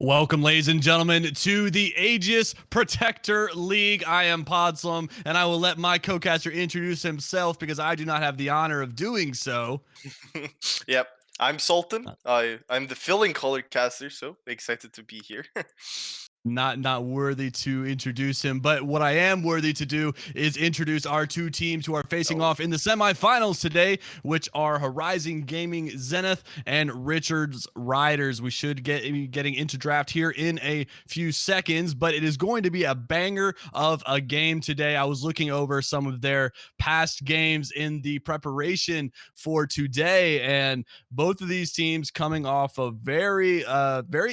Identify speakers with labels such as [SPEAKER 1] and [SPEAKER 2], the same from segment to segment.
[SPEAKER 1] Welcome, ladies and gentlemen, to the Aegis Protector League. I am Podslam, and I will let my co-caster introduce himself because I do not have the honor of doing so.
[SPEAKER 2] Yep. I'm Sultan. I'm the filling color caster, so excited to be here.
[SPEAKER 1] Not worthy to introduce him, but what I am worthy to do is introduce our two teams who are facing
[SPEAKER 2] Oh,
[SPEAKER 1] off in the semifinals today, which are Horizon Gaming Zenith and Richards Riders. We should be getting into draft here in a few seconds, but it is going to be a banger of a game today. I was looking over some of their past games in the preparation for today, and both of these teams coming off of very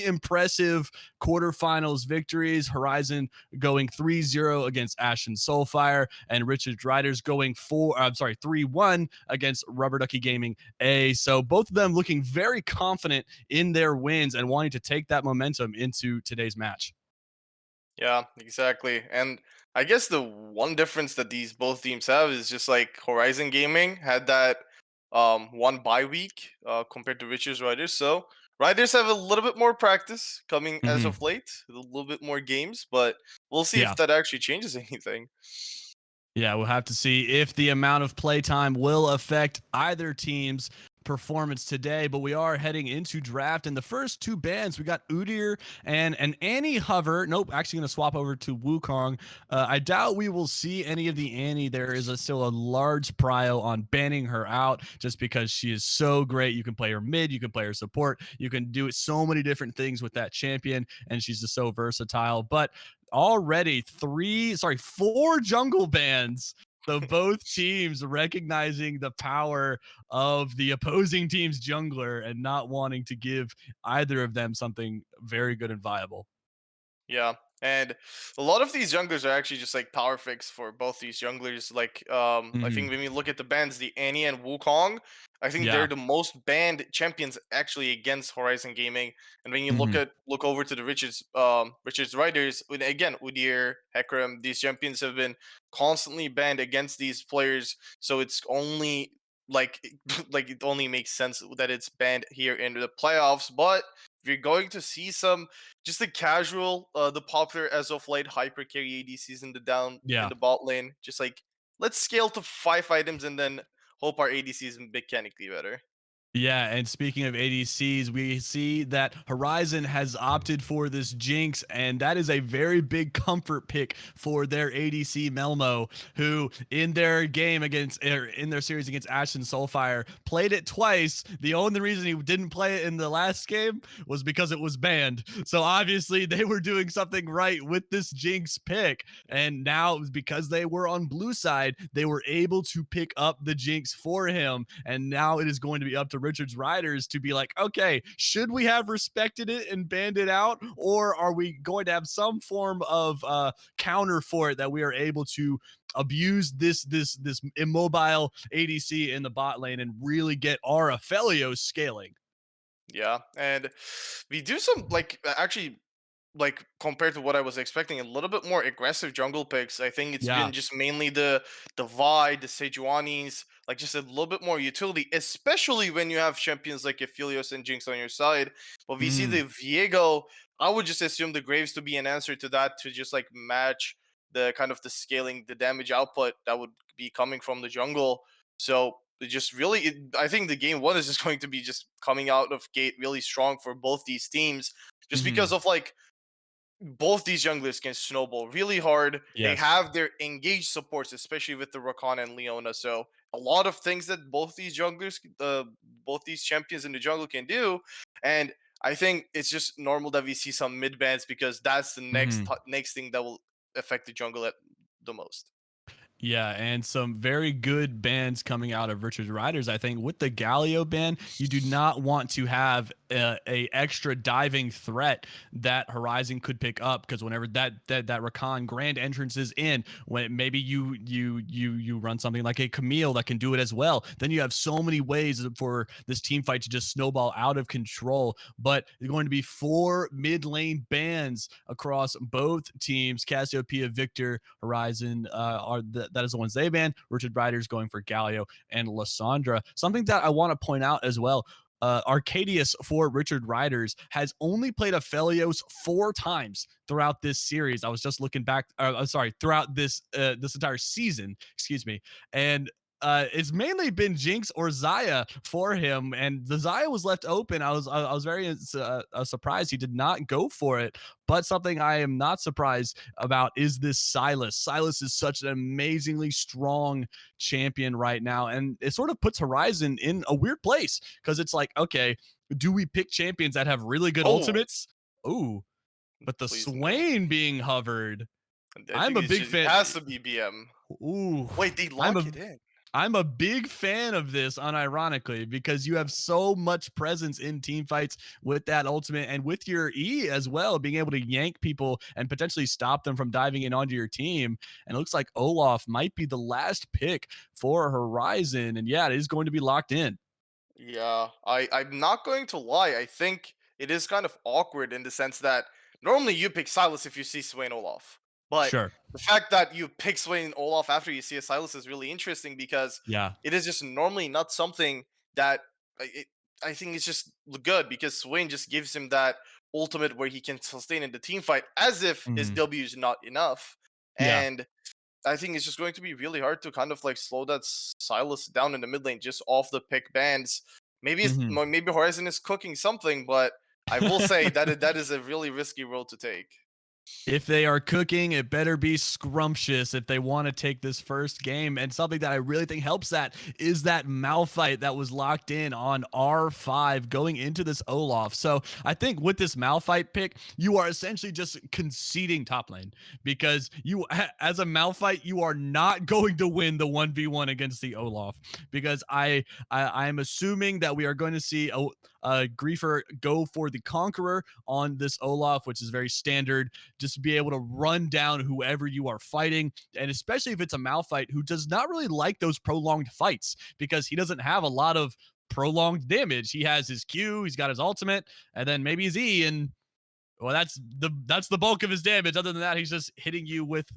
[SPEAKER 1] impressive quarterfinals victories. Horizon going 3-0 against Ashen Soulfire, and Richard Riders going 3-1 against Rubber Ducky Gaming A. So both of them looking very confident in their wins and wanting to take that momentum into today's match.
[SPEAKER 2] yeah, exactly. And I guess the one difference that these both teams have is just like Horizon Gaming had that one bye week compared to Richards Riders. So Riders have a little bit more practice coming as
[SPEAKER 1] Mhm.
[SPEAKER 2] of late, a little bit more games, but we'll see if
[SPEAKER 1] Yeah.
[SPEAKER 2] that actually changes anything.
[SPEAKER 1] Yeah, we'll have to see if the amount of playtime will affect either team's performance today. But we are heading into draft, and the first two bands we got Udyr and an Annie Hover. Nope, actually going to swap over to Wukong. I doubt we will see any of the Annie. There is still a large prio on banning her out just because she is so great. You can play her mid, you can play her support, you can do so many different things with that champion, and she's just so versatile. But already four jungle bands. So both teams recognizing the power of the opposing team's jungler and not wanting to give either of them something very good and viable.
[SPEAKER 2] Yeah, and a lot of these junglers are actually just like power fix for both these junglers. Like, I think
[SPEAKER 1] Mhm.
[SPEAKER 2] when we look at the bans, the Annie and Wukong, I think they're
[SPEAKER 1] Yeah.
[SPEAKER 2] the most banned champions actually against Horizon Gaming. And when you
[SPEAKER 1] Mhm.
[SPEAKER 2] look over to the Richards Riders, again Udyr, Hecarim, these champions have been constantly banned against these players. So it's only like like it only makes sense that it's banned here in the playoffs. But if you're going to see some just the casual, the popular as of late hyper carry ADCs in
[SPEAKER 1] Yeah.
[SPEAKER 2] the bot lane. Just like let's scale to 5 items and then hope our ADC is mechanically better.
[SPEAKER 1] Yeah, and speaking of ADCs, we see that Horizon has opted for this Jinx, and that is a very big comfort pick for their ADC Melmo, who in their game in their series against Ashen Soulfire played it twice. The only reason he didn't play it in the last game was because it was banned. So obviously they were doing something right with this Jinx pick, and now because they were on blue side, they were able to pick up the Jinx for him, and now it is going to be up to Richard's Riders to be like, okay, should we have respected it and banned it out, or are we going to have some form of counter for it that we are able to abuse this immobile ADC in the bot lane and really get our Aphelios scaling?
[SPEAKER 2] Yeah, and we do some like actually like compared to what I was expecting, a little bit more aggressive jungle picks. I think it's
[SPEAKER 1] Yeah.
[SPEAKER 2] been just mainly the Vi, the Sejuanis, like just a little bit more utility, especially when you have champions like Aphelios and Jinx on your side. But we see
[SPEAKER 1] Mhm.
[SPEAKER 2] the Viego. I would just assume the Graves to be an answer to that to just like match the kind of the scaling, the damage output that would be coming from the jungle. So it just really, I think the game one is just going to be just coming out of gate really strong for both these teams, just because
[SPEAKER 1] Mhm.
[SPEAKER 2] of like both these junglers can snowball really hard. They
[SPEAKER 1] Yes.
[SPEAKER 2] have their engaged supports, especially with the Rakan and Leona. So a lot of things that both these champions in the jungle can do, and I think it's just normal that we see some mid bans because that's the
[SPEAKER 1] Mhm.
[SPEAKER 2] next thing that will affect the jungle at the most.
[SPEAKER 1] Yeah, and some very good bands coming out of Richard Riders. I think with the Galio band, you do not want to have a extra diving threat that Horizon could pick up, because whenever that Rakan grand entrance is in, when maybe you run something like a Camille that can do it as well, then you have so many ways for this team fight to just snowball out of control. But there's going to be four mid lane bands across both teams. Cassiopeia, Victor, Horizon that is the ones they banned. Richard Riders going for Galio and Lysandra. Something that I want to point out as well. Arcadius for Richard Riders has only played Aphelios 4 times throughout this series. I was just looking back. I'm sorry, throughout this entire season. Excuse me. And it's mainly been Jinx or Zaya for him, and the Zaya was left open. I was very surprised he did not go for it. But something I am not surprised about is this Silas. Silas is such an amazingly strong champion right now, and it sort of puts Horizon in a weird place because it's like, okay, do we pick champions that have really good
[SPEAKER 2] Oh,
[SPEAKER 1] ultimates? Ooh, but the
[SPEAKER 2] please no.
[SPEAKER 1] Swain being hovered,
[SPEAKER 2] I
[SPEAKER 1] I'm
[SPEAKER 2] think
[SPEAKER 1] a
[SPEAKER 2] it's
[SPEAKER 1] big
[SPEAKER 2] just, it
[SPEAKER 1] fan.
[SPEAKER 2] has to be BM.
[SPEAKER 1] Ooh,
[SPEAKER 2] Wait, they
[SPEAKER 1] I'm
[SPEAKER 2] lock
[SPEAKER 1] a
[SPEAKER 2] it in.
[SPEAKER 1] I'm a big fan of this, unironically, because you have so much presence in team fights with that ultimate and with your E as well, being able to yank people and potentially stop them from diving in onto your team. And it looks like Olaf might be the last pick for Horizon. And yeah, it is going to be locked in.
[SPEAKER 2] Yeah, I'm not going to lie. I think it is kind of awkward in the sense that normally you pick Silas if you see Swain Olaf, but
[SPEAKER 1] Sure.
[SPEAKER 2] the fact that you pick Swain Olaf after you see a Silas is really interesting because
[SPEAKER 1] Yeah.
[SPEAKER 2] it is just normally not something that I think it's just good because Swain just gives him that ultimate where he can sustain in the team fight as if his
[SPEAKER 1] Mhm.
[SPEAKER 2] W is not enough,
[SPEAKER 1] Yeah.
[SPEAKER 2] and I think it's just going to be really hard to kind of like slow that Silas down in the mid lane just off the pick bands.
[SPEAKER 1] Mhm.
[SPEAKER 2] Maybe Horizon is cooking something, but I will say that that is a really risky role to take.
[SPEAKER 1] If they are cooking, it better be scrumptious if they want to take this first game. And something that I really think helps that is that Malphite that was locked in on R5 going into this Olaf. So I think with this Malphite pick, you are essentially just conceding top lane because you, as a Malphite, you are not going to win the 1v1 against the Olaf because I'm assuming that we are going to see a Griefer go for the Conqueror on this Olaf, which is very standard, just to be able to run down whoever you are fighting. And especially if it's a Malphite who does not really like those prolonged fights because he doesn't have a lot of prolonged damage. He has his Q, he's got his ultimate, and then maybe his E, and well, that's the bulk of his damage. Other than that, he's just hitting you with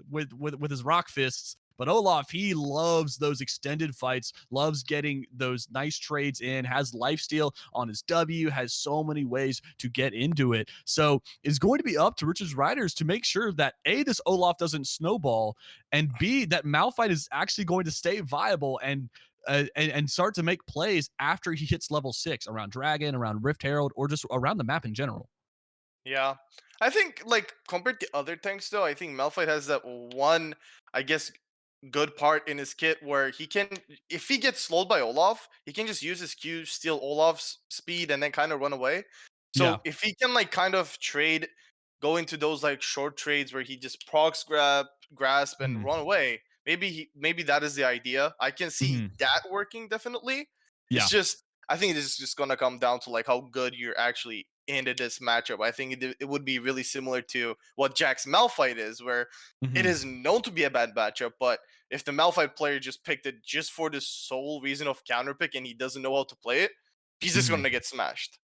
[SPEAKER 1] his rock fists. But Olaf, he loves those extended fights, loves getting those nice trades in, has lifesteal on his W, has so many ways to get into it. So it's going to be up to Richard's Riders to make sure that A, this Olaf doesn't snowball, and B, that Malphite is actually going to stay viable and start to make plays after he hits level 6 around Dragon, around Rift Herald, or just around the map in general.
[SPEAKER 2] Yeah. I think like compared to other tanks though, I think Malphite has that one, I guess, good part in his kit where he can, if he gets slowed by Olaf, he can just use his Q, steal Olaf's speed, and then kind of run away.
[SPEAKER 1] Yeah.
[SPEAKER 2] So if he can like kind of trade, go into those like short trades where he just procs grasp and
[SPEAKER 1] Mhm.
[SPEAKER 2] run away, maybe that is the idea. I can see
[SPEAKER 1] Mhm.
[SPEAKER 2] that working definitely. It's
[SPEAKER 1] Yeah.
[SPEAKER 2] just I think it is just gonna come down to like how good you're actually into this matchup. I think it would be really similar to what Jack's Malphite is, where it
[SPEAKER 1] Mhm.
[SPEAKER 2] is known to be a bad matchup, but if the Malphite player just picked it just for the sole reason of counterpick and he doesn't know how to play it, he's just
[SPEAKER 1] Mhm.
[SPEAKER 2] gonna get smashed.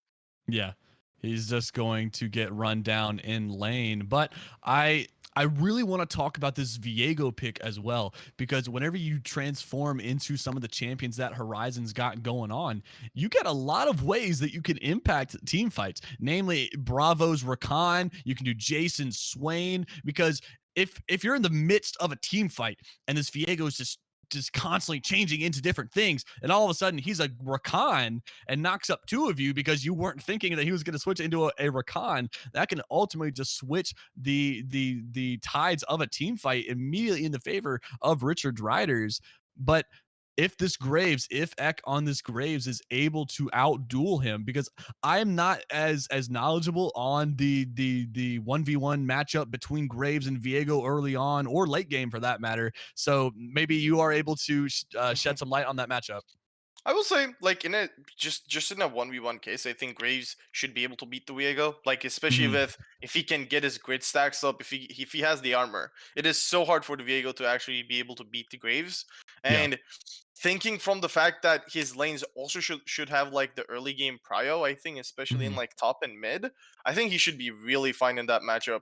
[SPEAKER 1] Yeah. He's just going to get run down in lane. But I really want to talk about this Viego pick as well, because whenever you transform into some of the champions that Horizon's got going on, you get a lot of ways that you can impact team fights, namely Bravo's Rakan. You can do Jason Swain, because if you're in the midst of a team fight and this Viego is just constantly changing into different things, and all of a sudden he's a Rakan and knocks up 2 of you because you weren't thinking that he was going to switch into a Rakan, that can ultimately just switch the tides of a team fight immediately in the favor of Richard's Riders. But if Eck on this Graves is able to outduel him, because I'm not as knowledgeable on the 1v1 matchup between Graves and Viego early on or late game for that matter. So maybe you are able to shed some light on that matchup.
[SPEAKER 2] I will say, like in a just in a 1v1 case, I think Graves should be able to beat the Viego. Like especially
[SPEAKER 1] Mhm.
[SPEAKER 2] with if he can get his grid stacks up, if he has the armor, it is so hard for the Viego to actually be able to beat the Graves.
[SPEAKER 1] Yeah.
[SPEAKER 2] And thinking from the fact that his lanes also should have like the early game prio, I think especially in
[SPEAKER 1] Mhm.
[SPEAKER 2] like top and mid, I think he should be really fine in that matchup.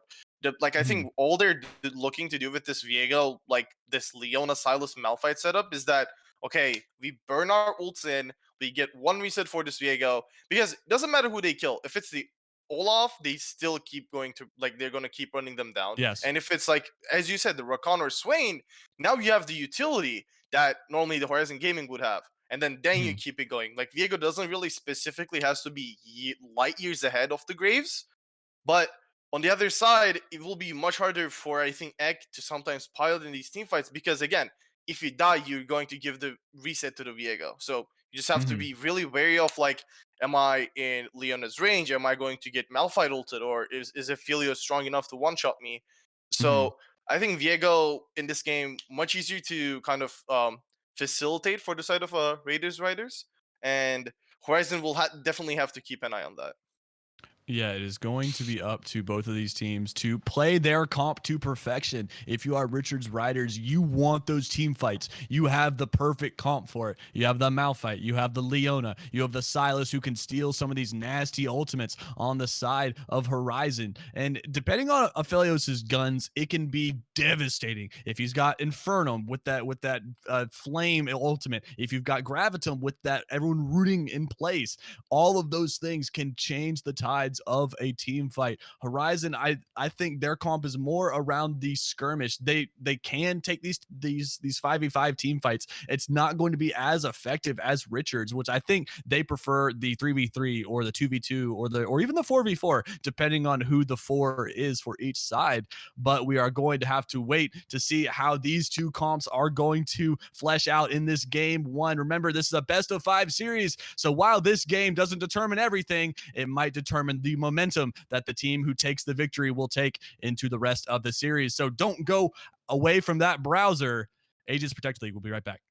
[SPEAKER 2] Like I
[SPEAKER 1] Mhm.
[SPEAKER 2] think all they're looking to do with this Viego, like this Leona Silas Malphite setup, is that okay, we burn our ults in, they get one reset for this Viego, because it doesn't matter who they kill. If it's the Olaf, they still keep going to, like, they're going to keep running them down.
[SPEAKER 1] Yes.
[SPEAKER 2] And if it's like, as you said, the Rakan or Swain, now you have the utility that normally the Horizon Gaming would have. And then you
[SPEAKER 1] Mhm.
[SPEAKER 2] keep it going. Like, Viego doesn't really specifically has to be light years ahead of the Graves, but on the other side, it will be much harder for, I think, Egg to sometimes pilot in these team fights, because again, if you die, you're going to give the reset to the Viego. So you just have to
[SPEAKER 1] Mhm.
[SPEAKER 2] be really wary of, like, am I in Leona's range? Am I going to get Malphite ulted, or is Ophelia strong enough to one shot me?
[SPEAKER 1] Mhm.
[SPEAKER 2] So I think Viego in this game much easier to kind of facilitate for the side of Raiders riders, and Horizon will definitely have to keep an eye on that.
[SPEAKER 1] Yeah, it is going to be up to both of these teams to play their comp to perfection. If you are Richards Riders, you want those team fights. You have the perfect comp for it. You have the Malphite, you have the Leona, you have the Silas who can steal some of these nasty ultimates on the side of Horizon. And depending on Aphelios's guns, it can be devastating. If he's got Infernum with that flame ultimate, if you've got Gravitum with that everyone rooting in place, all of those things can change the tides of a team fight. Horizon, I think their comp is more around the skirmish. They can take these 5v5 team fights. It's not going to be as effective as Richards, which I think they prefer the 3v3 or the 2v2 or even the 4v4, depending on who the four is for each side. But we are going to have to wait to see how these two comps are going to flesh out in this game one. Remember, this is a best of 5 series, so while this game doesn't determine everything, it might determine the momentum that the team who takes the victory will take into the rest of the series. So don't go away from that browser. Aegis Protect League. We'll be right back.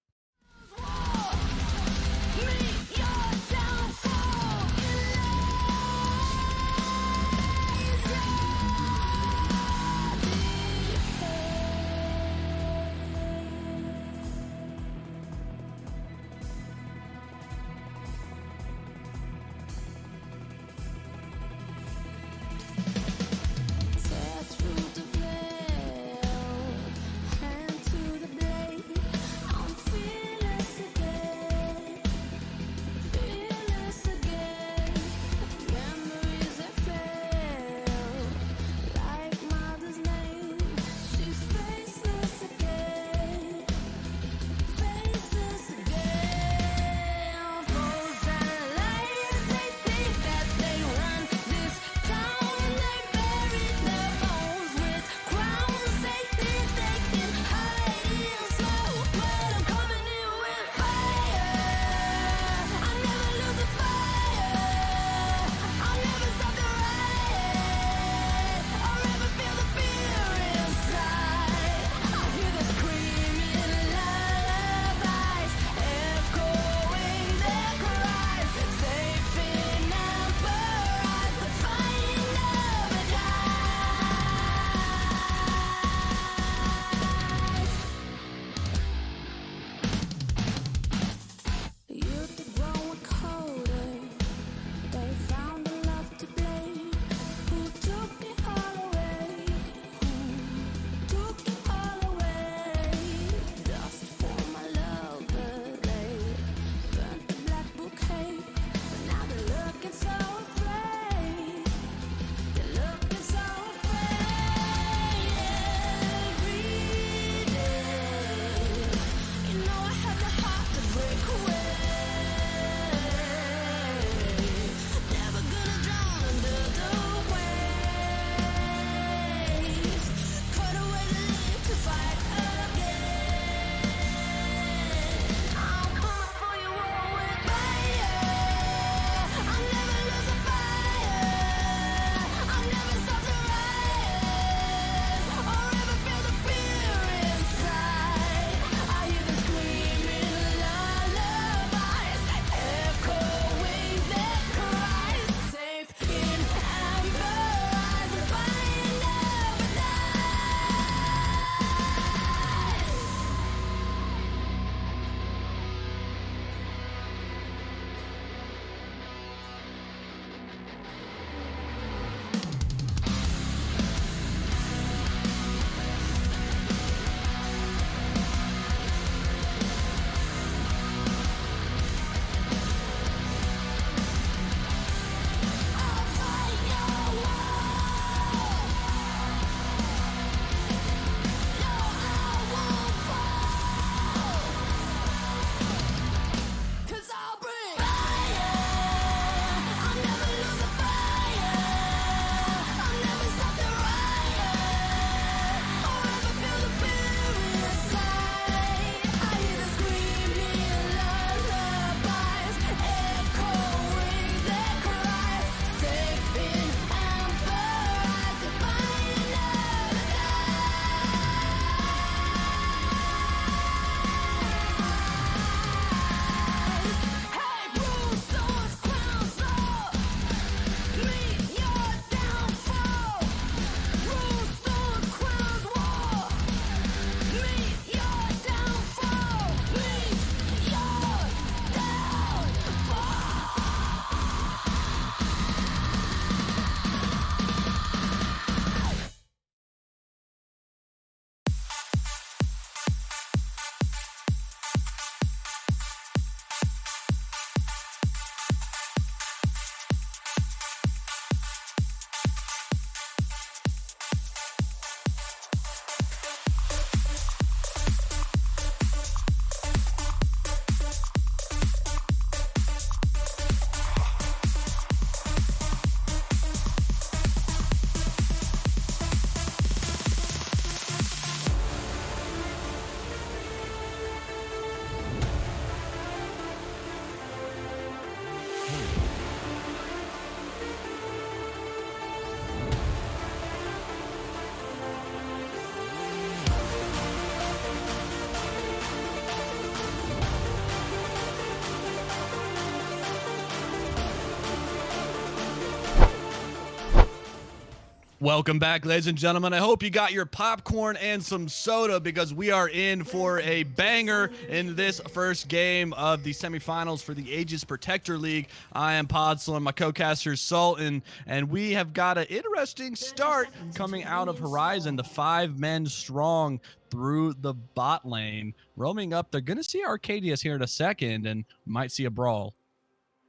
[SPEAKER 1] Welcome back, ladies and gentlemen. I hope you got your popcorn and some soda because we are in for a banger in this first game of the semifinals for the Aegis Protector League. I am Podsel and my co-caster Sultan, and we have got an interesting start coming out of Horizon. The 5 men strong through the bot lane. Roaming up, they're going to see Arcadius here in a second and might see a brawl.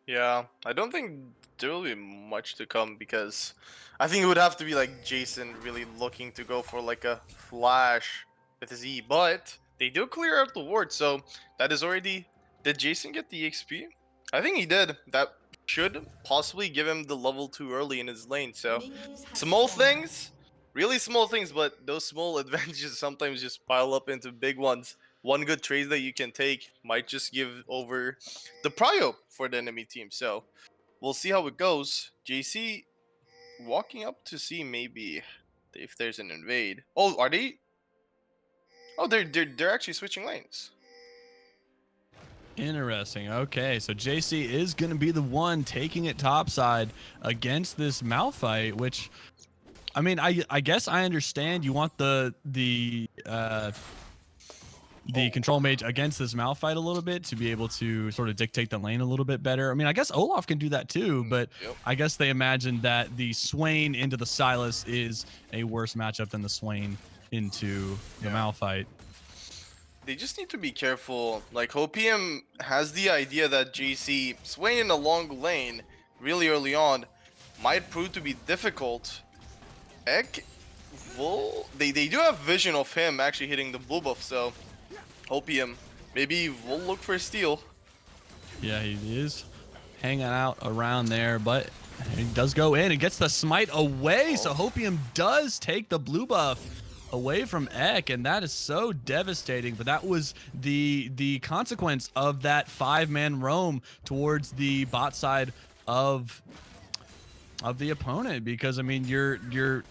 [SPEAKER 2] Yeah, I don't think there will be much to come because I think it would have to be like Jason really looking to go for like a flash with his E, but they do clear out the ward, so that is already. Did Jason get the XP? I think he did. That should possibly give him the level 2 early in his lane. So small things, really small things, but those small advantages sometimes just pile up into big ones. One good trade that you can take might just give over the prio for the enemy team. So we'll see how it goes. JC walking up to see maybe if there's an invade. Oh, are they? Oh, they're actually switching lanes.
[SPEAKER 1] Interesting. Okay, so JC is going to be the one taking it topside against this Malphite, which, I mean, I guess I understand you want the control mage against this Malphite a little bit to be able to sort of dictate the lane a little bit better. I mean, I guess Olaf can do that too, but
[SPEAKER 2] Yep.
[SPEAKER 1] I guess they imagined that the Swain into the Silas is a worse matchup than the Swain into the Malphite.
[SPEAKER 2] They just need to be careful. Like, Hopium has the idea that JC swaying in a long lane really early on might prove to be difficult. Ek will they do have vision of him actually hitting the blue buff, so Hopium maybe we'll look for a steal.
[SPEAKER 1] Yeah, he is hanging out around there, but he does go in and gets the smite away. So Hopium does take the blue buff away from Ek, and that is so devastating. But that was the consequence of that 5-man roam towards the bot side of the opponent, because I mean you're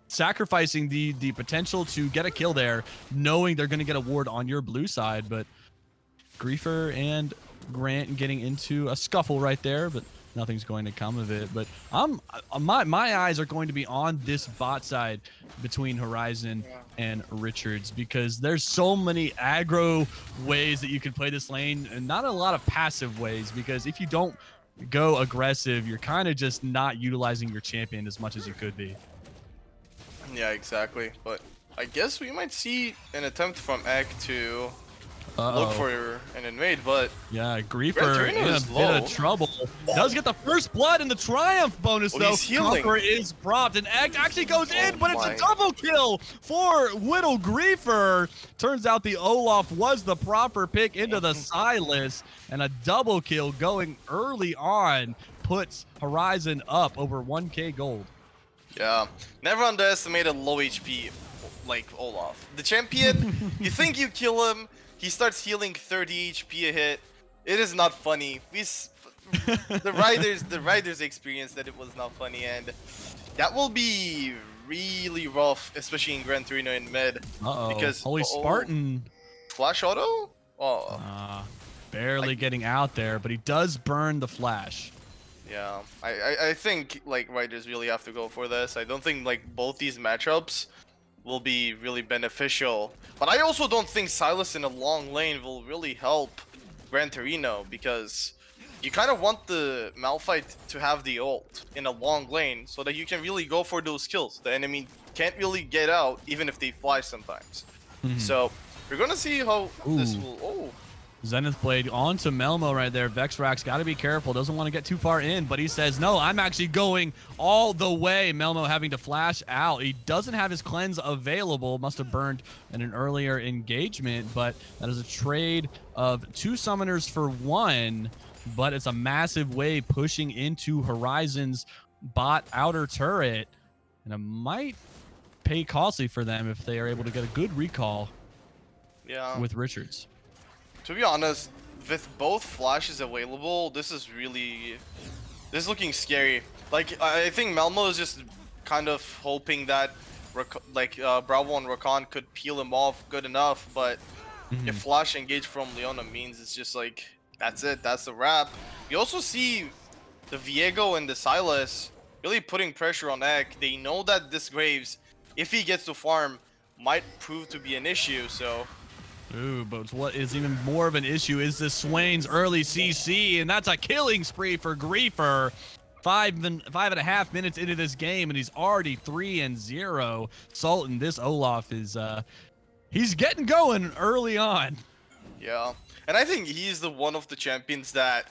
[SPEAKER 1] sacrificing the potential to get a kill there, knowing they're going to get a ward on your blue side. But Griefer and Grant getting into a scuffle right there, but nothing's going to come of it. But my eyes are going to be on this bot side between Horizon and Richards, because there's so many aggro ways that you can play this lane and not a lot of passive ways, because if you don't go aggressive, you're kind of just not utilizing your champion as much as you could be.
[SPEAKER 2] Yeah, exactly. But I guess we might see an attempt from Ek to look for an invade, but
[SPEAKER 1] yeah, Griefer in a bit of trouble. Does get the first blood in the Triumph bonus, though.
[SPEAKER 2] He's healing.
[SPEAKER 1] Conqueror is propped, and Ek actually goes in, but it's
[SPEAKER 2] my.
[SPEAKER 1] a double kill for Whittle Griefer. Turns out the Olaf was the proper pick into the Silas, and a double kill going early on puts Horizon up over 1k gold.
[SPEAKER 2] Yeah, never underestimate a low HP like Olaf. The champion, you think you kill him, he starts healing 30 HP a hit. It is not funny. The riders experienced that it was not funny, and that will be really rough, especially in Gran Torino in mid. Because
[SPEAKER 1] Holy Spartan
[SPEAKER 2] flash auto.
[SPEAKER 1] Barely getting out there, but he does burn the flash.
[SPEAKER 2] Yeah, I think like riders really have to go for this. I don't think like both these matchups will be really beneficial. But I also don't think Silas in a long lane will really help Gran Torino, because you kind of want the Malphite to have the ult in a long lane so that you can really go for those kills. The enemy can't really get out even if they fly sometimes. So we're gonna see how this will. Oh.
[SPEAKER 1] Zenith Blade onto Melmo right there. Vexrax got to be careful. Doesn't want to get too far in, but he says, no, I'm actually going all the way. Melmo having to flash out. He doesn't have his cleanse available. Must have burned in an earlier engagement, but that is a trade of 2 summoners for 1, but it's a massive wave pushing into Horizon's bot outer turret, and it might pay costly for them if they are able to get a good recall with Richards.
[SPEAKER 2] To be honest, with both flashes available, this is looking scary. Like, I think Melmo is just kind of hoping that Bravo and Rakan could peel him off good enough, but if flash engage from Leona means it's just like, that's it, that's the wrap. You also see the Viego and the Silas really putting pressure on Ek. They know that this Graves, if he gets to farm, might prove to be an issue. So
[SPEAKER 1] Ooh, but what is even more of an issue is this Swain's early CC, and that's a killing spree for Griefer. 5.5 minutes into this game, and he's already 3-0. Sultan, this Olaf is he's getting going early on.
[SPEAKER 2] yeah, and I think he's the one of the champions that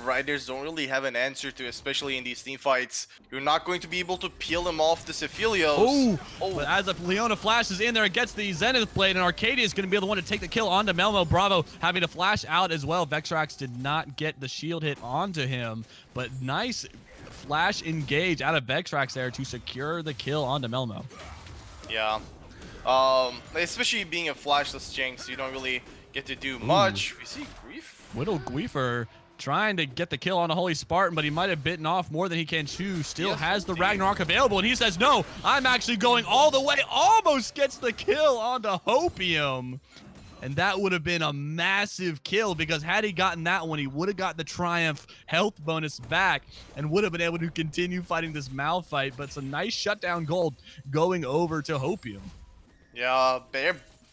[SPEAKER 2] Riders don't really have an answer to, especially in these team fights. You're not going to be able to peel him off the Cephalios.
[SPEAKER 1] But as if Leona flashes in there, it gets the Zenith blade, and Arcadia is going to be the one to take the kill onto Melmo. Bravo having to flash out as well. Vexrax did not get the shield hit onto him, but nice flash engage out of Vexrax there to secure the kill onto Melmo.
[SPEAKER 2] Yeah. Especially being a flashless Jinx, you don't really get to do much. We see Grief.
[SPEAKER 1] Whittle Guifer trying to get the kill on a Holy Spartan, but he might have bitten off more than he can chew. Still has the Ragnarok available, and he says, no, I'm actually going all the way. Almost gets the kill onto Hopium. And that would have been a massive kill, because had he gotten that one, he would have got the Triumph health bonus back and would have been able to continue fighting this Malphite. But it's a nice shutdown gold going over to Hopium.
[SPEAKER 2] Yeah,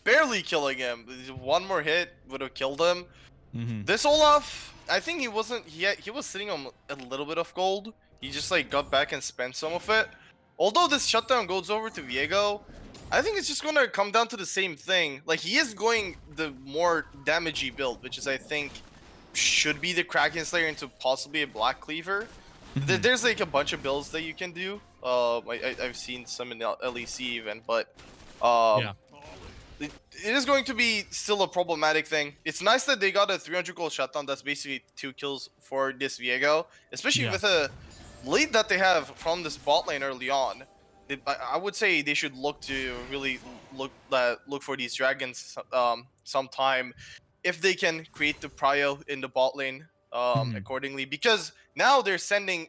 [SPEAKER 2] barely killing him. One more hit would have killed him. This Olaf, I think he wasn't. He was sitting on a little bit of gold. He just like got back and spent some of it. Although this shutdown goes over to Viego, I think it's just gonna come down to the same thing. Like, he is going the more damagey build, which is, I think, should be the Kraken Slayer into possibly a Black Cleaver. There's like a bunch of builds that you can do. I've seen some in the LEC even, but
[SPEAKER 1] Yeah.
[SPEAKER 2] it is going to be still a problematic thing. It's nice that they got a 300 gold shutdown. That's basically 2 kills for this Viego, especially with a lead that they have from this bot lane early on. I would say they should look to really look for these dragons sometime, if they can create the prio in the bot lane accordingly, because now they're sending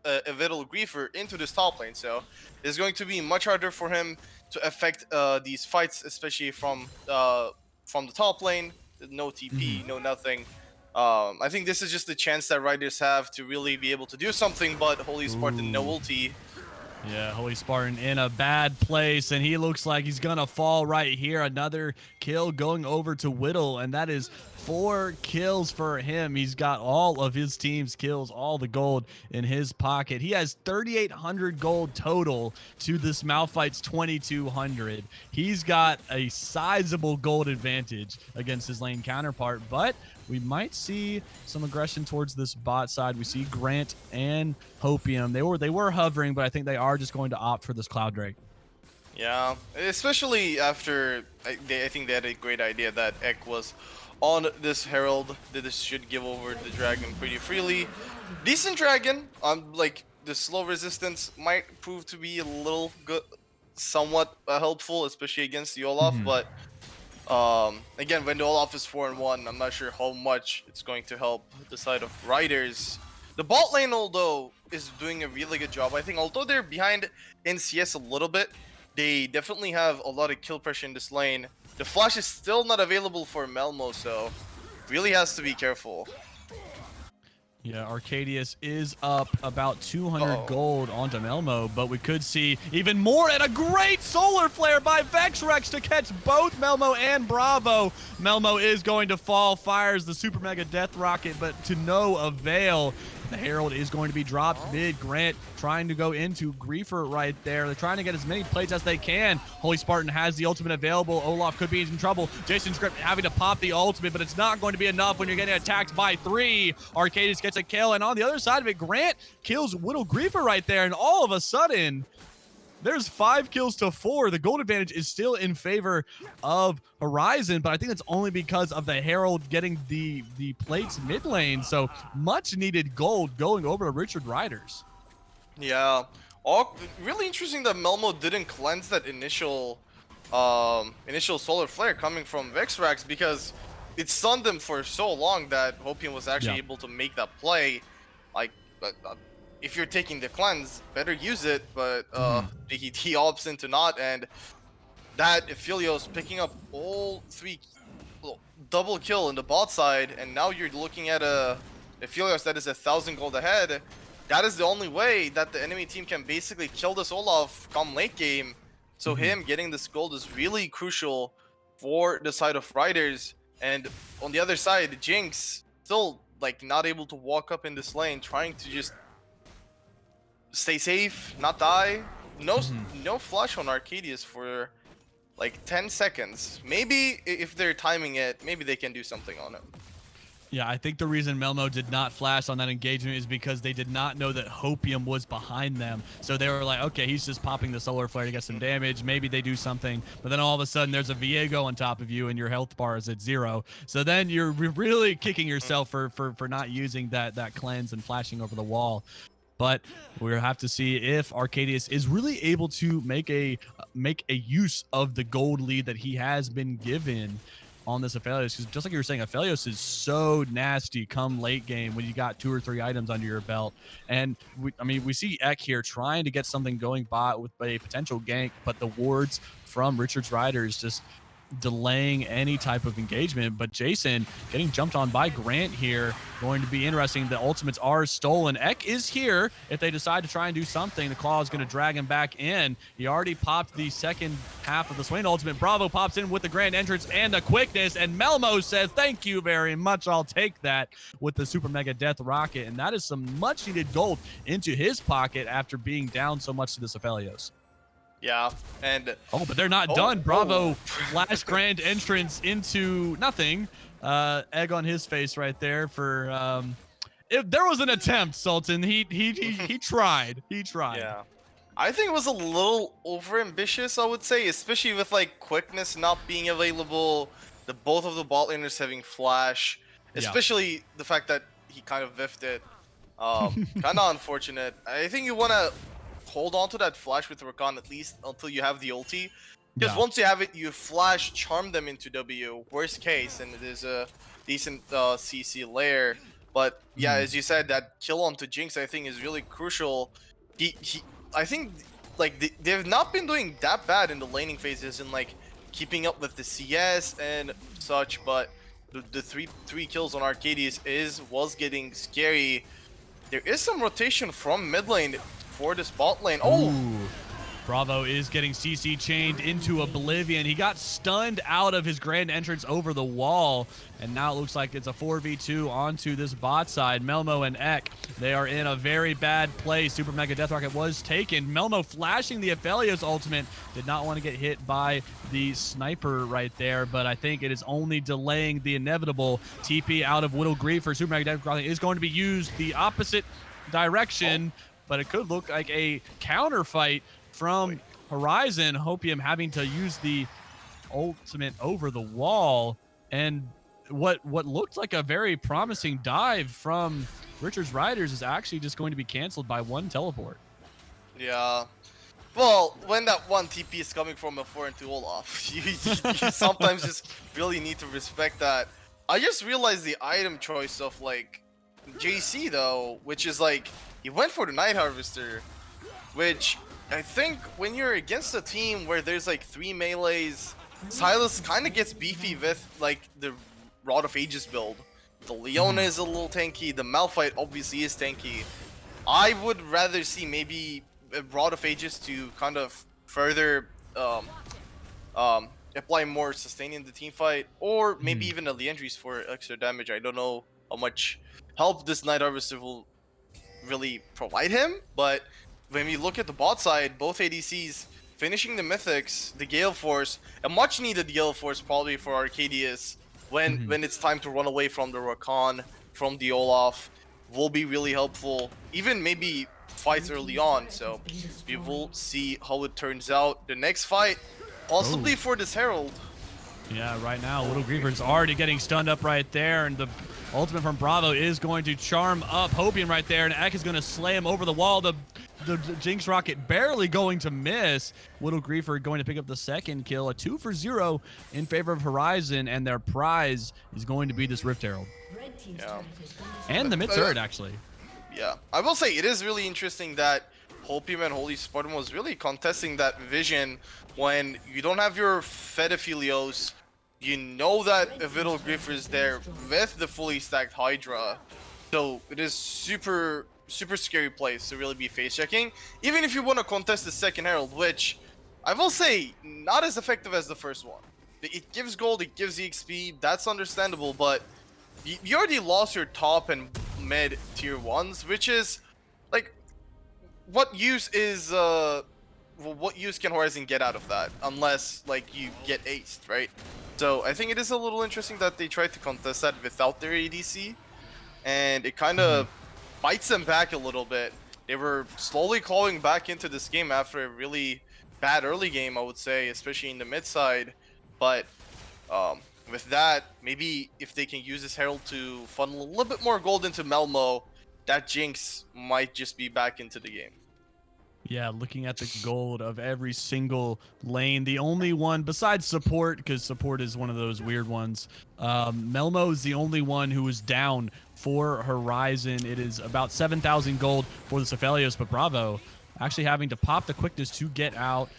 [SPEAKER 2] Vital Griefer into this top lane, so it's going to be much harder for him to affect these fights, especially from the top lane. No TP, no nothing. I think this is just the chance that Riders have to really be able to do something, but Holy Spartan no ulti.
[SPEAKER 1] Yeah, Holy Spartan in a bad place, and he looks like he's gonna fall right here. Another kill going over to Whittle, and that is 4 kills for him. He's got all of his team's kills, all the gold in his pocket. He has 3,800 gold total to this Malphite's 2,200. He's got a sizable gold advantage against his lane counterpart, but we might see some aggression towards this bot side. We see Grant and Hopium. They were hovering, but I think they are just going to opt for this Cloud Drake.
[SPEAKER 2] Yeah, especially after I think they had a great idea that Ek was on this Herald, that this should give over the dragon pretty freely. Decent dragon, like the slow resistance might prove to be a little good, somewhat helpful, especially against the Olaf, but again, when the Olaf is 4-1, I'm not sure how much it's going to help the side of Riders. The bot lane, although, is doing a really good job. I think although they're behind in CS a little bit, they definitely have a lot of kill pressure in this lane. The flash is still not available for Melmo, so really has to be careful.
[SPEAKER 1] Yeah, Arcadius is up about 200 gold onto Melmo, but we could see even more, and a great solar flare by Vexrax to catch both Melmo and Bravo. Melmo is going to fall, fires the super mega death rocket, but to no avail. The Herald is going to be dropped mid. Grant trying to go into Griefer right there. They're trying to get as many plates as they can. Holy Spartan has the ultimate available. Olaf could be in trouble. Jason Script having to pop the ultimate, but it's not going to be enough when you're getting attacked by 3. Arcadius gets a kill, and on the other side of it, Grant kills Whittle Griefer right there, and all of a sudden, there's 5 kills to 4. The gold advantage is still in favor of Horizon, but I think it's only because of the Herald getting the plates mid lane. So much needed gold going over to Richard Riders.
[SPEAKER 2] Yeah, really interesting that Melmo didn't cleanse that initial solar flare coming from Vexrax, because it stunned him for so long that Hopium was actually able to make that play. Like, if you're taking the cleanse, better use it, but he opts into not, and that Aphelios picking up all 3 double kill in the bot side, and now you're looking at a Aphelios that is 1,000 gold ahead. that is the only way that the enemy team can basically kill this Olaf come late game. So him getting this gold is really crucial for the side of Riders. And on the other side, Jinx still like not able to walk up in this lane, trying to just stay safe, not die. No flash on Arcadius for like 10 seconds. Maybe if they're timing it, maybe they can do something on him.
[SPEAKER 1] Yeah, I think the reason Melmo did not flash on that engagement is because they did not know that Hopium was behind them. So they were like, okay, he's just popping the solar flare to get some damage. Maybe they do something. But then all of a sudden there's a Viego on top of you and your health bar is at 0. So then you're really kicking yourself for not using that cleanse and flashing over the wall. But we'll have to see if Arcadius is really able to make a use of the gold lead that he has been given on this Aphelios, because just like you were saying, Aphelios is so nasty come late game when you got 2 or 3 items under your belt. And we see Ek here trying to get something going bot with a potential gank, but the wards from Richard's Riders just delaying any type of engagement. But Jason getting jumped on by Grant here, going to be interesting. The ultimates are stolen. Ek is here. If they decide to try and do something, the Claw is going to drag him back in. He already popped the second half of the Swain ultimate. Bravo pops in with the grand entrance and the quickness, and Melmo says, thank you very much, I'll take that, with the super mega death rocket. And that is some much needed gold into his pocket after being down so much to this Aphelios.
[SPEAKER 2] Yeah, and
[SPEAKER 1] but they're not done. Bravo flash grand entrance into nothing. Egg on his face right there for if there was an attempt, Sultan. He tried. He tried.
[SPEAKER 2] Yeah. I think it was a little overambitious, I would say, especially with like quickness not being available, both of the bot laners having flash, especially the fact that he kind of whiffed it. Kind of unfortunate. I think you want to hold on to that flash with Rakan at least until you have the ulti, because once you have it, you flash charm them into W, worst case, and it is a decent CC layer. But yeah, as you said, that kill onto Jinx I think is really crucial. I think like they've not been doing that bad in the laning phases and like keeping up with the CS and such, but the three kills on Arcadius was getting scary. There is some rotation from mid lane for this bot lane.
[SPEAKER 1] Bravo is getting CC chained into oblivion. He got stunned out of his grand entrance over the wall, and now it looks like it's a 4v2 onto this bot side. Melmo and Ek, they are in a very bad place. Super Mega Death Rocket was taken. Melmo flashing the Aphelios ultimate. Did not want to get hit by the sniper right there, but I think it is only delaying the inevitable. TP out of Whittle Grief for Super Mega Death Rocket is going to be used the opposite direction, but it could look like a counter fight from Horizon. Hopium having to use the ultimate over the wall, and what looked like a very promising dive from Richard's Riders is actually just going to be canceled by one teleport.
[SPEAKER 2] Yeah. Well, when that one TP is coming from a 4 and 2 Olaf, you sometimes just really need to respect that. I just realized the item choice of like JC though, which is like he went for the Night Harvester, which I think when you're against a team where there's like 3 melees, Silas kind of gets beefy with like the Rod of Aegis build. The Leona is a little tanky, the Malphite obviously is tanky. I would rather see maybe a Rod of Aegis to kind of further apply more sustain in the team fight, or maybe even a Liandry's for extra damage. I don't know how much help this Night Harvester will really provide him, but when we look at the bot side, both ADCs finishing the Mythics, the Gale Force, a much needed Gale Force probably for Arcadius when it's time to run away from the Rakan, from the Olaf, will be really helpful. Even maybe fights early on, so we will see how it turns out. The next fight, possibly for this Herald.
[SPEAKER 1] Yeah, right now, Little Griefer's already getting stunned up right there, and the ultimate from Bravo is going to charm up Hopium right there, and Ek is going to slay him over the wall. The Jinx Rocket barely going to miss. Little Griefer going to pick up the second kill, a 2 for 0 in favor of Horizon, and their prize is going to be this Rift Herald.
[SPEAKER 2] Yeah.
[SPEAKER 1] And the mid turret, actually.
[SPEAKER 2] Yeah, I will say it is really interesting that Hopium and Holy Spartan was really contesting that vision when you don't have your Fedaphilios. You know that a Little Griefer is there with the fully stacked Hydra. So it is super super scary place to really be face checking. Even if you want to contest the second Herald, which I will say not as effective as the first one. It gives gold, it gives EXP, that's understandable, but you already lost your top and mid tier ones, which is like, what use is what use can Horizon get out of that unless like you get aced, right? So I think it is a little interesting that they tried to contest that without their ADC, and it kind of bites them back a little bit. They were slowly clawing back into this game after a really bad early game, I would say, especially in the mid side. But with that, maybe if they can use this Herald to funnel a little bit more gold into Melmo, that Jinx might just be back into the game.
[SPEAKER 1] Yeah, looking at the gold of every single lane, the only one besides support, because support is one of those weird ones. Melmo is the only one who is down for Horizon. It is about 7,000 gold for the Cephalios, but Bravo actually having to pop the quickness to get out.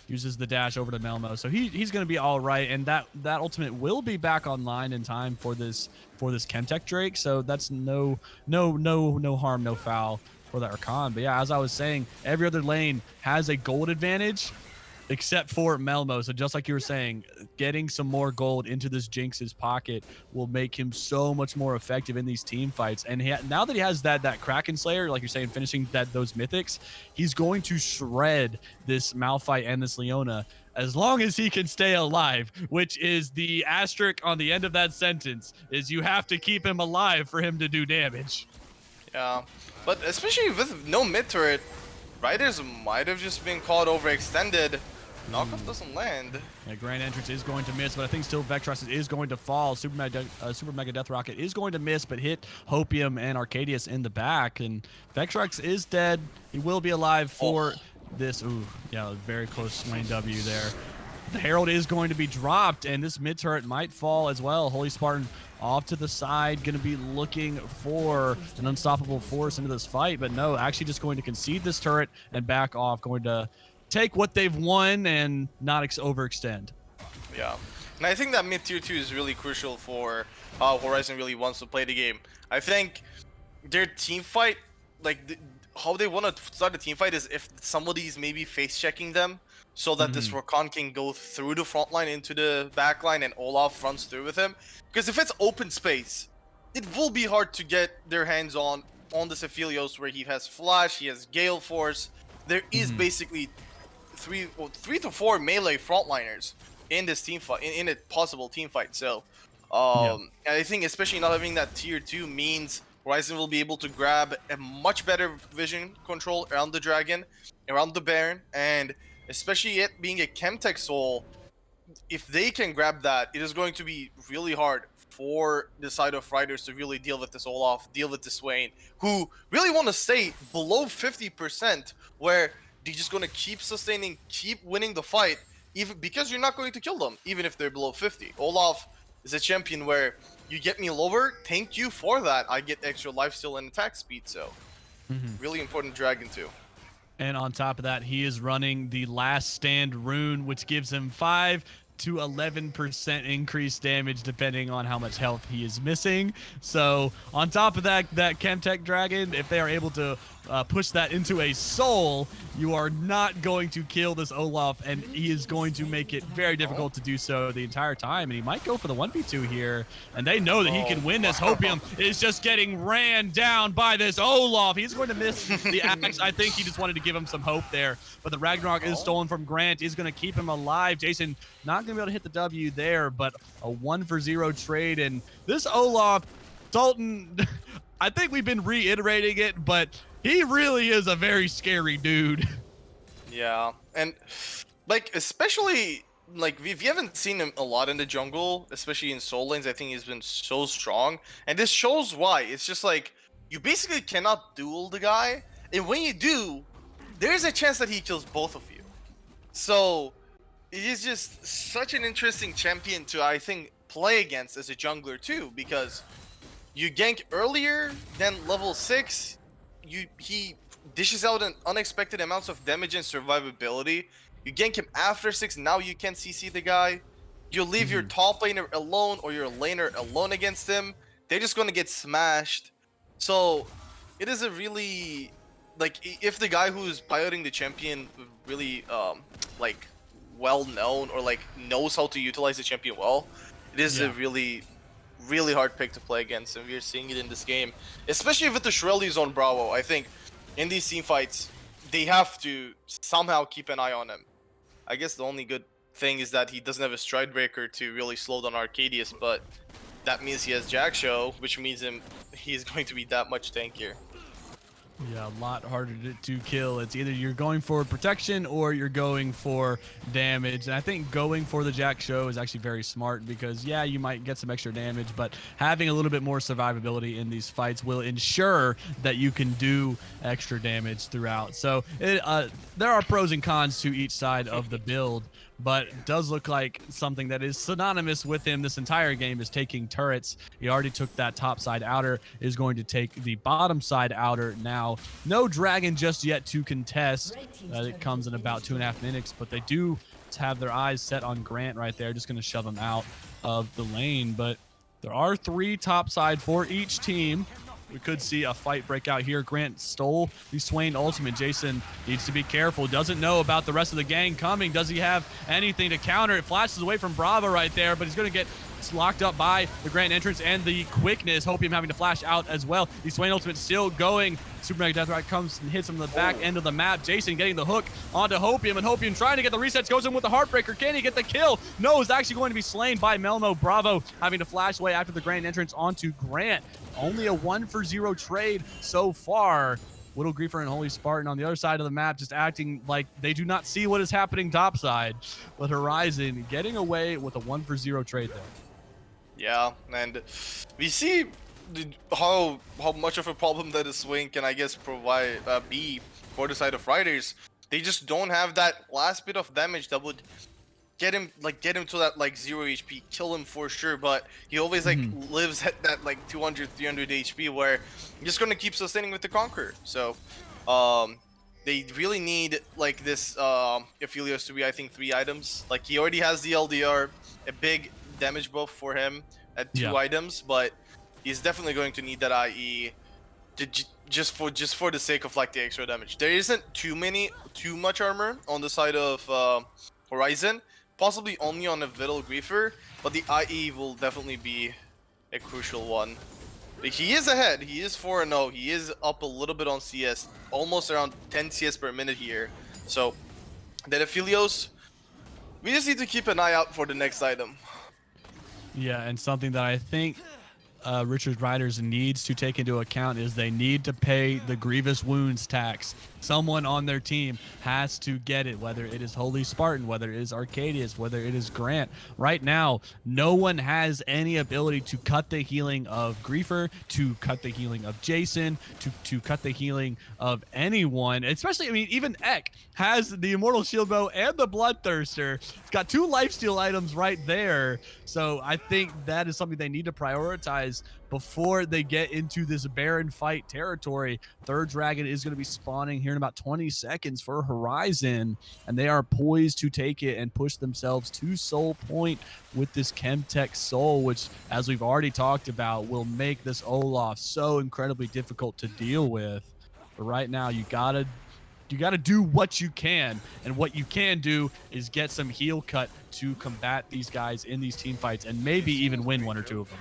[SPEAKER 1] Uses the dash over to Melmo, so he's going to be all right, and that ultimate will be back online in time for this Chemtech Drake. So that's no harm, no foul for that Rakan. But yeah, as I was saying, every other lane has a gold advantage except for Melmo. So just like you were saying, getting some more gold into this Jinx's pocket will make him so much more effective in these team fights. And now that he has that Kraken Slayer, like you're saying, finishing those mythics, he's going to shred this Malphite and this Leona as long as he can stay alive, which is the asterisk on the end of that sentence, is you have to keep him alive for him to do damage.
[SPEAKER 2] Yeah, but especially with no mid turret, Riders might have just been caught overextended. Knockup doesn't land.
[SPEAKER 1] Yeah, Grand Entrance is going to miss, but I think still Vectros is going to fall. Super Mega Death Rocket is going to miss, but hit Hopium and Arcadius in the back. And Vectros is dead. He will be alive for this. Ooh, yeah, very close lane W there. The Herald is going to be dropped, and this mid turret might fall as well. Holy Spartan off to the side, going to be looking for an unstoppable force into this fight, but no, actually just going to concede this turret and back off, going to take what they've won and not overextend.
[SPEAKER 2] Yeah, and I think that mid tier 2 is really crucial for how Horizon really wants to play the game. I think their team fight, like how they want to start a team fight, is if somebody's maybe face checking them so that this Rakan can go through the front line into the back line and Olaf runs through with him. Because if it's open space, it will be hard to get their hands on the Cephalios, where he has Flash, he has Gale Force. There is basically three to four melee frontliners in this team fight, in a possible team fight. So, and I think especially not having that tier 2 means Horizon will be able to grab a much better vision control around the Dragon, around the Baron, and especially it being a Chemtech Soul, if they can grab that, it is going to be really hard for the side of Riders to really deal with this Olaf, deal with this Swain, who really want to stay below 50%, where they're just going to keep sustaining, keep winning the fight, even because you're not going to kill them, even if they're below 50. Olaf is a champion where you get me lower, thank you for that. I get extra lifesteal and attack speed, so really important Dragon too.
[SPEAKER 1] And on top of that, he is running the Last Stand rune, which gives him 5 to 11% increased damage depending on how much health he is missing. So on top of that Chemtech Dragon, if they are able to push that into a soul, you are not going to kill this Olaf, and he is going to make it very difficult to do so the entire time. And he might go for the 1v2 here, and they know that he can win this. Hopium is just getting ran down by this Olaf. He's going to miss the axe. I think he just wanted to give him some hope there, but the Ragnarok is stolen from Grant. Is going to keep him alive. Jason not going to be able to hit the W there, but a 1-for-0 trade. And this Olaf, Dalton, I think we've been reiterating it, but he really is a very scary dude.
[SPEAKER 2] Yeah, and like especially like we haven't seen him a lot in the jungle, especially in soul lanes. I think he's been so strong, and this shows why. It's just like you basically cannot duel the guy, and when you do, there's a chance that he kills both of you. So it is just such an interesting champion to, I think, play against as a jungler too, because you gank earlier than level 6. He dishes out an unexpected amounts of damage and survivability. You gank him after 6, now you can't CC the guy. You leave your top laner alone or your laner alone against him, they're just gonna get smashed. So it is a really like if the guy who's piloting the champion really like well known or like knows how to utilize the champion well, it is a
[SPEAKER 1] Yeah.
[SPEAKER 2] really hard pick to play against, and we're seeing it in this game, especially with the Shirley's on Bravo. I think in these team fights, they have to somehow keep an eye on him. I guess the only good thing is that he doesn't have a stride breaker to really slow down Arcadius, but that means he has Jack Show, which means he's going to be that much tankier.
[SPEAKER 1] Yeah, a lot harder to kill. It's either you're going for protection or you're going for damage. And I think going for the Jack Show is actually very smart because, yeah, you might get some extra damage, but having a little bit more survivability in these fights will ensure that you can do extra damage throughout. So there are pros and cons to each side of the build, but it does look like something that is synonymous with him this entire game is taking turrets. He already took that top side outer, is going to take the bottom side outer now. No dragon just yet to contest. It comes in about 2.5 minutes, but they do have their eyes set on Grant right there, just going to shove him out of the lane. But there are 3 top side for each team. We could see a fight break out here. Grant stole the Swain ultimate. Jason needs to be careful. Doesn't know about the rest of the gang coming. Does he have anything to counter? It flashes away from Bravo right there, but he's going to get locked up by the Grant entrance and the quickness. Hopium having to flash out as well. The Swain ultimate still going. Super Mega Death Ride comes and hits him in the back end of the map. Jason getting the hook onto Hopium, and Hopium trying to get the resets, goes in with the Heartbreaker. Can he get the kill? No, is actually going to be slain by Melmo. Bravo having to flash away after the Grand entrance onto Grant. Only a 1-for-0 trade so far. Whittle Griefer and Holy Spartan on the other side of the map just acting like they do not see what is happening topside. But Horizon getting away with a 1-for-0 trade there.
[SPEAKER 2] Yeah, and we see how much of a problem that a swing can, I guess, provide be for the side of Riders. They just don't have that last bit of damage that would get him to that like 0 HP, kill him for sure. But he always like lives at that like 200, 300 HP where he's just gonna keep sustaining with the Conqueror. So they really need like this Aphelios to be, I think, 3 items. Like he already has the LDR, a big damage buff for him at 2 items, but he's definitely going to need that IE to just for the sake of like the extra damage. There isn't too much armor on the side of Horizon, possibly only on a Whittle Griefer, but the IE will definitely be a crucial one. But he is ahead. He is 4-0. He is up a little bit on CS, almost around 10 CS per minute here. So that Aphelios, we just need to keep an eye out for the next item.
[SPEAKER 1] Yeah, and something that I think Richard Riders needs to take into account is they need to pay the grievous wounds tax. Someone on their team has to get it, whether it is Holy Spartan, whether it is Arcadius, whether it is Grant. Right now, no one has any ability to cut the healing of Griefer, to cut the healing of Jason, to cut the healing of anyone. Especially, I mean, even Ek has the Immortal Shield Bow and the Bloodthirster. It's got 2 lifesteal items right there. So I think that is something they need to prioritize before they get into this Baron fight territory. Third Dragon is going to be spawning here in about 20 seconds for Horizon, and they are poised to take it and push themselves to Soul Point with this Chemtech Soul, which, as we've already talked about, will make this Olaf so incredibly difficult to deal with. But right now, you gotta do what you can, and what you can do is get some heal cut to combat these guys in these team fights and maybe even win 1 or 2 of them.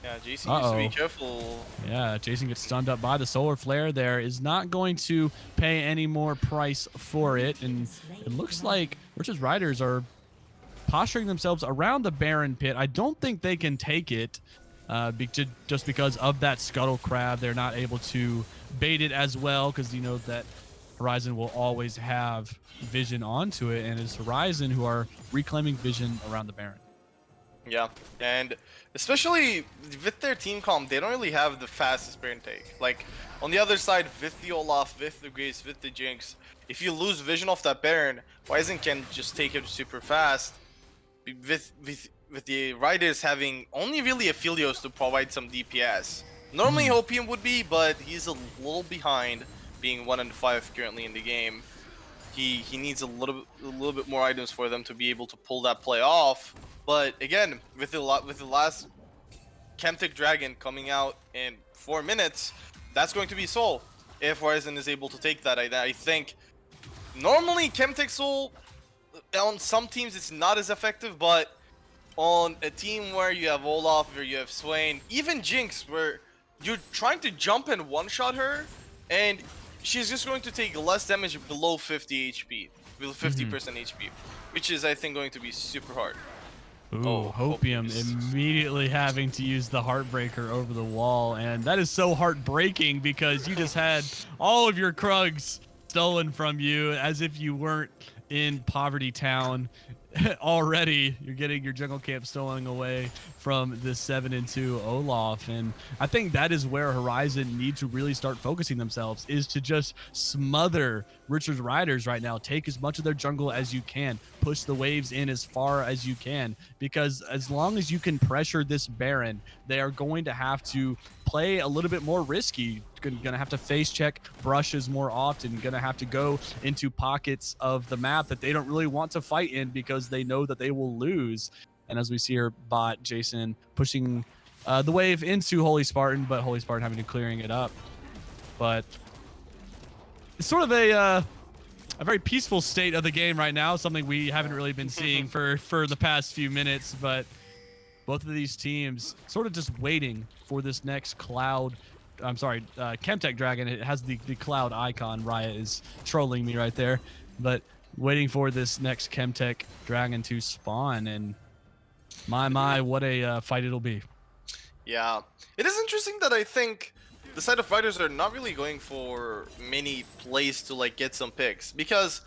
[SPEAKER 2] Yeah, Jason needs to be careful.
[SPEAKER 1] Yeah, Jason gets stunned up by the solar flare there. Is not going to pay any more price for it. And it looks like Richard's Riders are posturing themselves around the Baron pit. I don't think they can take it just because of that Scuttle Crab. They're not able to bait it as well because you know that Horizon will always have vision onto it. And it's Horizon who are reclaiming vision around the Baron.
[SPEAKER 2] Yeah, and especially with their team comp, they don't really have the fastest Baron take. Like, on the other side, with the Olaf, with the Grace, with the Jinx, if you lose vision off that Baron, Horizon can just take it super fast. With the Riders having only really Aphelios to provide some DPS. Normally Hopium would be, but he's a little behind, being 1-5 currently in the game. He needs a little bit more items for them to be able to pull that play off. But again, with the last Chemtech Dragon coming out in 4 minutes, that's going to be Soul. If Horizon is able to take that, I think normally Chemtech Soul on some teams it's not as effective, but on a team where you have Olaf, where you have Swain, even Jinx, where you're trying to jump and one-shot her, and she's just going to take less damage below 50 HP, below 50% HP, which is, I think, going to be super hard.
[SPEAKER 1] Ooh, Hopium immediately having to use the Heartbreaker over the wall, and that is so heartbreaking because you just had all of your Krugs stolen from you as if you weren't in Poverty Town already. You're getting your jungle camp stolen away from the 7-2 Olaf, and I think that is where Horizon need to really start focusing themselves, is to just smother Richard's Riders right now. Take as much of their jungle as you can, push the waves in as far as you can, because as long as you can pressure this Baron, they are going to have to play a little bit more risky. Gonna have to face check brushes more often, gonna have to go into pockets of the map that they don't really want to fight in because they know that they will lose. And as we see here, bot Jason pushing the wave into Holy Spartan, but Holy Spartan having to clearing it up. But it's sort of a very peaceful state of the game right now, something we haven't really been seeing for the past few minutes. But both of these teams sort of just waiting for this next cloud. I'm sorry, Chemtech Dragon. It has the cloud icon. Raya is trolling me right there, but waiting for this next Chemtech Dragon to spawn. And my, what a fight it'll be.
[SPEAKER 2] Yeah, it is interesting that I think the side of fighters are not really going for many plays to like get some picks, because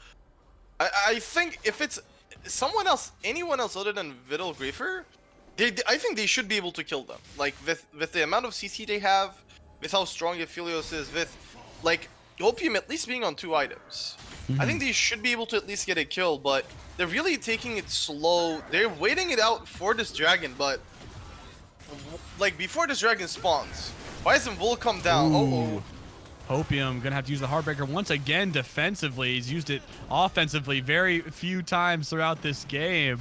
[SPEAKER 2] I think if it's someone else, anyone else other than Vidal Griefer, I think they should be able to kill them. Like with the amount of CC they have, with how strong Aphelios is, with like Opium at least being on 2 items. I think they should be able to at least get a kill, but they're really taking it slow. They're waiting it out for this dragon, but like before this dragon spawns, Bison will come down.
[SPEAKER 1] Ooh. Hopium gonna have to use the Heartbreaker once again defensively. He's used it offensively very few times throughout this game,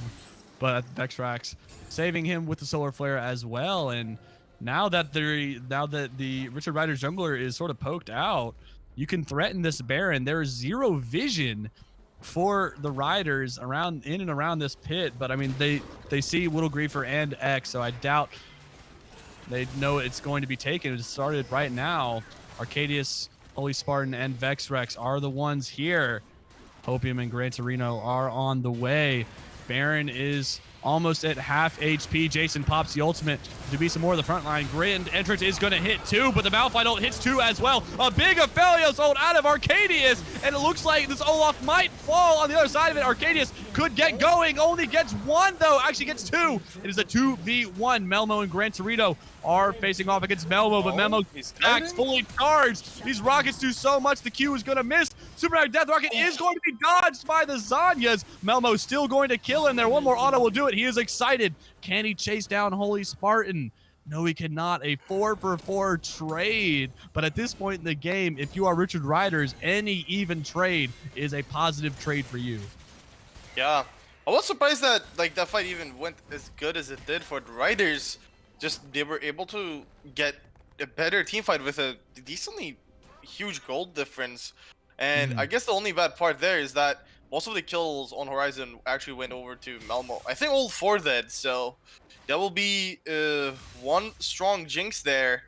[SPEAKER 1] but Vexrax saving him with the Solar Flare as well. And now that the Richard Riders jungler is sort of poked out, you can threaten this Baron. There is zero vision for the Riders around in and around this pit, but I mean they see Whittle Griefer and X, so I doubt they know it's going to be taken. It started right now. Arcadius, Holy Spartan, and Vexrex are the ones here. Hopium and Gran Torino are on the way. Baron is almost at half HP. Jason pops the ultimate to be some more of the front line. Grand Entrance is going to hit 2, but the Malphite ult hits 2 as well. A big Aphelios ult out of Arcadius, and it looks like this Olaf might fall on the other side of it. Arcadius could get going, only gets 1 though, actually gets 2. It is a 2v1. Melmo and Gran Torino are facing off against Melmo, but Melmo stacks fully charged. These rockets do so much, the Q is going to miss. Super Death Rocket is going to be dodged by the Zanyas. Melmo's still going to kill him there. One more auto will do it. He is excited. Can he chase down Holy Spartan? No, he cannot. A 4-for-4 trade. But at this point in the game, if you are Richard Riders, any even trade is a positive trade for you.
[SPEAKER 2] Yeah. I was surprised that like that fight even went as good as it did for the Riders. Just they were able to get a better team fight with a decently huge gold difference. And I guess the only bad part there is that most of the kills on Horizon actually went over to Melmo. I think all 4 dead, so that will be one strong Jinx there.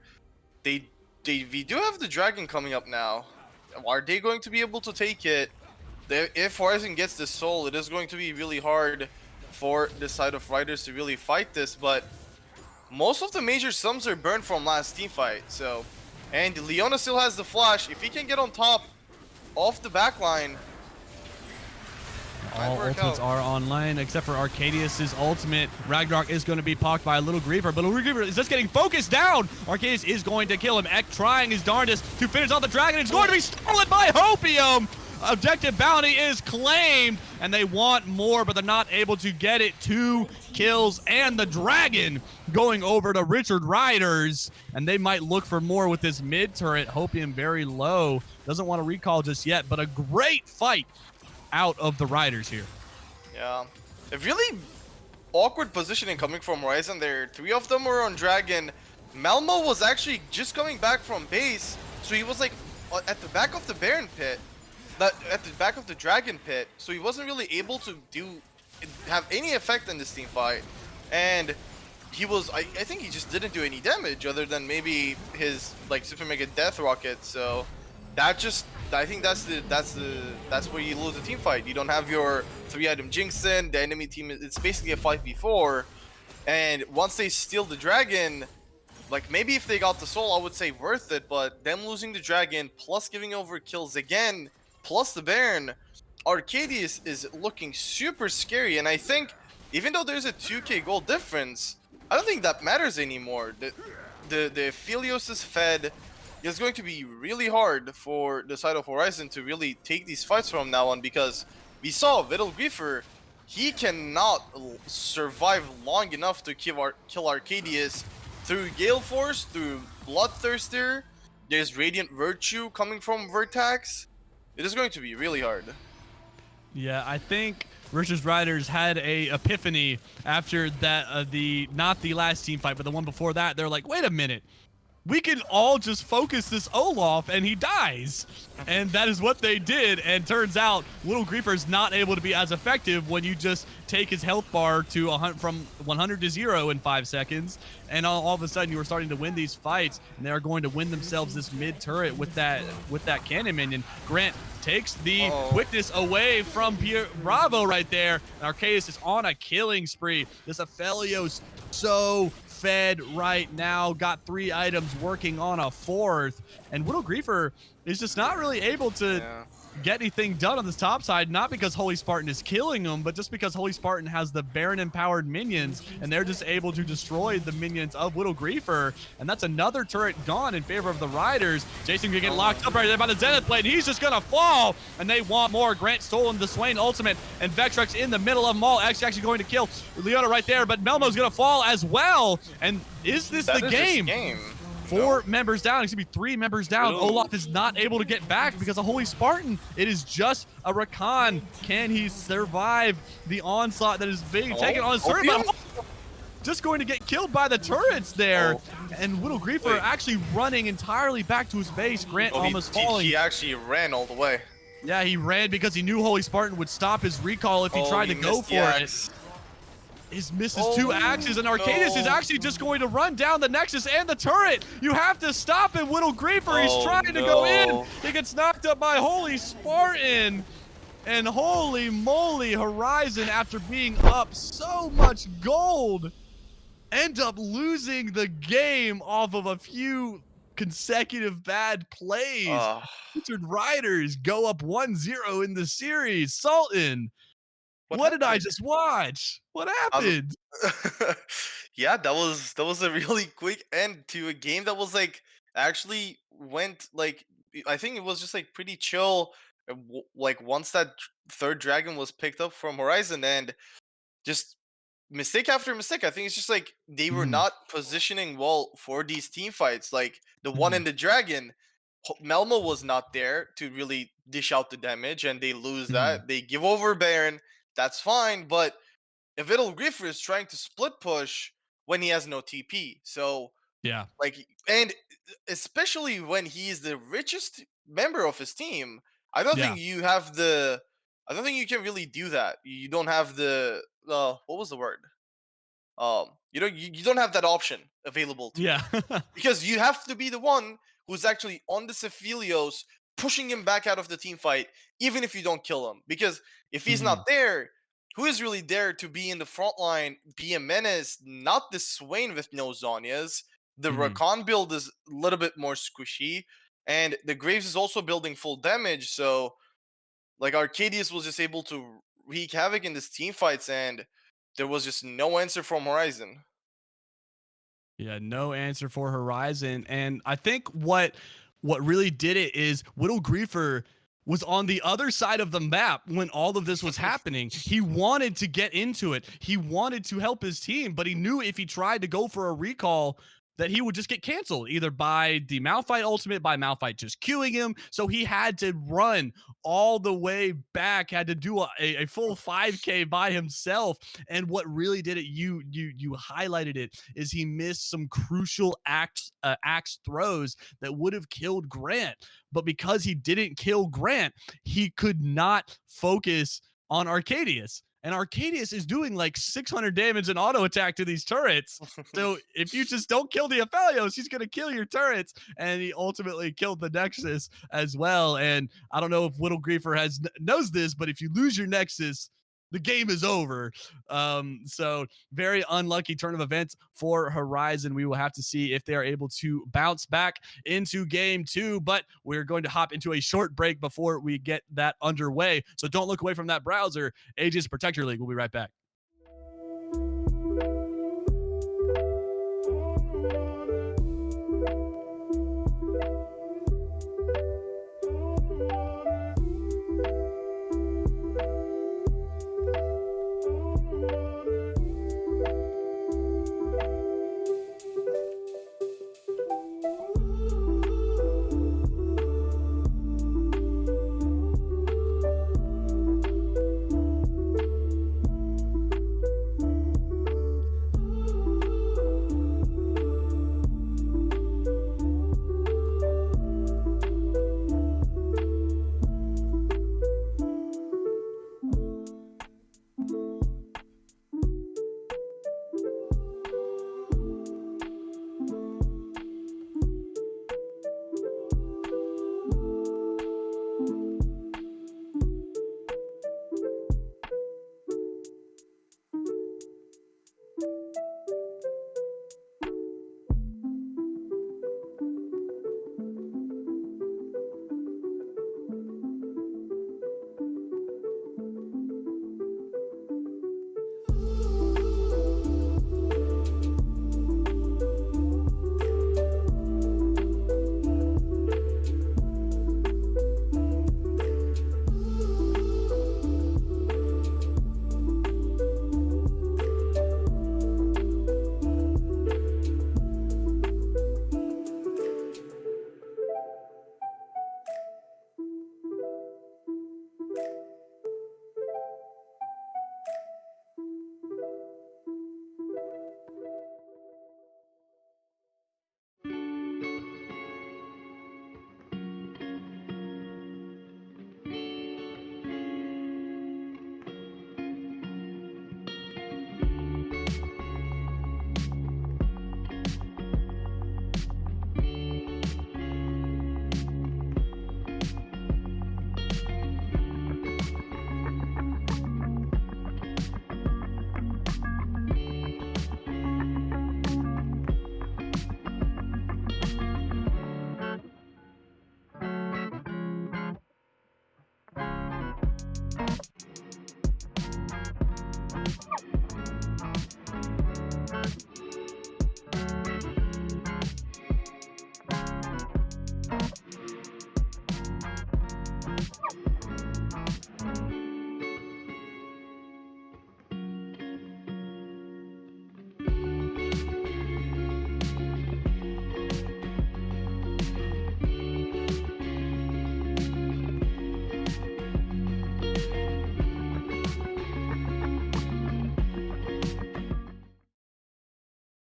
[SPEAKER 2] We do have the dragon coming up now. Are they going to be able to take it? If Horizon gets the soul, it is going to be really hard for the side of Riders to really fight this, but most of the major sums are burned from last team fight, so. And Leona still has the flash. If he can get on top off the backline,
[SPEAKER 1] all ultimates are online except for Arcadius's ultimate. Ragnarok is going to be pocked by a Little Griefer, but Little Griefer is just getting focused down. Arcadius is going to kill him. Ek trying his darndest to finish off the dragon. It's going to be stolen by Hopium. Objective bounty is claimed, and they want more, but they're not able to get it. 2 kills, and the dragon going over to Richard Riders, and they might look for more with this mid turret. Hopium very low. Doesn't want to recall just yet, but a great fight out of the Riders here.
[SPEAKER 2] Yeah, a really awkward positioning coming from Horizon there. 3 of them were on dragon. Malmo was actually just coming back from base, So he was like at the back of the Baron pit, that at the back of the Dragon pit. So he wasn't really able to have any effect in this team fight, and he was I think he just didn't do any damage other than maybe his like Super Mega Death Rocket. So that just I think that's where you lose the team fight. You don't have your 3-item Jinx in. The enemy team it's basically a 5v4, and once they steal the dragon, like maybe if they got the soul, I would say worth it. But them losing the dragon plus giving over kills again, plus the Baron, Arcadius is looking super scary. And I think even though there's a 2k gold difference, I don't think that matters anymore. The Philios is fed. It's going to be really hard for the side of Horizon to really take these fights from now on, because we saw Vital Griefer, he cannot survive long enough to kill Arcadius through Gale Force, through Bloodthirster. There's Radiant Virtue coming from Vertax. It is going to be really hard.
[SPEAKER 1] Yeah, I think Richards Riders had a epiphany after that not the last team fight, but the one before that. They're like, wait a minute. We can all just focus this Olaf and he dies. And that is what they did. And turns out Little Griefer's not able to be as effective when you just take his health bar to from 100 to 0 in 5 seconds. And all of a sudden you are starting to win these fights, and they are going to win themselves this mid turret with that cannon minion. Grant takes the quickness away from Bravo right there. And Arcadius is on a killing spree. This Aphelios so fed right now, got 3 items, working on a 4th, and Widow Griefer is just not really able to get anything done on this top side, not because Holy Spartan is killing them, but just because Holy Spartan has the Baron empowered minions, and they're just able to destroy the minions of Widow Griefer. And that's another turret gone in favor of the Riders. Jason gonna get locked up right there by the Zenith blade. He's just gonna fall, and they want more. Grant stolen the Swain ultimate, and Vectrex in the middle of them all, actually going to kill Leona right there, but Melmo's gonna fall as well. And is this the game? 4 members down. It's gonna be 3 members down. Olaf is not able to get back because of Holy Spartan. It is just a Rakan. Can he survive the onslaught that is being taken on his turret? But just going to get killed by the turrets there. And Widow Griefer actually running entirely back to his base. Grant almost falling.
[SPEAKER 2] He actually ran all the way.
[SPEAKER 1] Yeah, he ran because he knew Holy Spartan would stop his recall if he tried to go for it. His misses 2 axes, and Arcadius is actually just going to run down the Nexus and the turret. You have to stop him, Widow Griefer. He's trying to go in. He gets knocked up by Holy Spartan. And holy moly, Horizon, after being up so much gold, end up losing the game off of a few consecutive bad plays. Richard Riders go up 1-0 in the series. Sultan, what did I just watch? What happened?
[SPEAKER 2] Yeah, that was a really quick end to a game that was like actually went like, I think it was just like pretty chill. Like once that 3rd dragon was picked up from Horizon, and just mistake after mistake. I think it's just like they were not positioning well for these team fights. Like the one in the dragon, Melmo was not there to really dish out the damage, and they lose that. They give over Baron. That's fine, but if Vital Griefer is trying to split push when he has no TP, so
[SPEAKER 1] yeah,
[SPEAKER 2] like, and especially when he's the richest member of his team, I don't think you have the. I don't think you can really do that. You don't have the. What was the word? You don't have that option available to you. Because you have to be the one who's actually on the Aphelios, pushing him back out of the team fight, even if you don't kill him. Because if he's not there, who is really there to be in the front line, be a menace? Not the Swain with no Zhonya's. The Rakan build is a little bit more squishy, and the Graves is also building full damage. So, like, Arcadius was just able to wreak havoc in this team fights, and there was just no answer from Horizon.
[SPEAKER 1] Yeah, no answer for Horizon. And I think what really did it is Widow Griefer was on the other side of the map when all of this was happening. He wanted to get into it. He wanted to help his team, but he knew if he tried to go for a recall, that he would just get canceled either by the Malphite ultimate, by Malphite just queuing him. So he had to run all the way back, had to do a full 5K by himself. And what really did it, you highlighted it, is he missed some crucial axe throws that would have killed Grant. But because he didn't kill Grant, he could not focus on Arcadius. And Arcadius is doing like 600 damage in auto attack to these turrets. So if you just don't kill the Aphelios, he's going to kill your turrets. And he ultimately killed the Nexus as well. And I don't know if Whittle Griefer knows this, but if you lose your Nexus, the game is over. So very unlucky turn of events for Horizon. We will have to see if they are able to bounce back into game two, but we're going to hop into a short break before we get that underway. So don't look away from that browser. Aegis Protector League. We'll be right back.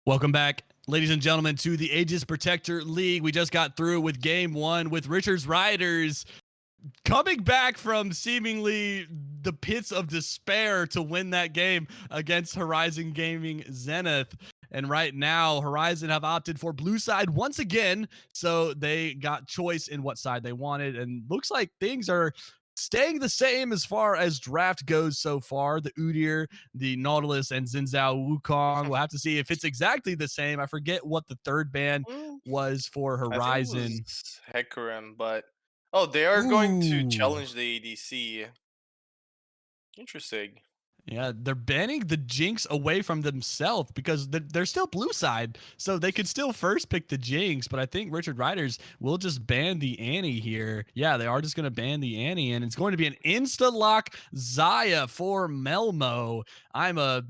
[SPEAKER 1] Welcome back, ladies and gentlemen, to the Aegis Protector League. We just got through with game one with Richard's Riders coming back from seemingly the pits of despair to win that game against Horizon Gaming Zenith. And right now, Horizon have opted for blue side once again. So they got choice in what side they wanted. And looks like things are staying the same as far as draft goes so far. The Udyr, the Nautilus, and Xin Wukong. We'll have to see if it's exactly the same. I forget what the third ban was for
[SPEAKER 2] I think it was
[SPEAKER 1] Horizon.
[SPEAKER 2] Hecarim, but they are going to
[SPEAKER 1] Ooh.
[SPEAKER 2] challenge the ADC. Interesting.
[SPEAKER 1] Yeah, they're banning the Jinx away from themselves because they're still blue side, so they could still first pick the Jinx. But I think Richard Riders will just ban the Annie here. Yeah, they are just going to ban the Annie, and it's going to be an insta lock Zaya for Melmo. I'm a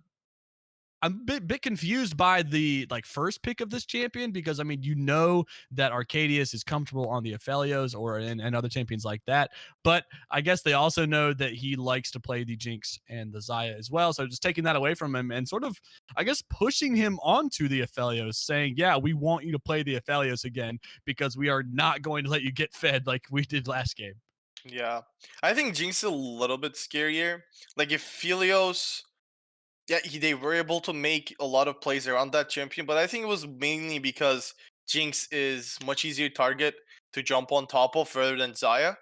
[SPEAKER 1] I'm a bit confused by the like first pick of this champion because I mean you know that Arcadius is comfortable on the Aphelios or and other champions like that, but I guess they also know that he likes to play the Jinx and the Xayah as well. So just taking that away from him and sort of I guess pushing him onto the Aphelios, saying, "Yeah, we want you to play the Aphelios again because we are not going to let you get fed like we did last game."
[SPEAKER 2] Yeah, I think Jinx is a little bit scarier. Like if Philios, yeah, they were able to make a lot of plays around that champion, but I think it was mainly because Jinx is much easier target to jump on top of rather than Xayah.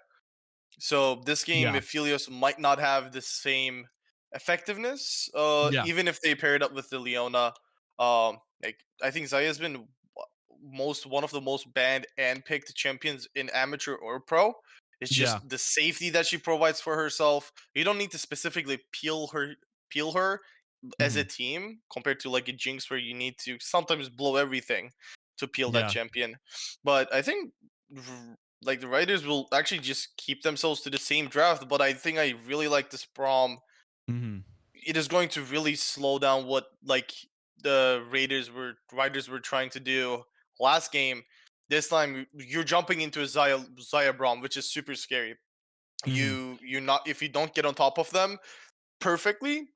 [SPEAKER 2] So this game,
[SPEAKER 1] Yeah,
[SPEAKER 2] if Helios might not have the same effectiveness,
[SPEAKER 1] yeah,
[SPEAKER 2] even if they pair it up with the Leona, like I think Zaya has been one of the most banned and picked champions in amateur or pro. It's
[SPEAKER 1] yeah,
[SPEAKER 2] just the safety that she provides for herself. You don't need to specifically peel her as a
[SPEAKER 1] hmm,
[SPEAKER 2] team compared to like a Jinx where you need to sometimes blow everything to peel that
[SPEAKER 1] yeah,
[SPEAKER 2] champion. But I think like the writers will actually just keep themselves to the same draft. But I think I really like this prom.
[SPEAKER 1] hmm,
[SPEAKER 2] It is going to really slow down what like the writers were trying to do last game. This time you're jumping into a Zaya Braum, which is super scary.
[SPEAKER 1] hmm,
[SPEAKER 2] You not if you don't get on top of them perfectly,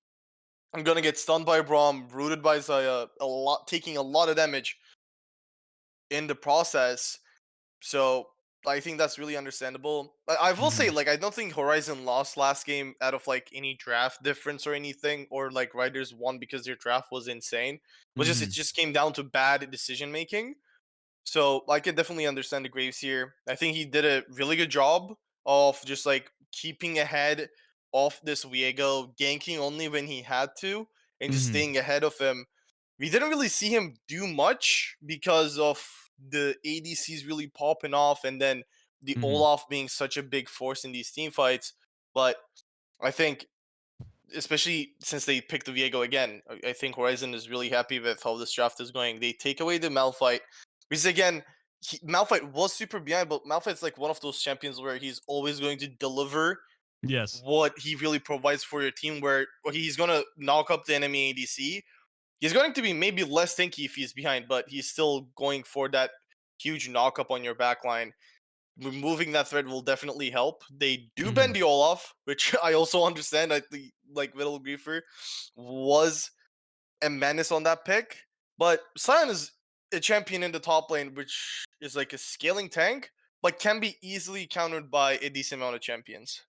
[SPEAKER 2] I'm gonna get stunned by Braum, rooted by Zaya, a lot taking a lot of damage in the process. So I think that's really understandable. I will say,
[SPEAKER 1] hmm,
[SPEAKER 2] like, I don't think Horizon lost last game out of like any draft difference or anything, or like Riders won because their draft was insane. It
[SPEAKER 1] hmm,
[SPEAKER 2] just came down to bad decision making. So I can definitely understand the Graves here. I think he did a really good job of just like keeping ahead of this Viego, ganking only when he had to, and just
[SPEAKER 1] hmm,
[SPEAKER 2] staying ahead of him. We didn't really see him do much because of the ADCs really popping off and then the
[SPEAKER 1] hmm.
[SPEAKER 2] Olaf being such a big force in these team fights. But I think, especially since they picked the Viego again, I think Horizon is really happy with how this draft is going. They take away the Malphite, because again, Malphite was super behind, but Malphite's like one of those champions where he's always going to deliver
[SPEAKER 1] Yes.
[SPEAKER 2] what he really provides for your team, where he's going to knock up the enemy ADC. He's going to be maybe less tanky if he's behind, but he's still going for that huge knock up on your backline. Removing that threat will definitely help. They do bend
[SPEAKER 1] Mhm.
[SPEAKER 2] the Olaf, which I also understand. I think like Little Griefer was a menace on that pick, but Sion is a champion in the top lane, which is like a scaling tank, but can be easily countered by a decent amount of champions,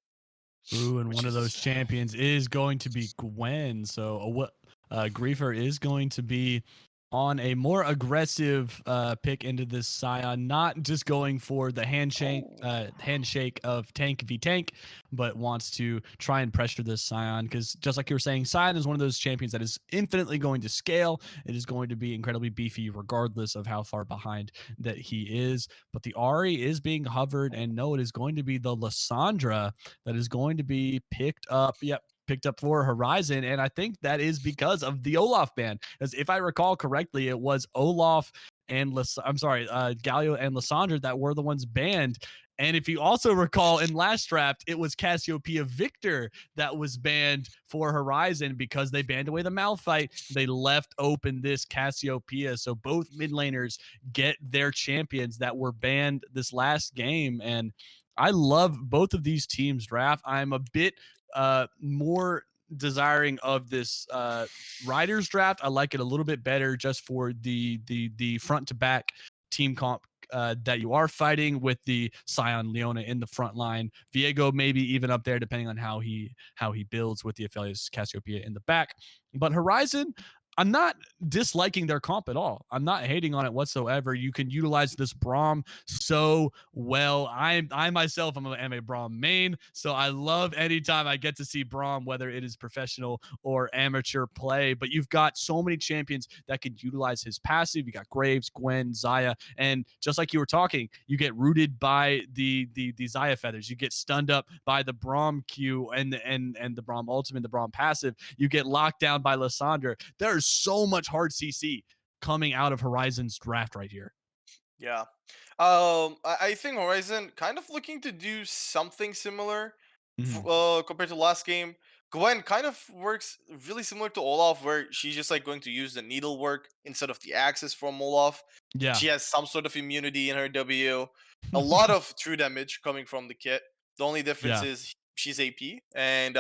[SPEAKER 1] Ooh, and
[SPEAKER 2] which
[SPEAKER 1] one of those
[SPEAKER 2] is
[SPEAKER 1] champions is going to be Gwen. So, what Griefer is going to be on a more aggressive pick into this Scion, not just going for the
[SPEAKER 2] oh
[SPEAKER 1] handshake of tank v tank, but wants to try and pressure this Scion because just like you were saying, Scion is one of those champions that is infinitely going to scale. It is going to be incredibly beefy, regardless of how far behind that he is. But the Ari is being hovered, and no, it is going to be the Lissandra that is going to be picked up. Yep, picked up for Horizon. And I think that is because of the Olaf ban. Because if I recall correctly, it was Olaf and I'm sorry, Galio and Lissandra that were the ones banned. And if you also recall in last draft, it was Cassiopeia Victor that was banned for Horizon because they banned away the Malphite. They left open this Cassiopeia. So both mid laners get their champions that were banned this last game. And I love both of these teams' draft. I'm a bit more desiring of this Riders draft. I like it a little bit better just for the front to back team comp that you are fighting with the Scion Leona in the front line. Viego maybe even up there depending on how he builds with the Aphelios Cassiopeia in the back. But Horizon, I'm not disliking their comp at all. I'm not hating on it whatsoever. You can utilize this Braum so well. I myself am a Braum main, so I love anytime I get to see Braum, whether it is professional or amateur play. But you've got so many champions that can utilize his passive. You got Graves, Gwen, Xayah, and just like you were talking, you get rooted by the Xayah feathers. You get stunned up by the Braum Q and the Braum ultimate, the Braum passive. You get locked down by Lissandra. There's so much hard CC coming out of Horizon's draft right here.
[SPEAKER 2] yeah. I think Horizon kind of looking to do something similar
[SPEAKER 1] Mhm.
[SPEAKER 2] compared to last game. Gwen kind of works really similar to Olaf, where she's just like going to use the needlework instead of the axis from Olaf.
[SPEAKER 1] Yeah.
[SPEAKER 2] She has some sort of immunity in her W. A lot of true damage coming from the kit. The only difference
[SPEAKER 1] Yeah.
[SPEAKER 2] is she's AP, and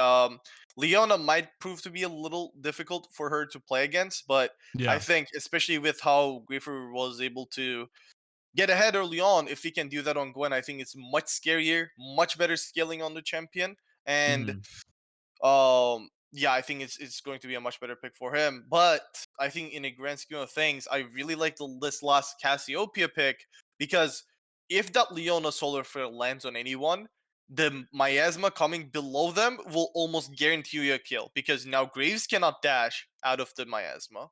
[SPEAKER 2] Leona might prove to be a little difficult for her to play against. But I
[SPEAKER 1] Yeah.
[SPEAKER 2] think, especially with how Griefer was able to get ahead early on, if he can do that on Gwen, I think it's much scarier, much better scaling on the champion, and
[SPEAKER 1] Mhm.
[SPEAKER 2] yeah, I think it's going to be a much better pick for him. But I think in a grand scheme of things, I really like this last Cassiopeia pick, because if that Leona Solar Flare lands on anyone, the miasma coming below them will almost guarantee you a kill, because now Graves cannot dash out of the miasma.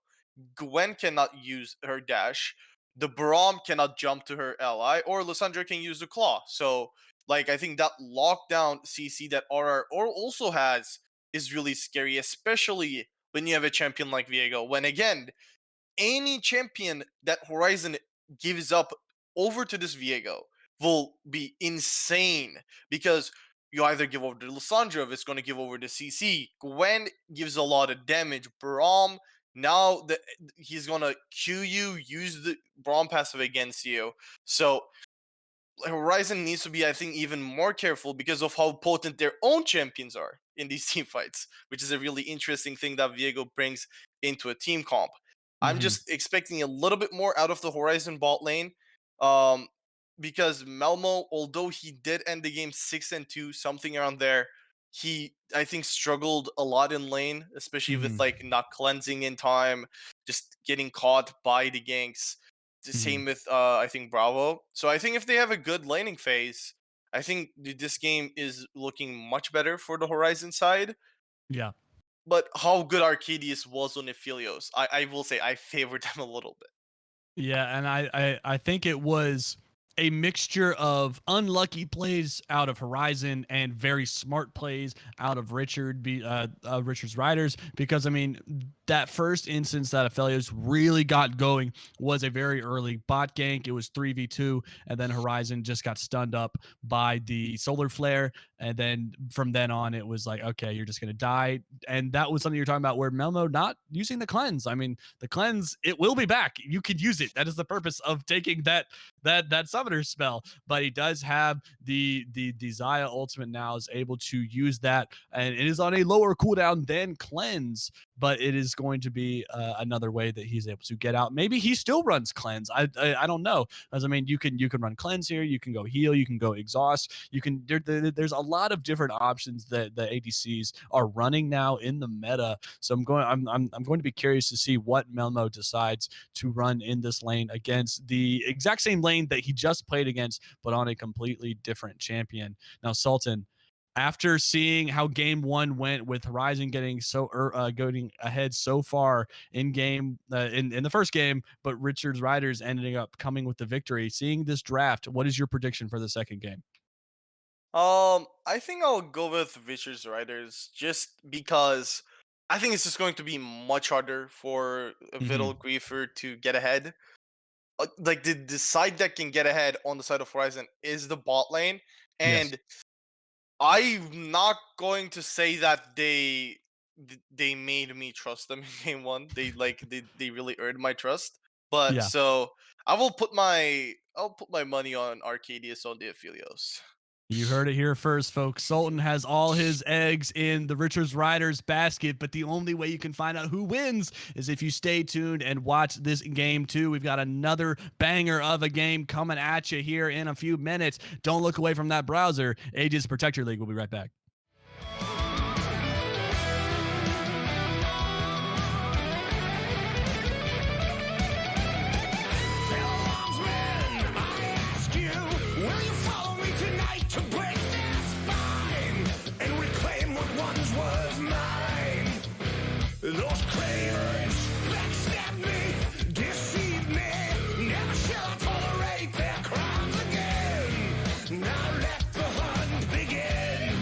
[SPEAKER 2] Gwen cannot use her dash. The Braum cannot jump to her ally, or Lysandra can use the claw. So, like, I think that lockdown CC that RR or also has is really scary, especially when you have a champion like Viego. When again, any champion that Horizon gives up over to this Viego will be insane, because you either give over to Lysandra if it's going to give over to CC. Gwen gives a lot of damage. Braum, now that he's going to Q you, use the Braum passive against you. So Horizon needs to be, I think, even more careful because of how potent their own champions are in these team fights, which is a really interesting thing that Viego brings into a team comp. I'm
[SPEAKER 1] Mhm.
[SPEAKER 2] just expecting a little bit more out of the Horizon bot lane, um, because Melmo, although he did end the game 6-2, something around there, he, I think, struggled a lot in lane, especially with
[SPEAKER 1] Mhm.
[SPEAKER 2] like not cleansing in time, just getting caught by the ganks. The
[SPEAKER 1] Mhm.
[SPEAKER 2] same with I think Bravo. So I think if they have a good laning phase, I think this game is looking much better for the Horizon side.
[SPEAKER 1] Yeah.
[SPEAKER 2] But how good Arcadius was on Aphelios, I will say I favored them a little bit.
[SPEAKER 1] Yeah, and I think it was a mixture of unlucky plays out of Horizon and very smart plays out of Richard's Riders, because I mean that first instance that Aphelios really got going was a very early bot gank. It was 3v2, and then Horizon just got stunned up by the solar flare, and then from then on it was like, okay, you're just gonna die. And that was something you're talking about where Melmo not using the cleanse. I mean, the cleanse, it will be back. You could use it. That is the purpose of taking that summoner spell. But he does have the Zaya ultimate now, is able to use that, and it is on a lower cooldown than cleanse, but it is going to be another way that he's able to get out. Maybe he still runs cleanse. I don't know. As I mean, you can run cleanse here. You can go heal. You can go exhaust. You can there's a lot of different options that the ADCs are running now in the meta. So I'm going to be curious to see what Melmo decides to run in this lane against the exact same lane that he just played against, but on a completely different champion. Now, Sultan, after seeing how game one went with Horizon going ahead so far in game in the first game, but Richard's Riders ending up coming with the victory. Seeing this draft, what is your prediction for the second game?
[SPEAKER 2] I think I'll go with Richard's Riders just because I think it's just going to be much harder for
[SPEAKER 1] Mm-hmm.
[SPEAKER 2] Vital Griefer to get ahead. Like the side that can get ahead on the side of Horizon is the bot lane,
[SPEAKER 1] Yes.
[SPEAKER 2] and I'm not going to say that they made me trust them in game one. They really earned my trust. But
[SPEAKER 1] Yeah.
[SPEAKER 2] so I'll put my money on Arcadius on the Aphelios.
[SPEAKER 1] You heard it here first, folks. Sultan has all his eggs in the Richards Riders basket, but the only way you can find out who wins is if you stay tuned and watch this game too. We've got another banger of a game coming at you here in a few minutes. Don't look away from that browser. Aegis Protector League. We'll be right back.
[SPEAKER 3] Those cravers backstab me, deceive me. Never shall I tolerate their crimes again. Now let the hunt begin.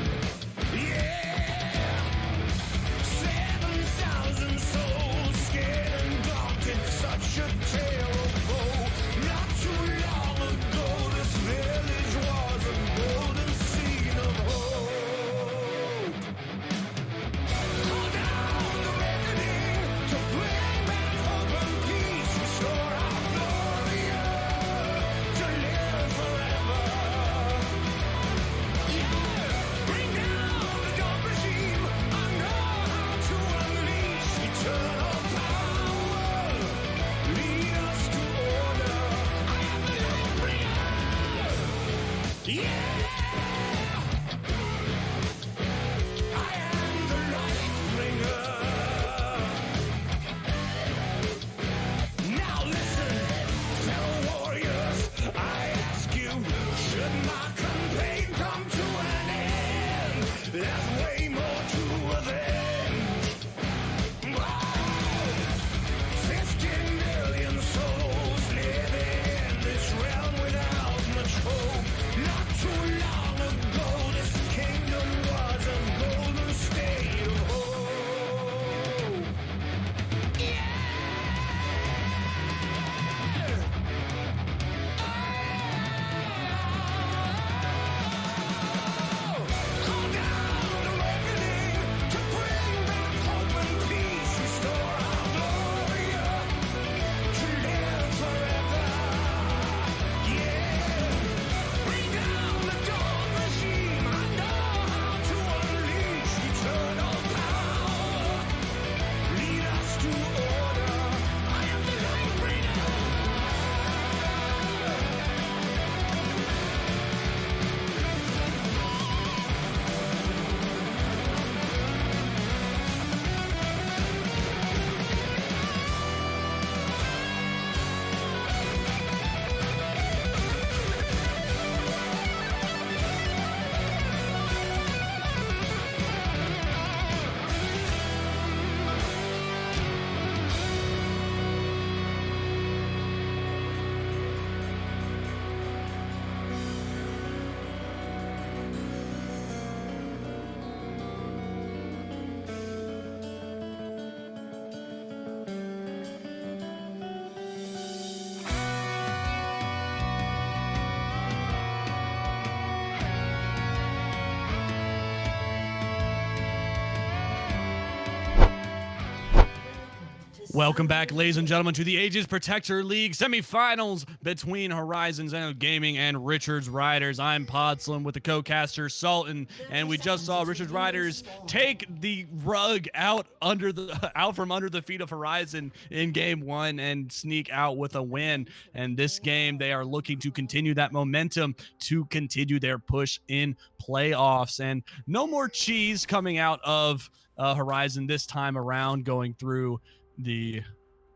[SPEAKER 1] Welcome back, ladies and gentlemen, to the Aegis Protector League semifinals between Horizon Zenith Gaming and Richards Riders. I'm Podslim with the co-caster Sultan, and we just saw Richards Riders take the rug out from under the feet of Horizon in game one and sneak out with a win. And this game, they are looking to continue that momentum to continue their push in playoffs. And no more cheese coming out of Horizon this time around, going through the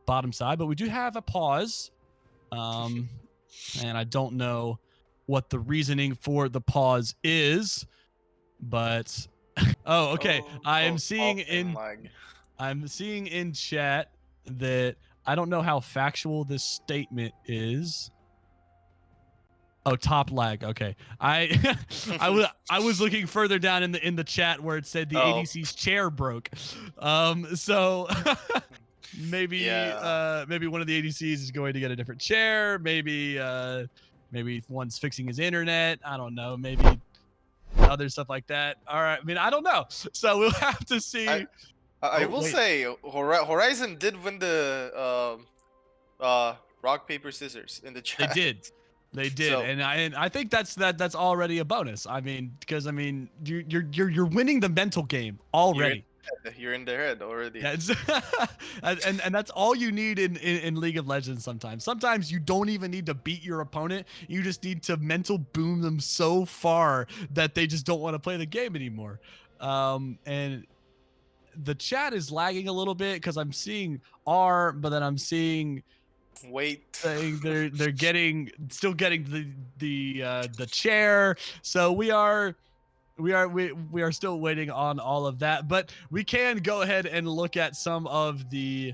[SPEAKER 1] bottom side, but we do have a pause, and I don't know what the reasoning for the pause is, but oh, okay. I'm seeing in chat that I don't know how factual this statement is. Oh, top lag. Okay, I was looking further down in the chat where it said the ADC's chair broke. So maybe maybe one of the ADCs is going to get a different chair. Maybe one's fixing his internet. I don't know. Maybe other stuff like that. All right. I mean, I don't know. So we'll have to see.
[SPEAKER 2] I will say Horizon did win the rock paper scissors in the chat.
[SPEAKER 1] They did, so, and I think that's already a bonus. I mean, because I mean you're winning the mental game already.
[SPEAKER 2] You're in their head already.
[SPEAKER 1] Yeah, and that's all you need in League of Legends sometimes. Sometimes you don't even need to beat your opponent. You just need to mental boom them so far that they just don't want to play the game anymore. And the chat is lagging a little bit because I'm seeing R, but then I'm seeing saying they're still getting the chair. So we are still waiting on all of that, but we can go ahead and look at some of the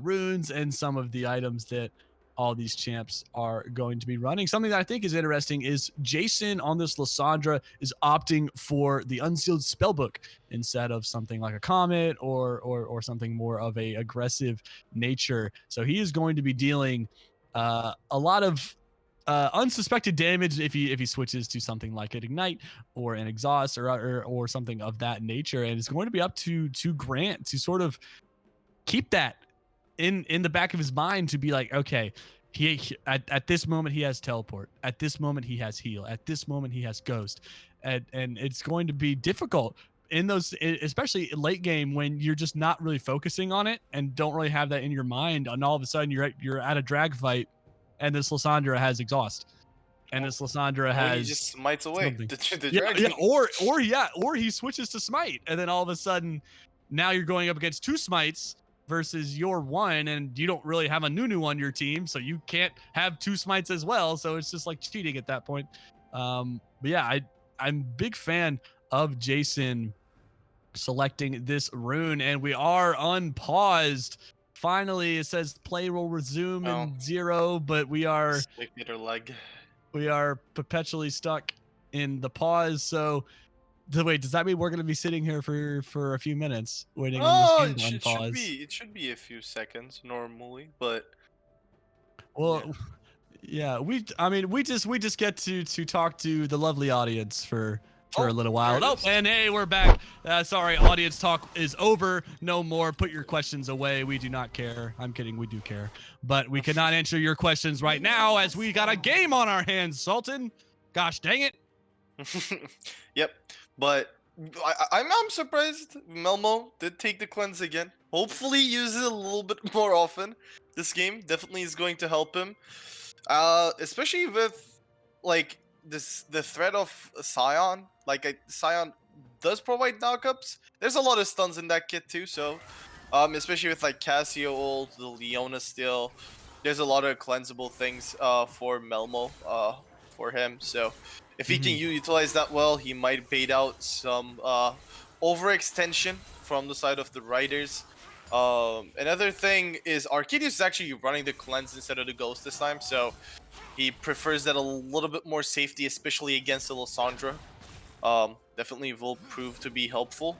[SPEAKER 1] runes and some of the items that all these champs are going to be running. Something that I think is interesting is Jason on this Lissandra is opting for the unsealed spellbook instead of something like a comet or something more of a aggressive nature. So he is going to be dealing a lot of unsuspected damage if he switches to something like an ignite or an exhaust or something of that nature, and it's going to be up to Grant to sort of keep that in the back of his mind, to be like, okay, he at this moment he has teleport, at this moment he has heal, at this moment he has ghost, and it's going to be difficult in those, especially late game, when you're just not really focusing on it and don't really have that in your mind, and all of a sudden you're at a drag fight and this Lissandra has exhaust, and this Lissandra has,
[SPEAKER 2] he just smites away the
[SPEAKER 1] dragon. Or he switches to smite, and then all of a sudden now you're going up against two smites versus your one, and you don't really have a Nunu on your team, so you can't have two smites as well, so it's just like cheating at that point. But yeah, I'm a big fan of Jason selecting this rune, and we are unpaused. Finally, it says play will resume in 0, but we are perpetually stuck in the pause. So wait, does that mean we're going to be sitting here for a few minutes waiting on this game to unpause?
[SPEAKER 2] It should be a few seconds normally, but
[SPEAKER 1] yeah, we just get to talk to the lovely audience for a little while. Oh, and hey, we're back. Sorry, audience talk is over. No more. Put your questions away. We do not care. I'm kidding. We do care, but we cannot answer your questions right now as we got a game on our hands, Sultan. Gosh dang it.
[SPEAKER 2] Yep. But I'm surprised Melmo did take the cleanse again. Hopefully use it a little bit more often. This game definitely is going to help him. Especially with like the threat of Scion. Like Scion does provide knockups. There's a lot of stuns in that kit too, so especially with like Cassio ult, the Leona still. There's a lot of cleansable things for Melmo for him. So if he can utilize that well, he might bait out some overextension from the side of the Riders. Another thing is Arcadius is actually running the cleanse instead of the ghost this time, so he prefers that a little bit more safety, especially against the Lissandra. Definitely will prove to be helpful.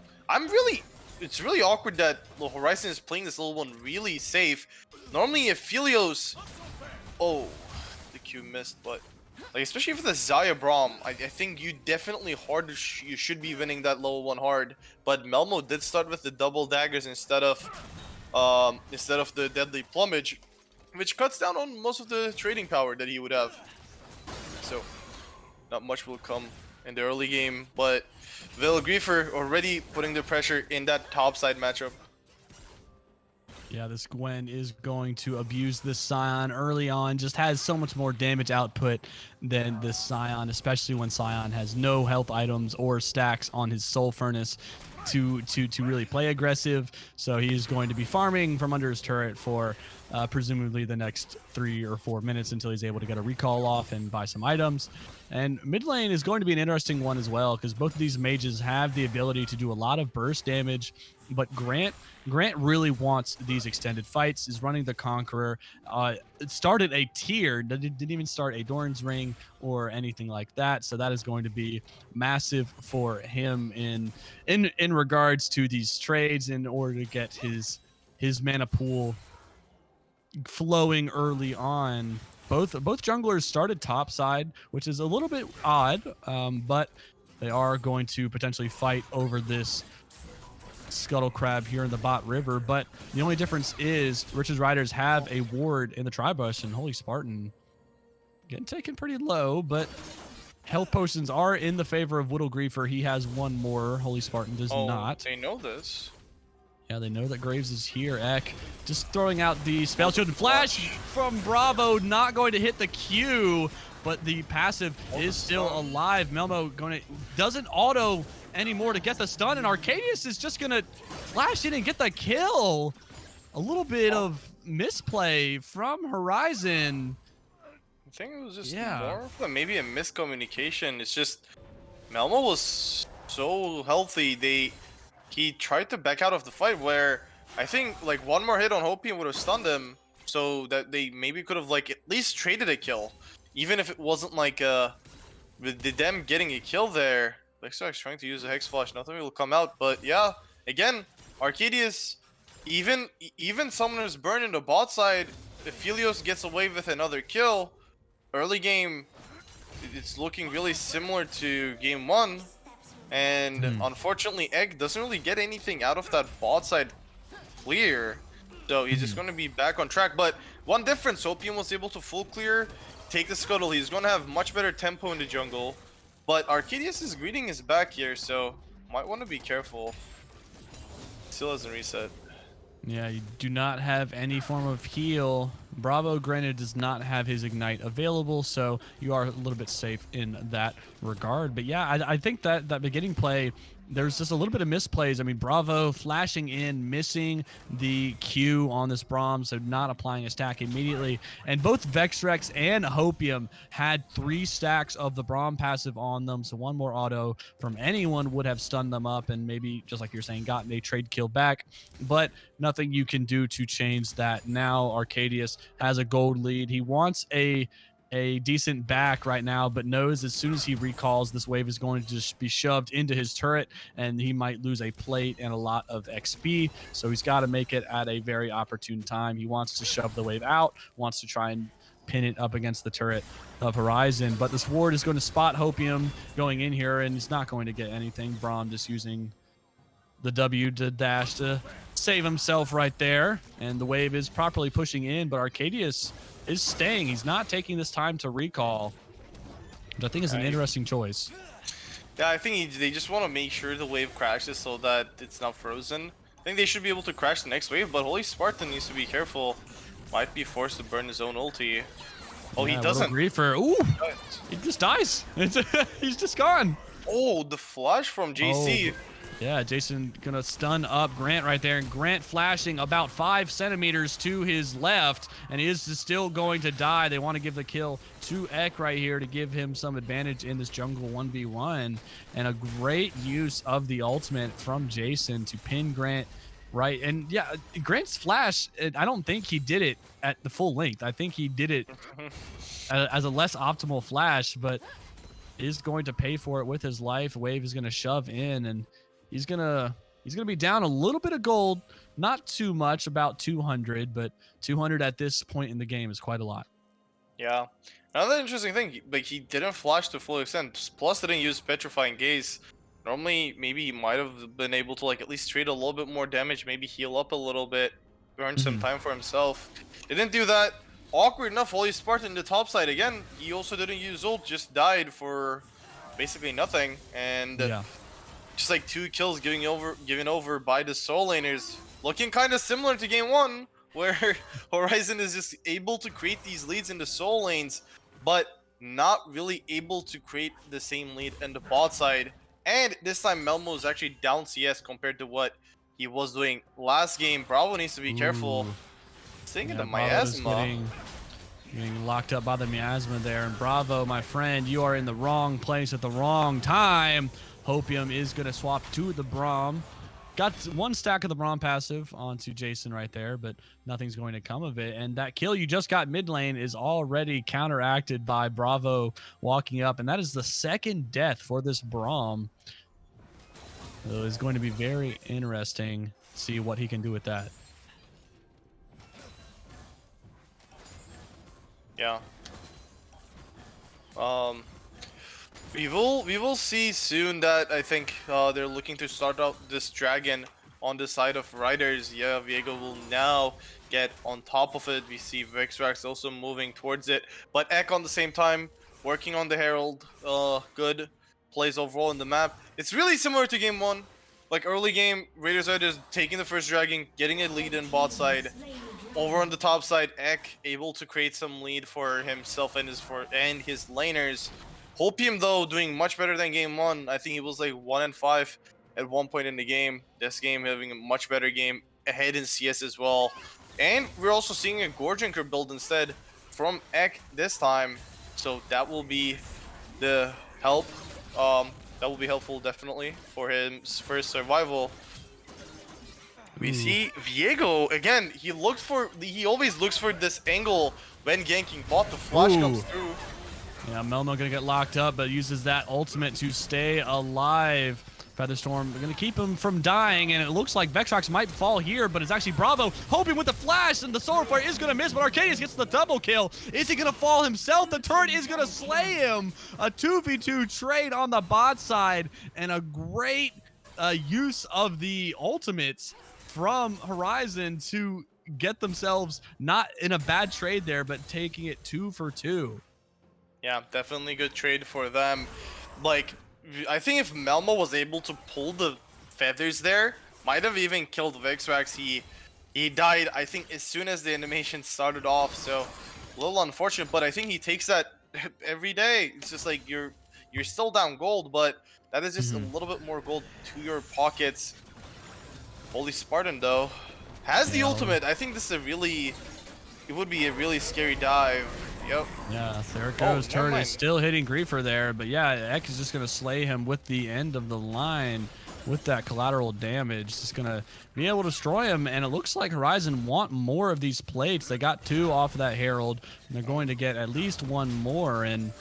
[SPEAKER 2] It's really awkward that Horizon is playing this little one really safe. Normally if Philios, the Q missed, but like especially for the Xayah Braum, I think you definitely you should be winning that low one hard. But Melmo did start with the double daggers instead of instead of the deadly plumage, which cuts down on most of the trading power that he would have. So not much will come in the early game, but Griefer already putting the pressure in that top side matchup.
[SPEAKER 1] Yeah, this Gwen is going to abuse this Scion early on. Just has so much more damage output than this Scion, especially when Scion has no health items or stacks on his Soul Furnace to really play aggressive. So he's going to be farming from under his turret for presumably the next 3 or 4 minutes until he's able to get a recall off and buy some items. And mid lane is going to be an interesting one as well, because both of these mages have the ability to do a lot of burst damage, but Grant really wants these extended fights, is running the Conqueror. It started a tier, didn't even start a Doran's Ring or anything like that. So that is going to be massive for him in regards to these trades, in order to get his mana pool flowing early on. Both junglers started top side, which is a little bit odd, but they are going to potentially fight over this Scuttle Crab here in the bot river. But the only difference is Rich's Riders have a ward in the Tribush, and Holy Spartan getting taken pretty low, but health potions are in the favor of Whittle Griefer. He has one more. Holy Spartan does not.
[SPEAKER 2] They know this.
[SPEAKER 1] Yeah, they know that Graves is here. Ek just throwing out the spell shield and flash from Bravo, not going to hit the Q, but the passive is still alive. Melmo doesn't auto anymore to get the stun, and Arcadius is just gonna flash in and get the kill. A little bit of misplay from Horizon.
[SPEAKER 2] I think it was just more of maybe a miscommunication. It's just Melmo was so healthy. He tried to back out of the fight, where I think like one more hit on Hopium would have stunned him, so that they maybe could have like at least traded a kill, even if it wasn't like with them getting a kill there. Lexark's trying to use a Hex Flash, nothing will come out. But yeah, again, Arcadius, even Summoner's Burn in the bot side, if Helios gets away with another kill, early game, it's looking really similar to game 1. And unfortunately, Egg doesn't really get anything out of that bot side clear. So he's just going to be back on track. But one difference, Hopium was able to full clear, take the Scuttle. He's going to have much better tempo in the jungle. But Arcadius' greeting is back here, so might want to be careful. Still hasn't reset.
[SPEAKER 1] Yeah, you do not have any form of heal. Bravo, granted, does not have his Ignite available, so you are a little bit safe in that regard. But yeah, I think that beginning play, there's just a little bit of misplays. I mean, Bravo flashing in, missing the Q on this Braum, so not applying a stack immediately. And both Vexrex and Hopium had 3 stacks of the Braum passive on them, so one more auto from anyone would have stunned them up and maybe, just like you're saying, gotten a trade kill back. But nothing you can do to change that. Now Arcadius has a gold lead. He wants a decent back right now, but knows as soon as he recalls, this wave is going to just be shoved into his turret, and he might lose a plate and a lot of XP. So he's got to make it at a very opportune time. He wants to shove the wave out, wants to try and pin it up against the turret of Horizon, but this ward is going to spot Hopium going in here, and he's not going to get anything. Braum just using the W to dash to save himself right there, and the wave is properly pushing in, but Arcadius is staying. He's not taking this time to recall, which I think is an interesting choice.
[SPEAKER 2] Yeah, I think they just want to make sure the wave crashes so that it's not frozen. I think they should be able to crash the next wave, but Holy Spartan needs to be careful. Might be forced to burn his own ulti. Oh,
[SPEAKER 1] yeah,
[SPEAKER 2] he doesn't.
[SPEAKER 1] Griefer. Ooh, he just dies. He's just gone.
[SPEAKER 2] Oh, the flash from JC.
[SPEAKER 1] Oh. Yeah, Jason gonna stun up Grant right there, and Grant flashing about 5 centimeters to his left, and he is still going to die. They want to give the kill to Ek right here to give him some advantage in this jungle 1v1, and a great use of the ultimate from Jason to pin Grant right. And yeah, Grant's flash, I don't think he did it at the full length. I think he did it as a less optimal flash, but is going to pay for it with his life. Wave is going to shove in, and he's gonna be down a little bit of gold, not too much, about 200, but 200 at this point in the game is quite a lot.
[SPEAKER 2] Yeah. Another interesting thing, like he didn't flash to full extent, plus didn't use Petrifying Gaze. Normally, maybe he might have been able to like at least trade a little bit more damage, maybe heal up a little bit. earn some time for himself. Didn't do that. Awkward enough, Holy Spartan in the top side again. He also didn't use ult, just died for basically nothing, and
[SPEAKER 1] Yeah.
[SPEAKER 2] just like 2 kills given over by the soul laners, looking kind of similar to game 1, where Horizon is just able to create these leads in the soul lanes, but not really able to create the same lead in the bot side. And this time Melmo is actually down CS compared to what he was doing last game. Bravo needs to be careful. Staying in the
[SPEAKER 1] Bravo's
[SPEAKER 2] miasma.
[SPEAKER 1] getting locked up by the miasma there. And Bravo, my friend, you are in the wrong place at the wrong time. Hopium is going to swap to the Braum. Got 1 stack of the Braum passive onto Jason right there, but nothing's going to come of it. And that kill you just got mid lane is already counteracted by Bravo walking up. And that is the 2nd death for this Braum. So it's going to be very interesting to see what he can do with that.
[SPEAKER 2] Yeah. We will see soon that I think they're looking to start out this dragon on the side of Riders. Yeah, Viego will now get on top of it. We see Vexrax also moving towards it, but Ek on the same time working on the Herald. Good plays overall in the map. It's really similar to game 1. Like early game, Raiders are just taking the first dragon, getting a lead in bot side. Over on the top side, Ek able to create some lead for himself and his laners. Hopium though doing much better than game 1. I think he was like 1-5 at one point in the game. This game having a much better game ahead in CS as well. And we're also seeing a Gorginker build instead from Ek this time. So that will be the help. That will be helpful definitely for his first survival. We see Viego again. He always looks for this angle when ganking bot. The flash comes through.
[SPEAKER 1] Yeah, Melmo gonna get locked up, but uses that ultimate to stay alive. Featherstorm gonna keep him from dying, and it looks like Vexrax might fall here, but it's actually Bravo hoping with the flash, and the Solar Flare is gonna miss, but Arcadius gets the double kill. Is he gonna fall himself? The turret is gonna slay him. A 2v2 trade on the bot side, and a great use of the ultimates from Horizon to get themselves not in a bad trade there, but taking it 2 for 2.
[SPEAKER 2] Yeah, definitely good trade for them. Like, I think if Melmo was able to pull the feathers there, might have even killed Vexrax. He died, I think, as soon as the animation started off, so a little unfortunate, but I think he takes that every day. It's just like you're still down gold, but that is just a little bit more gold to your pockets. Holy Spartan though has the ultimate. I think this is it would be a really scary dive. Yep.
[SPEAKER 1] Yeah, there it goes. Turret is still hitting Griefer there, but yeah, Ek is just gonna slay him with the end of the line with that collateral damage. Just gonna be able to destroy him, and it looks like Horizon want more of these plates. They got 2 off of that Herald, and they're going to get at least 1 more, and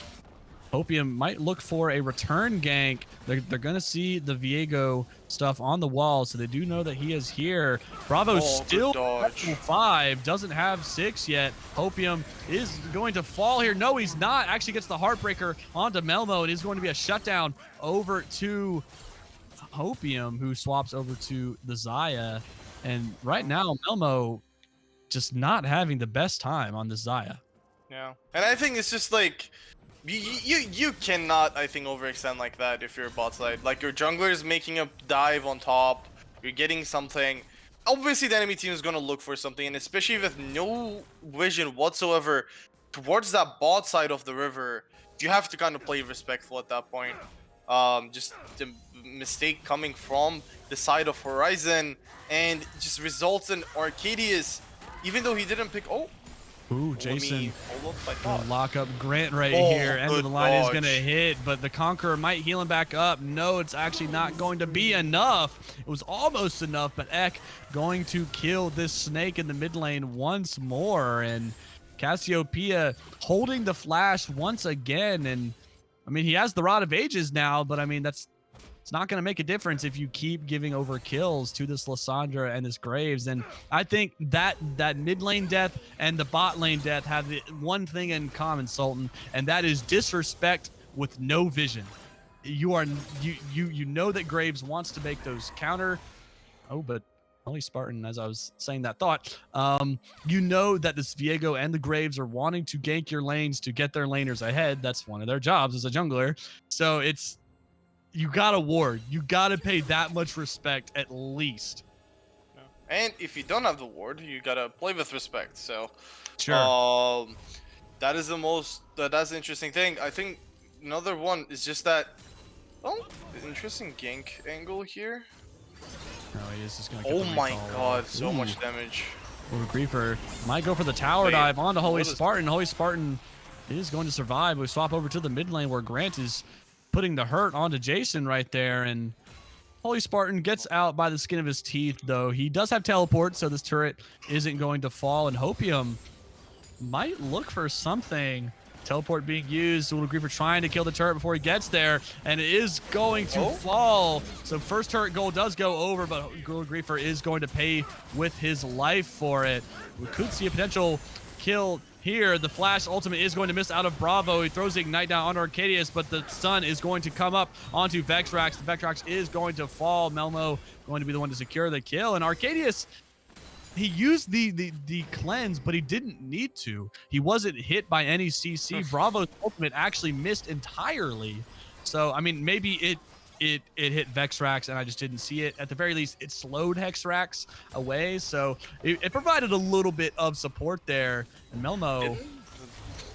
[SPEAKER 1] Hopium might look for a return gank. They're going to see the Viego stuff on the wall, so they do know that he is here. Bravo still level 5, doesn't have 6 yet. Hopium is going to fall here. No, he's not. Actually gets the Heartbreaker onto Melmo. It is going to be a shutdown over to Hopium, who swaps over to the Xayah. And right now, Melmo just not having the best time on the Xayah.
[SPEAKER 2] Yeah, and I think it's just like, you cannot, I think, overextend like that if you're a bot side. Like, your jungler is making a dive on top, you're getting something. Obviously, the enemy team is going to look for something, and especially with no vision whatsoever towards that bot side of the river, you have to kind of play respectful at that point. Just the mistake coming from the side of Horizon, and just results in Arcadius, even though he didn't pick.
[SPEAKER 1] Ooh, Jason gonna lock up Grant right here. End of the line is gonna hit, but the Conqueror might heal him back up. No, it's actually not going to be enough. It was almost enough, but Ek going to kill this snake in the mid lane once more, and Cassiopeia holding the flash once again. And I mean, he has the Rod of Ages now, but I mean, it's not going to make a difference if you keep giving over kills to this Lissandra and this Graves. And I think that mid lane death and the bot lane death have the one thing in common, Sultan, and that is disrespect with no vision. You know that Graves wants to make those counter. Oh, but Holy Spartan, as I was saying that thought, you know that this Viego and the Graves are wanting to gank your lanes to get their laners ahead. That's one of their jobs as a jungler. So it's, you gotta ward. You gotta pay that much respect at least.
[SPEAKER 2] And if you don't have the ward, you gotta play with respect. So,
[SPEAKER 1] Sure.
[SPEAKER 2] that is the most that's the interesting thing. I think another one is just that. Oh, interesting gank angle here.
[SPEAKER 1] No, he is just gonna get
[SPEAKER 2] Oh
[SPEAKER 1] the
[SPEAKER 2] my
[SPEAKER 1] recall
[SPEAKER 2] god,
[SPEAKER 1] off.
[SPEAKER 2] so
[SPEAKER 1] Ooh.
[SPEAKER 2] much damage.
[SPEAKER 1] Well, Griefer might go for the tower
[SPEAKER 2] Wait,
[SPEAKER 1] dive onto Holy
[SPEAKER 2] what is-
[SPEAKER 1] Spartan. Holy Spartan is going to survive. We swap over to the mid lane where Grant is putting the hurt onto Jason right there. And Holy Spartan gets out by the skin of his teeth, though. He does have teleport, so this turret isn't going to fall. And Hopium might look for something. Teleport being used. Little Griefer trying to kill the turret before he gets there, and it is going to fall. So first turret goal does go over, but Little Griefer is going to pay with his life for it. We could see a potential kill here. The flash ultimate is going to miss out of Bravo. He throws the ignite down on Arcadius, but the stun is going to come up onto Vexrax. The Vexrax is going to fall. Melmo going to be the one to secure the kill, and Arcadius, he used the cleanse, but he didn't need to. He wasn't hit by any CC. Bravo's ultimate actually missed entirely. So I mean, maybe it hit Vexrax and I just didn't see it. At the very least, it slowed Hexrax away. So it provided a little bit of support there. And Melmo,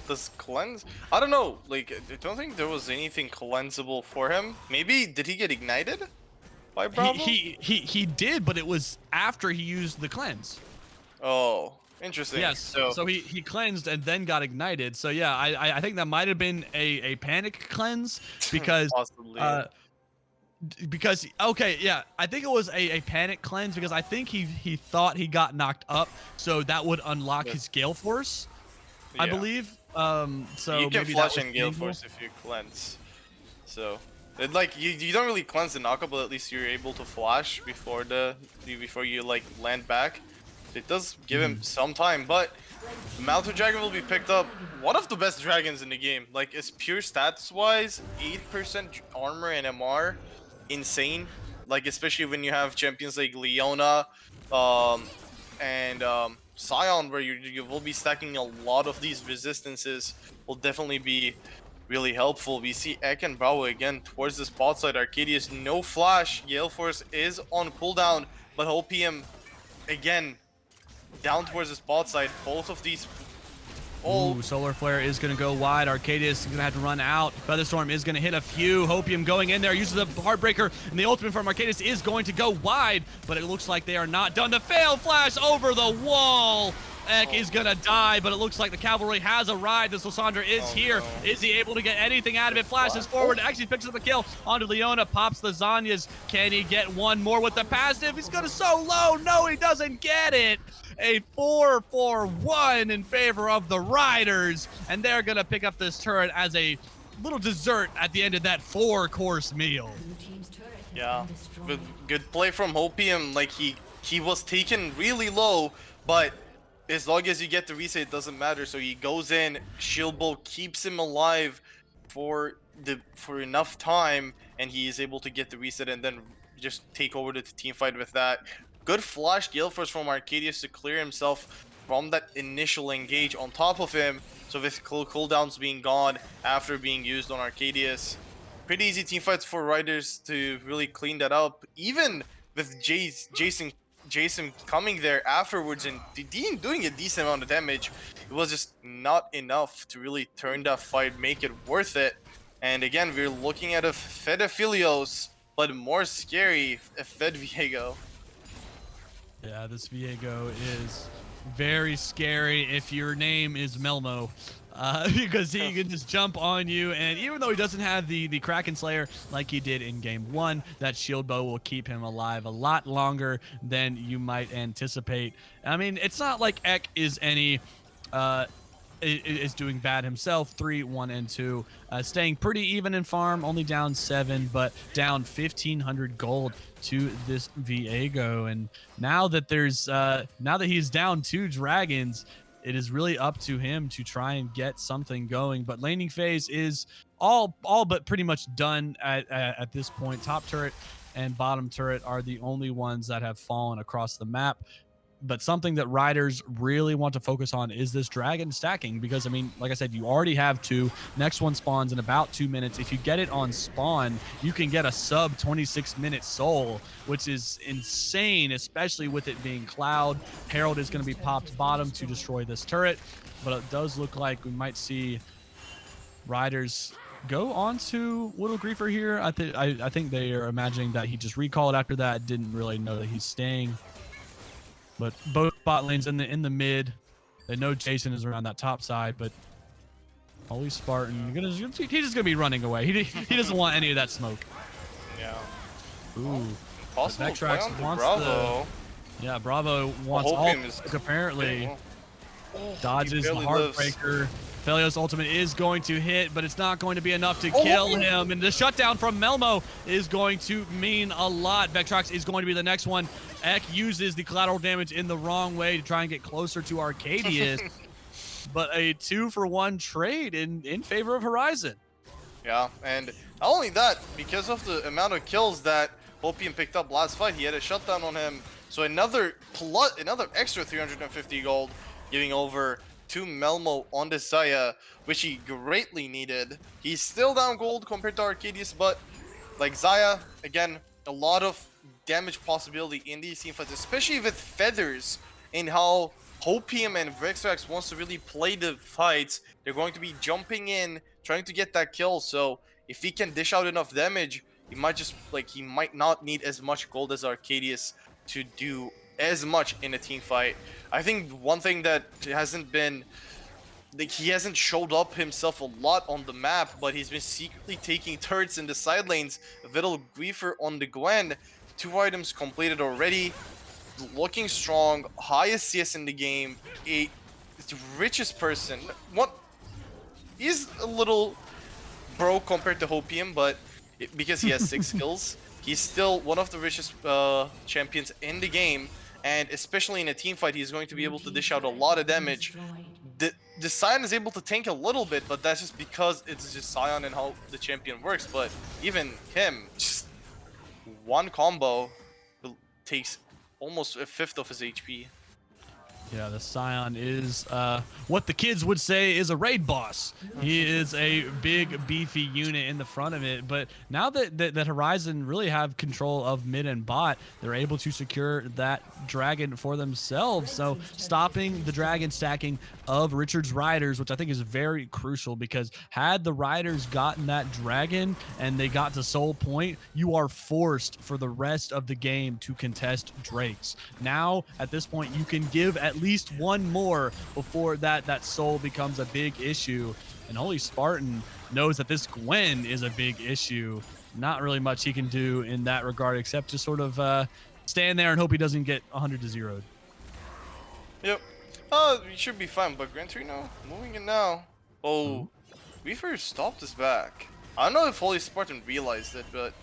[SPEAKER 2] Does cleanse? I don't know. Like, I don't think there was anything cleansable for him. Maybe did he get ignited by Bravo?
[SPEAKER 1] he did, but it was after he used the cleanse.
[SPEAKER 2] Oh, interesting.
[SPEAKER 1] Yes. So he cleansed and then got ignited. So yeah, I think that might have been a panic cleanse because
[SPEAKER 2] possibly.
[SPEAKER 1] because okay, yeah, I think it was a panic cleanse because I think he thought he got knocked up, so that would unlock his Gale Force, I
[SPEAKER 2] Yeah.
[SPEAKER 1] believe. So
[SPEAKER 2] you can
[SPEAKER 1] maybe
[SPEAKER 2] flash
[SPEAKER 1] that was
[SPEAKER 2] in Gale
[SPEAKER 1] painful.
[SPEAKER 2] Force if you cleanse. So, like you don't really cleanse the knockup, but at least you're able to flash before you like land back. It does give him some time, but Malthus Dragon will be picked up. One of the best dragons in the game. Like, it's pure stats wise, 8% armor and MR, insane. Like, especially when you have champions like Leona, and Scion, where you will be stacking a lot of these resistances, will definitely be really helpful. We see Ek and Bravo again towards the spot side. Arcadius, no flash. Gale Force is on cooldown, but OPM again down towards the spot side. Both of these.
[SPEAKER 1] Ooh, Solar Flare is going to go wide. Arcadius is going to have to run out. Featherstorm is going to hit a few. Hopium going in there, uses the Heartbreaker, and the ultimate from Arcadius is going to go wide, but it looks like they are not done. The fail flash over the wall. Ek is going to die, but it looks like the cavalry has arrived. This Lysandra is here.
[SPEAKER 2] No.
[SPEAKER 1] Is he able to get anything out of it? Flashes forward, actually picks up a kill onto Leona, pops the Zanyas. Can he get one more with the passive? He's going to so low. No, he doesn't get it. A 4-4-1 in favor of the Riders, and they're going to pick up this turret as a little dessert at the end of that 4-course meal.
[SPEAKER 2] Yeah, good play from Hopium. Like, he was taken really low, but as long as you get the reset, it doesn't matter. So he goes in, Shield Bow keeps him alive for enough time, and he is able to get the reset and then just take over the team fight with that. Good flash Gale Force from Arcadius to clear himself from that initial engage on top of him. So with cooldowns being gone after being used on Arcadius, pretty easy team fights for Riders to really clean that up. Even with Jason coming there afterwards and doing a decent amount of damage, it was just not enough to really turn that fight, make it worth it. And again, we're looking at a Fed Aphelios, but more scary, a Fed Viego.
[SPEAKER 1] Yeah, this Viego is very scary if your name is Melmo. Because he can just jump on you, and even though he doesn't have the Kraken Slayer like he did in game 1, that shield bow will keep him alive a lot longer than you might anticipate. I mean, it's not like Ek is any is doing bad himself. 3, 1, and 2, staying pretty even in farm, only down 7, but down 1,500 gold to this Viego. And now that he's down 2 dragons, it is really up to him to try and get something going. But laning phase is all but pretty much done at this point. Top turret and bottom turret are the only ones that have fallen across the map. But something that riders really want to focus on is this dragon stacking, because I mean, like I said, you already have two. Next one spawns in about 2 minutes. If you get it on spawn, you can get a sub 26-minute soul, which is insane, especially with it being Cloud. Herald is going to be popped bottom to destroy this turret, but it does look like we might see riders go on to Little Griefer here. I think they are imagining that he just recalled after that, didn't really know that he's staying. But both bot lanes in the mid. They know Jason is around that top side, but Holy Spartan, he's just gonna be running away. He doesn't want any of that smoke.
[SPEAKER 2] Yeah.
[SPEAKER 1] Ooh.
[SPEAKER 2] Possible play on
[SPEAKER 1] wants
[SPEAKER 2] Bravo.
[SPEAKER 1] Bravo wants all
[SPEAKER 2] is
[SPEAKER 1] apparently.
[SPEAKER 2] Oh,
[SPEAKER 1] Dodges the Heartbreaker. Felios' ultimate is going to hit, but it's not going to be enough to kill him. And the shutdown from Melmo is going to mean a lot. Vectrox is going to be the next one. Ek uses the collateral damage in the wrong way to try and get closer to Arcadius. But a 2-for-1 trade in favor of Horizon.
[SPEAKER 2] Yeah, and not only that, because of the amount of kills that Opium picked up last fight, he had a shutdown on him. So another extra 350 gold giving over to Melmo on the Xayah, which he greatly needed. He's still down gold compared to Arcadius, but like Xayah, again, a lot of damage possibility in these teamfights, especially with Feathers and how Hopium and Vexrax wants to really play the fights. They're going to be jumping in, trying to get that kill. So if he can dish out enough damage, he might not need as much gold as Arcadius to do as much in a team fight. I think one thing that hasn't been, like, he hasn't showed up himself a lot on the map, but he's been secretly taking turrets in the side lanes. Little Griefer on the Gwen, 2 items completed already, looking strong, highest CS in the game, the richest person. He's a little broke compared to Hopium, but because he has 6 kills, he's still one of the richest champions in the game. And especially in a team fight, he's going to be able to dish out a lot of damage. The Sion is able to tank a little bit, but that's just because it's just Sion and how the champion works. But even him, just one combo takes almost a fifth of his HP.
[SPEAKER 1] Yeah, the Scion is what the kids would say is a raid boss. He is a big, beefy unit in the front of it. But now that Horizon really have control of mid and bot, they're able to secure that dragon for themselves. So stopping the dragon stacking of Richard's Riders, which I think is very crucial, because had the Riders gotten that dragon and they got to Soul Point, you are forced for the rest of the game to contest Drakes. Now, at this point, you can give at least one more before that soul becomes a big issue. And Holy Spartan knows that this Gwen is a big issue. Not really much he can do in that regard, except just sort of stand there and hope he doesn't get 100-0'd.
[SPEAKER 2] Yep. We should be fine, but Gran Torino moving in now. Oh, Weaver stopped his back. I don't know if Holy Spartan realized it, but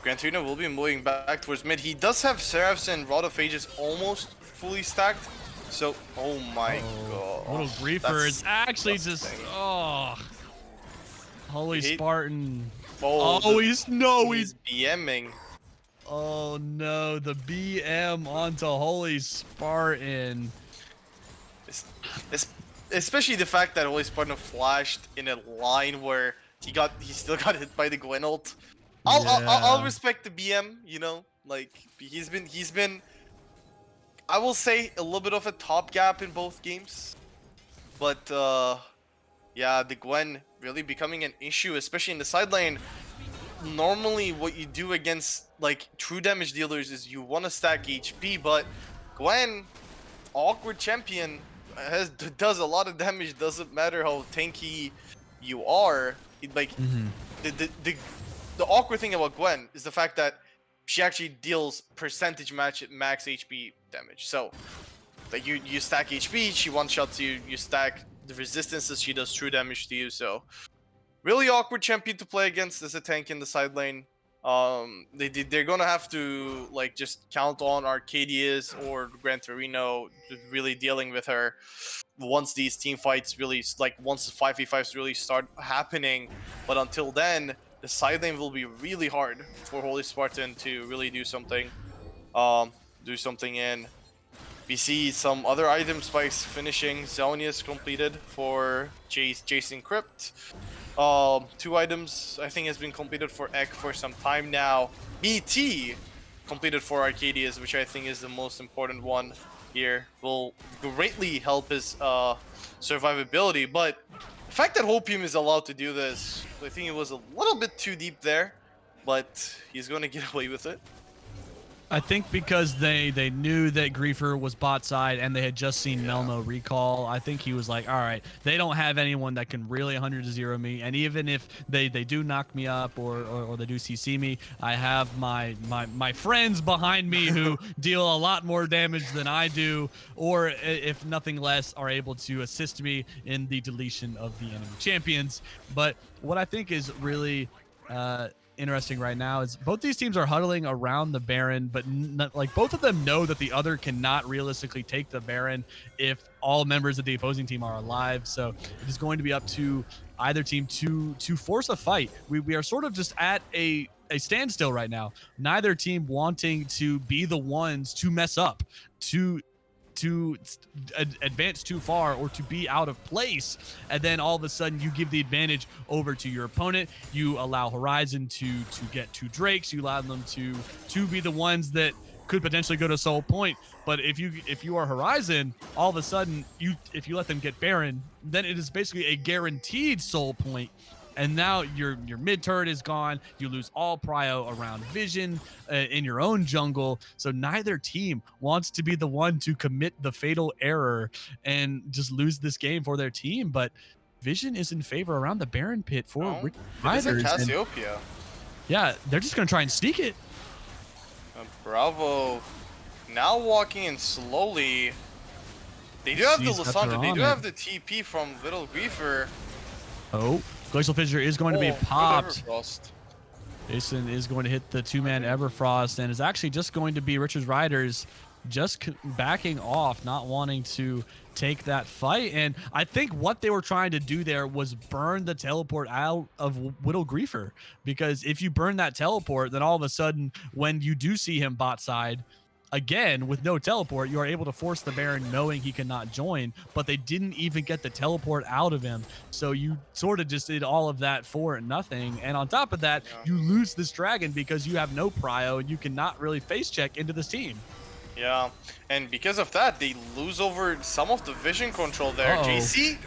[SPEAKER 2] Gran Torino will be moving back towards mid. He does have Seraphs and Rod of Ages almost fully stacked. So, oh my god.
[SPEAKER 1] Little Griefer is actually just, Holy Spartan. He's
[SPEAKER 2] BMing.
[SPEAKER 1] Oh no, the BM onto Holy Spartan.
[SPEAKER 2] Especially the fact that Holy Spartan flashed in a line where he still got hit by the Gwen ult. I'll respect the BM, you know, like he's been I will say a little bit of a top gap in both games. But yeah, the Gwen really becoming an issue, especially in the side lane. Normally what you do against like true damage dealers is you want to stack HP, but Gwen, awkward champion, does a lot of damage, doesn't matter how tanky you are. The awkward thing about Gwen is the fact that she actually deals percentage max HP damage. So, like you stack HP, she one-shots you. You stack the resistances, she does true damage to you. So, really awkward champion to play against as a tank in the side lane. They're gonna have to like just count on Arcadius or Gran Torino really dealing with her once these team fights really once the 5v5s really start happening. But until then, the side lane will be really hard for Holy Spartan to really do something. In. We see some other item spikes finishing. Zonius completed for Jason Crypt. 2 items I think has been completed for Ek for some time now. BT completed for Arcadius, which I think is the most important one here. Will greatly help his survivability, but the fact that Hopium is allowed to do this, I think it was a little bit too deep there, but he's going to get away with it.
[SPEAKER 1] I think because they knew that Griefer was bot side and they had just seen Melmo recall, I think he was like, all right, they don't have anyone that can really 100-0 me, and even if they do knock me up or they do CC me, I have my friends behind me who deal a lot more damage than I do, or if nothing less, are able to assist me in the deletion of the enemy champions. But what I think is really interesting right now is both these teams are huddling around the Baron, but like both of them know that the other cannot realistically take the Baron if all members of the opposing team are alive. So it is going to be up to either team to force a fight. We are sort of just at a standstill right now. Neither team wanting to be the ones to mess up, to advance too far, or to be out of place, and then all of a sudden you give the advantage over to your opponent. You allow Horizon to get 2 Drakes. You allow them to be the ones that could potentially go to Soul Point. But if you are Horizon, all of a sudden if you let them get Baron, then it is basically a guaranteed Soul Point. And now your mid turret is gone. You lose all prio around Vision in your own jungle. So neither team wants to be the one to commit the fatal error and just lose this game for their team. But Vision is in favor around the Baron pit for Riders.
[SPEAKER 2] Cassiopeia.
[SPEAKER 1] Yeah, they're just going to try and sneak it.
[SPEAKER 2] Bravo now walking in slowly. They do have the Lissandra. They do have the TP from Little Griefer.
[SPEAKER 1] Oh. Glacial Fissure is going to be popped. Jason is going to hit the 2-man Everfrost and is actually just going to be Richard's Riders just backing off, not wanting to take that fight. And I think what they were trying to do there was burn the teleport out of Whittle Griefer, because if you burn that teleport, then all of a sudden when you do see him bot side, again, with no teleport, you are able to force the Baron knowing he cannot join, but they didn't even get the teleport out of him. So you sort of just did all of that for nothing. And on top of that, you lose this dragon because you have no prio and you cannot really face check into this team.
[SPEAKER 2] Yeah, and because of that, they lose over some of the vision control there. JC?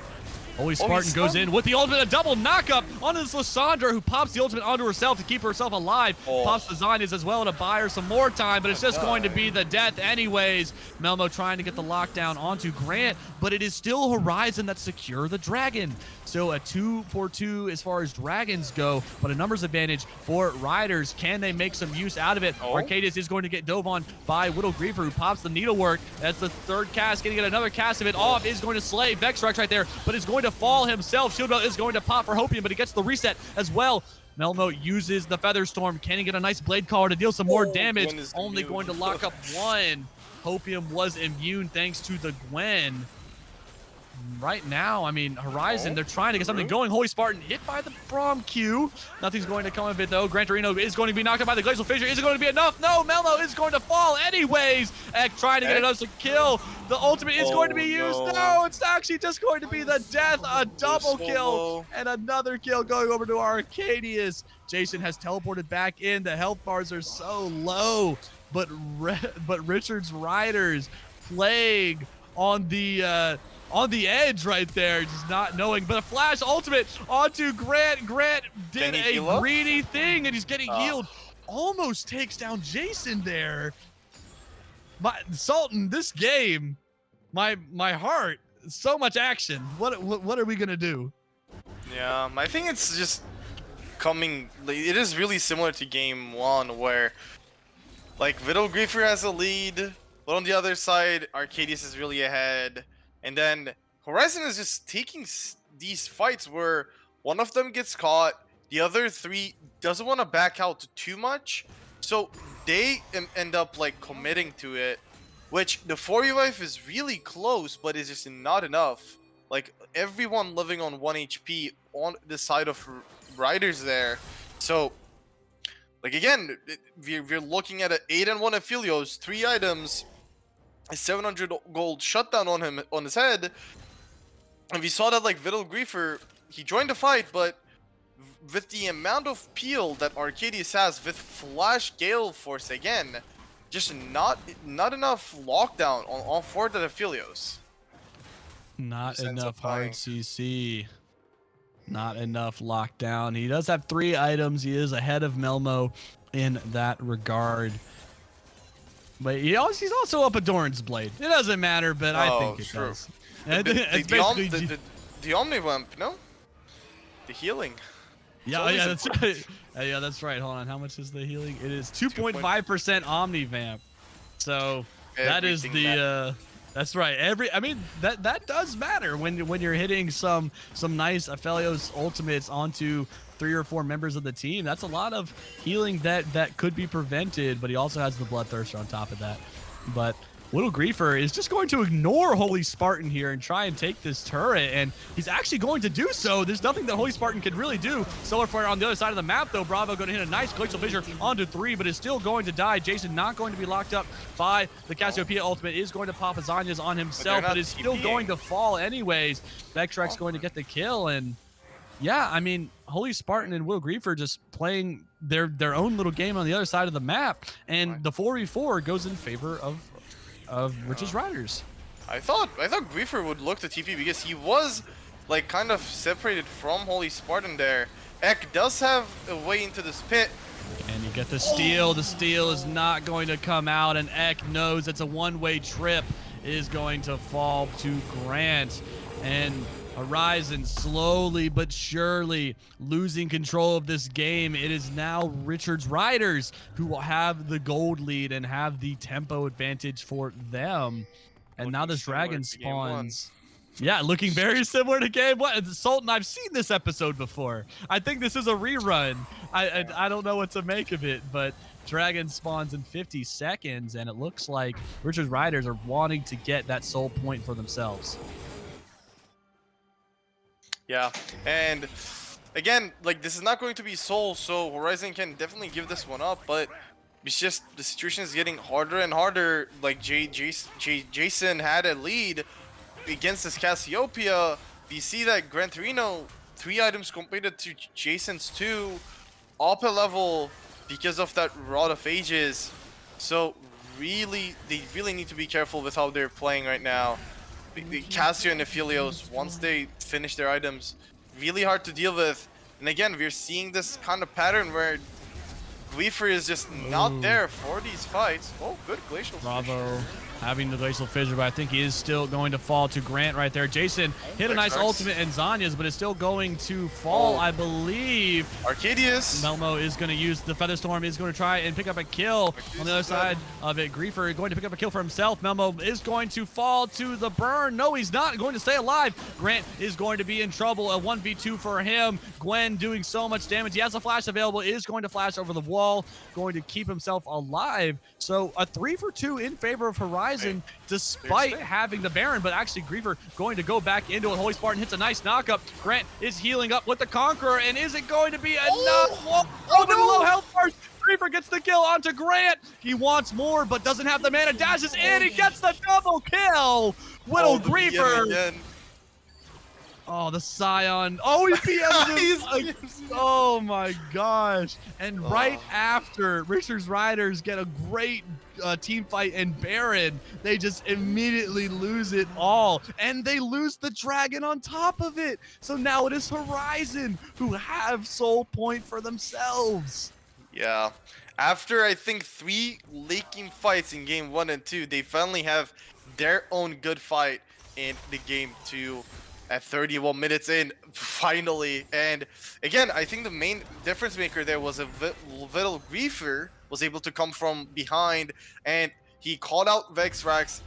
[SPEAKER 1] Holy Spartan goes in with the ultimate, a double knockup onto this Lissandra, who pops the ultimate onto herself to keep herself alive. Pops the Zonius as well to buy her some more time, but it's just going to be the death anyways. Melmo trying to get the lockdown onto Grant, but it is still Horizon that secure the dragon. So a 2-for-2 as far as dragons go, but a numbers advantage for Riders. Can they make some use out of it? Arcadius is going to get dove on by Whittle Griefer, who pops the needlework. That's the 3rd cast. Getting another cast of it off is going to slay Vexrex right there, but is going to fall himself. Shield Belt is going to pop for Hopium, but he gets the reset as well. Melmo uses the Feather Storm. Can he get a nice Blade Caller to deal some more damage? Only going to lock up 1. Hopium was immune thanks to the Gwen. Right now, I mean, Horizon, they're trying to get something going. Holy Spartan hit by the Braum Q. Nothing's going to come of it, though. Gran Torino is going to be knocked out by the Glacial Fissure. Is it going to be enough? No, Melmo is going to fall anyways. Ek trying to get another kill. The ultimate is going to be used. No, it's actually just going to be the death. A double kill and another kill going over to Arcadius. Jason has teleported back in. The health bars are so low, but Richard's Riders, Plague on the edge right there, just not knowing. But a flash ultimate onto Grant. Grant did a greedy thing, and he's getting healed. Almost takes down Jason there. Sultan, this game, my heart, so much action. What are we gonna do?
[SPEAKER 2] Yeah, I think it's just coming. It is really similar to game 1, where like Whittle Griefer has a lead, but on the other side, Arcadius is really ahead. And then Horizon is just taking these fights where one of them gets caught, the other 3 doesn't want to back out too much, so they end up like committing to it, which the 4v5 is really close, but it's just not enough. Like everyone living on 1 HP on the side of Riders there, So, like again, we're looking at an 8-1 Aphelios, 3 items, a 700 gold shutdown on him on his head, and we saw that like Vital Griefer, he joined the fight, but with the amount of peel that Arcadius has with Flash Gale Force again, just not enough lockdown on all 4 of the Aphelios.
[SPEAKER 1] Not
[SPEAKER 2] Just ends
[SPEAKER 1] enough
[SPEAKER 2] up dying.
[SPEAKER 1] hard CC. Not enough lockdown. He does have 3 items. He is ahead of Melmo in that regard. But he's also up a Doran's Blade. It doesn't matter, but I think it
[SPEAKER 2] true.
[SPEAKER 1] does.
[SPEAKER 2] The,
[SPEAKER 1] It's basically
[SPEAKER 2] the Omnivamp, no? The healing.
[SPEAKER 1] yeah,
[SPEAKER 2] always
[SPEAKER 1] yeah, that's right. Yeah, that's right. Hold on. How much is the healing? It is 2.5% Omnivamp. So that is
[SPEAKER 2] Everything
[SPEAKER 1] the that's right. I mean that does matter when you're hitting some nice Aphelios ultimates onto 3 or 4 members of the team. That's a lot of healing that could be prevented, but he also has the Bloodthirster on top of that. But Little Griefer is just going to ignore Holy Spartan here and try and take this turret, and he's actually going to do so. There's nothing that Holy Spartan can really do. Solar Flare on the other side of the map, though. Bravo going to hit a nice Glacial Fissure onto 3, but is still going to die. Jason not going to be locked up by the Cassiopeia ultimate. Is going to pop Azanya's on himself, but is still going to fall anyways. Vexrek's going to get the kill, and yeah, I mean, Holy Spartan and Will Griefer just playing their own little game on the other side of the map, and the 4v4 goes in favor of Rich's Riders.
[SPEAKER 2] I thought Griefer would look to TP because he was like kind of separated from Holy Spartan there. Ek does have a way into this pit.
[SPEAKER 1] And you get the steal. The steal is not going to come out, and Ek knows it's a one-way trip. Is going to fall to Grant, and Horizon slowly but surely losing control of this game. It is now Richard's Riders who will have the gold lead and have the tempo advantage for them. And now this dragon spawns. Yeah, looking very similar to game one. Sultan, I've seen this episode before. I think this is a rerun. I don't know what to make of it, but dragon spawns in 50 seconds, and it looks like Richard's Riders are wanting to get that soul point for themselves.
[SPEAKER 2] Yeah, and again, like this is not going to be Soul, so Horizon can definitely give this one up, but it's just the situation is getting harder and harder. Like Jason had a lead against this Cassiopeia. We see that Gran Torino, 3 items completed to Jason's 2, up a level because of that Rod of Ages. So really, they really need to be careful with how they're playing right now. The Cassio and Aphelios, once they finish their items, really hard to deal with. And again, we're seeing this kind of pattern where Griefer is just not there for these fights. Oh, good Glacial
[SPEAKER 1] Bravo having the Glacial Fissure, but I think he is still going to fall to Grant right there. Jason hit a nice ultimate and Zanya's, but is still going to fall, I believe.
[SPEAKER 2] Arcadius.
[SPEAKER 1] Melmo is going to use the Featherstorm, is going to try and pick up a kill on the other side of it. Griefer going to pick up a kill for himself. Melmo is going to fall to the burn. No, he's not going to stay alive. Grant is going to be in trouble. A 1v2 for him. Gwen doing so much damage. He has a flash available, is going to flash over the wall, going to keep himself alive. So a 3-for-2 in favor of Horizon, despite having the Baron, but actually Griefer going to go back into it. Holy Spartan hits a nice knockup. Grant is healing up with the Conqueror, and is it going to be enough? Oh, no! Low health first. Griefer gets the kill onto Grant. He wants more, but doesn't have the mana. Dashes in. He gets the double kill. Little Griefer. Oh, the Scion. Oh, he PM'd him. Oh my gosh. And right after Richard's Riders get a great team fight and Baron, they just immediately lose it all. And they lose the dragon on top of it. So now it is Horizon who have soul point for themselves.
[SPEAKER 2] Yeah. After, I think, 3 leaking fights in game 1 and 2, they finally have their own good fight in the game 2. At 31 minutes in, finally. And again, I think the main difference maker there was a Vital Griefer was able to come from behind, and he called out Vexrax,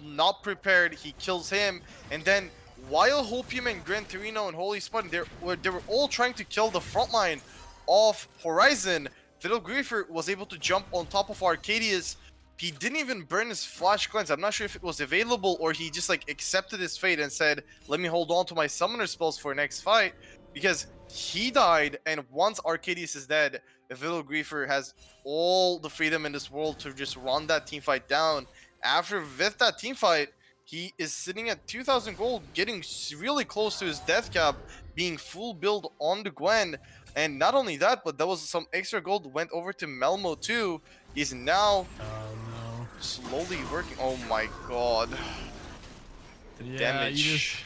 [SPEAKER 2] not prepared. He kills him, and then while Hopium and Gran Torino and Holy Spartan, they were all trying to kill the front line of Horizon, Vital Griefer was able to jump on top of Arcadius. He didn't even burn his Flash Cleanse. I'm not sure if it was available or he just like accepted his fate and said, let me hold on to my Summoner spells for next fight. because he died, and once Arcadius is dead, Little Griefer has all the freedom in this world to just run that team fight down. After with that team fight, he is sitting at 2,000 gold, getting really close to his death cap, being full build on the Gwen. And not only that, but there was some extra gold went over to Melmo too. He's now
[SPEAKER 1] Oh
[SPEAKER 2] slowly working. Oh my god.
[SPEAKER 1] no. Yeah,
[SPEAKER 2] Damage.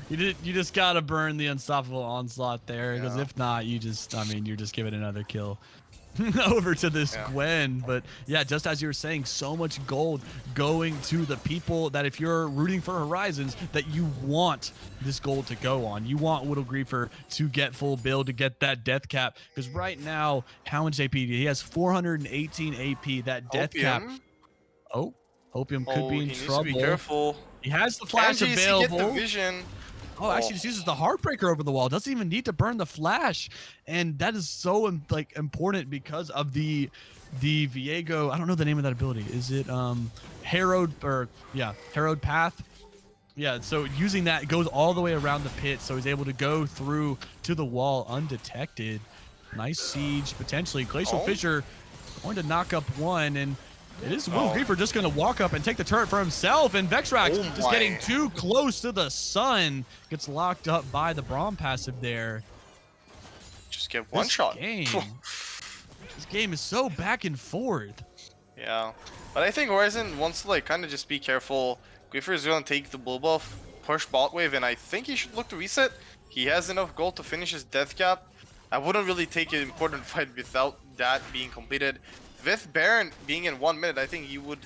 [SPEAKER 1] you just gotta burn the unstoppable onslaught there, because
[SPEAKER 2] Yeah.
[SPEAKER 1] if not, you just, I mean, you're just giving another kill over to this
[SPEAKER 2] Yeah.
[SPEAKER 1] Gwen. But yeah, just as you were saying, so much gold going to the people that, if you're rooting for Horizons, that you want this gold to go on. You want Whittle Griefer to get full build, to get that death cap, because right now, how much AP? He has 418 AP. That death cap.
[SPEAKER 2] Opium.
[SPEAKER 1] Oh, Hopium could
[SPEAKER 2] Oh,
[SPEAKER 1] be
[SPEAKER 2] he
[SPEAKER 1] in
[SPEAKER 2] needs
[SPEAKER 1] trouble.
[SPEAKER 2] to be careful.
[SPEAKER 1] He has the flash
[SPEAKER 2] Can JC
[SPEAKER 1] available.
[SPEAKER 2] get the vision?
[SPEAKER 1] Oh, actually, just uses the Heartbreaker over the wall. Doesn't even need to burn the flash, and that is so important because of the Viego. I don't know the name of that ability. Is it Harrowed, or yeah, Harrowed Path? Yeah. So using that, it goes all the way around the pit, so he's able to go through to the wall undetected. Nice siege potentially. Glacial
[SPEAKER 2] Oh.
[SPEAKER 1] Fissure going to knock up one, and it is Will
[SPEAKER 2] Oh.
[SPEAKER 1] Griefer just going to walk up and take the turret for himself, and Vexrax
[SPEAKER 2] Oh
[SPEAKER 1] just getting
[SPEAKER 2] my.
[SPEAKER 1] too close to the sun, gets locked up by the Braum passive there.
[SPEAKER 2] Just get one
[SPEAKER 1] This
[SPEAKER 2] shot.
[SPEAKER 1] Game, this game is so back and forth.
[SPEAKER 2] Yeah, but I think Horizon wants to kind of just be careful. Griefer is gonna take the blue buff, push bot wave, and I think he should look to reset. He has enough gold to finish his death cap. I wouldn't really take an important fight without that being completed. With Baron being in 1 minute, I think you would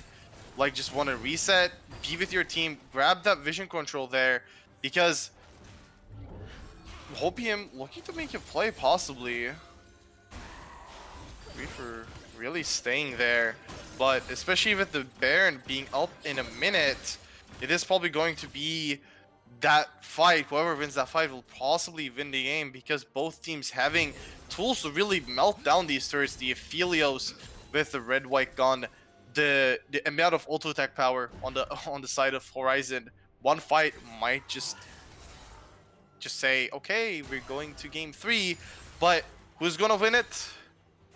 [SPEAKER 2] just want to reset, be with your team, grab that vision control there, because Hopium looking to make a play possibly. Griefer really staying there, but especially with the Baron being up in a minute, it is probably going to be that fight. Whoever wins that fight will possibly win the game, because both teams having tools to really melt down these turrets. The Aphelios with the red-white gun, the amount of auto attack power on the side of Horizon. One fight might just say, okay, we're going to game 3, but who's gonna win it?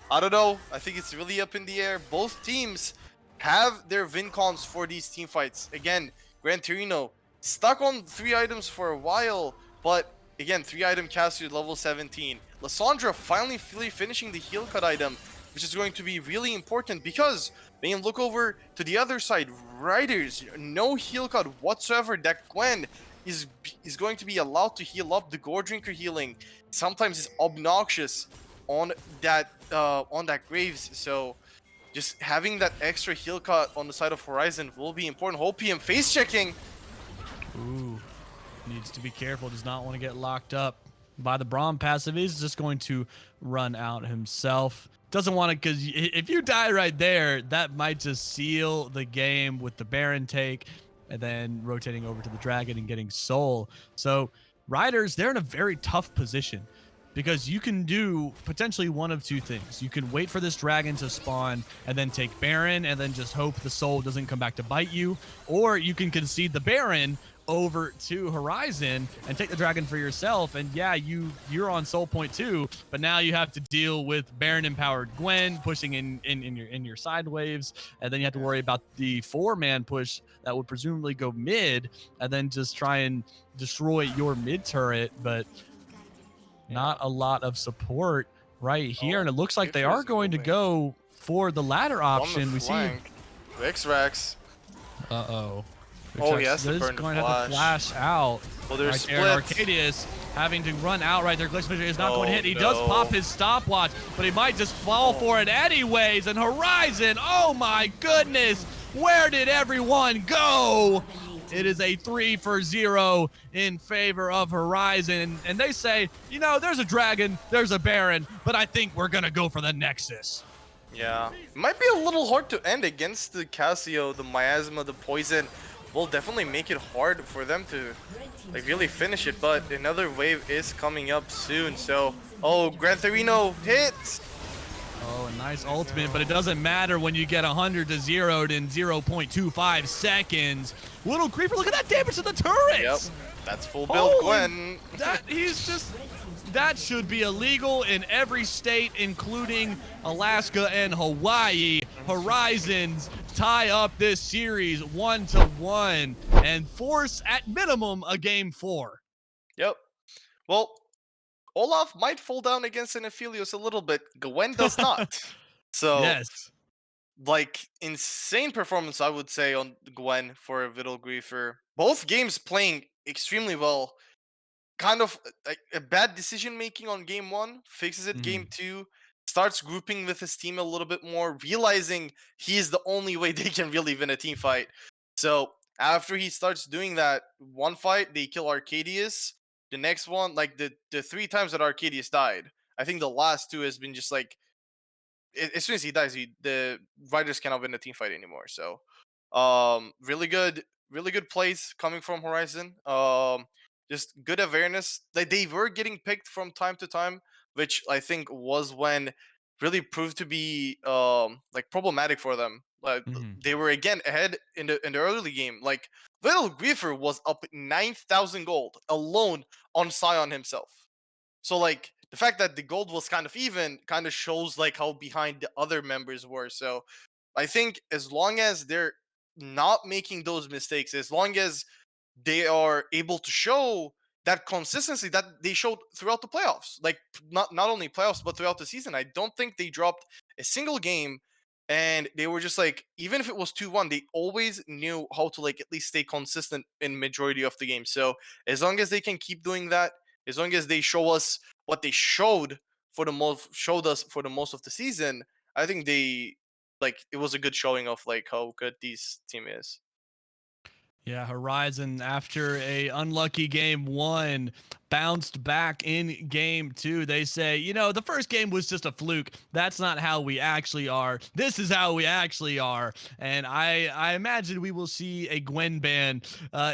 [SPEAKER 2] I don't know. I think it's really up in the air. Both teams have their win cons for these team fights. Again, Gran Torino stuck on 3 items for a while, but again, 3 item caster level 17. Lysandra finally finishing the heal cut item, which is going to be really important, because when you look over to the other side, Riders, no heal cut whatsoever. That Gwen is going to be allowed to heal up. The Gore Drinker healing sometimes is obnoxious on that Graves, so just having that extra heal cut on the side of Horizon will be important. Hopium face checking.
[SPEAKER 1] Ooh, needs to be careful. Does not want to get locked up by the Braum passive. He's just going to run out himself. Doesn't want to, because if you die right there, that might just seal the game with the Baron take, and then rotating over to the Dragon and getting Soul. So Riders, they're in a very tough position, because you can do potentially one of 2 things. You can wait for this Dragon to spawn and then take Baron and then just hope the Soul doesn't come back to bite you, or you can concede the Baron over to Horizon and take the Dragon for yourself, and yeah, you're on Soul Point 2, but now you have to deal with Baron empowered Gwen pushing in your side waves, and then you have to worry about the 4-man push that would presumably go mid, and then just try and destroy your mid turret. But not a lot of support right here, and it looks like they are going to go for the latter option. We see
[SPEAKER 2] Vexrax.
[SPEAKER 1] uh-oh.
[SPEAKER 2] Oh, yes,
[SPEAKER 1] This is going to have to flash out.
[SPEAKER 2] Well, there's
[SPEAKER 1] right there.
[SPEAKER 2] splits.
[SPEAKER 1] Arcadius having to run out right there. Glacial Fissure is not going to hit. He
[SPEAKER 2] no.
[SPEAKER 1] does pop his stopwatch, but he might just fall for it anyways. And Horizon, oh my goodness, where did everyone go? It is a 3-0 in favor of Horizon. And they say, you know, there's a Dragon, there's a Baron, but I think we're going to go for the Nexus.
[SPEAKER 2] Yeah, it might be a little hard to end against the Casio, the Miasma, the Poison. Will definitely make it hard for them to really finish it, but another wave is coming up soon. So, oh, Gran Torino hits.
[SPEAKER 1] Oh, a nice ultimate, but it doesn't matter when you get 100 to 0'd in 0.25 seconds. Little Griefer, look at that damage to the turrets.
[SPEAKER 2] Yep, that's full build Gwen.
[SPEAKER 1] that should be illegal in every state, including Alaska and Hawaii. Horizons tie up this series 1-1 and force at minimum a game 4.
[SPEAKER 2] Yep. Well, Olaf might fall down against an Aphelios a little bit. Gwen does not. So,
[SPEAKER 1] Yes.
[SPEAKER 2] like, insane performance, I would say, on Gwen for Vital Griefer. Both games playing extremely well. Kind of a bad decision making on game 1, fixes it game 2, starts grouping with his team a little bit more, realizing he is the only way they can really win a team fight. So after he starts doing that, one fight they kill Arcadius. The next one, like the 3 times that Arcadius died, I think the last 2 has been just like as soon as he dies, the Riders cannot win the team fight anymore. So, really good plays coming from Horizon. Just good awareness. Like they were getting picked from time to time, which I think was when really proved to be like problematic for them. Like they were again ahead in the early game. Like Little Griefer was up 9,000 gold alone on Scion himself. So like the fact that the gold was kind of even kind of shows like how behind the other members were. So I think as long as they're not making those mistakes, as long as they are able to show that consistency that they showed throughout the playoffs, like not only playoffs but throughout the season, I don't think they dropped a single game. And they were just like, even if it was 2-1, they always knew how to like at least stay consistent in majority of the game. So as long as they can keep doing that, as long as they show us what they showed us for the most of the season, I think they like it was a good showing of like how good this team is.
[SPEAKER 1] Yeah, Horizon, after a unlucky game 1, bounced back in game 2. They say, the first game was just a fluke. That's not how we actually are. This is how we actually are. And I imagine we will see a Gwen ban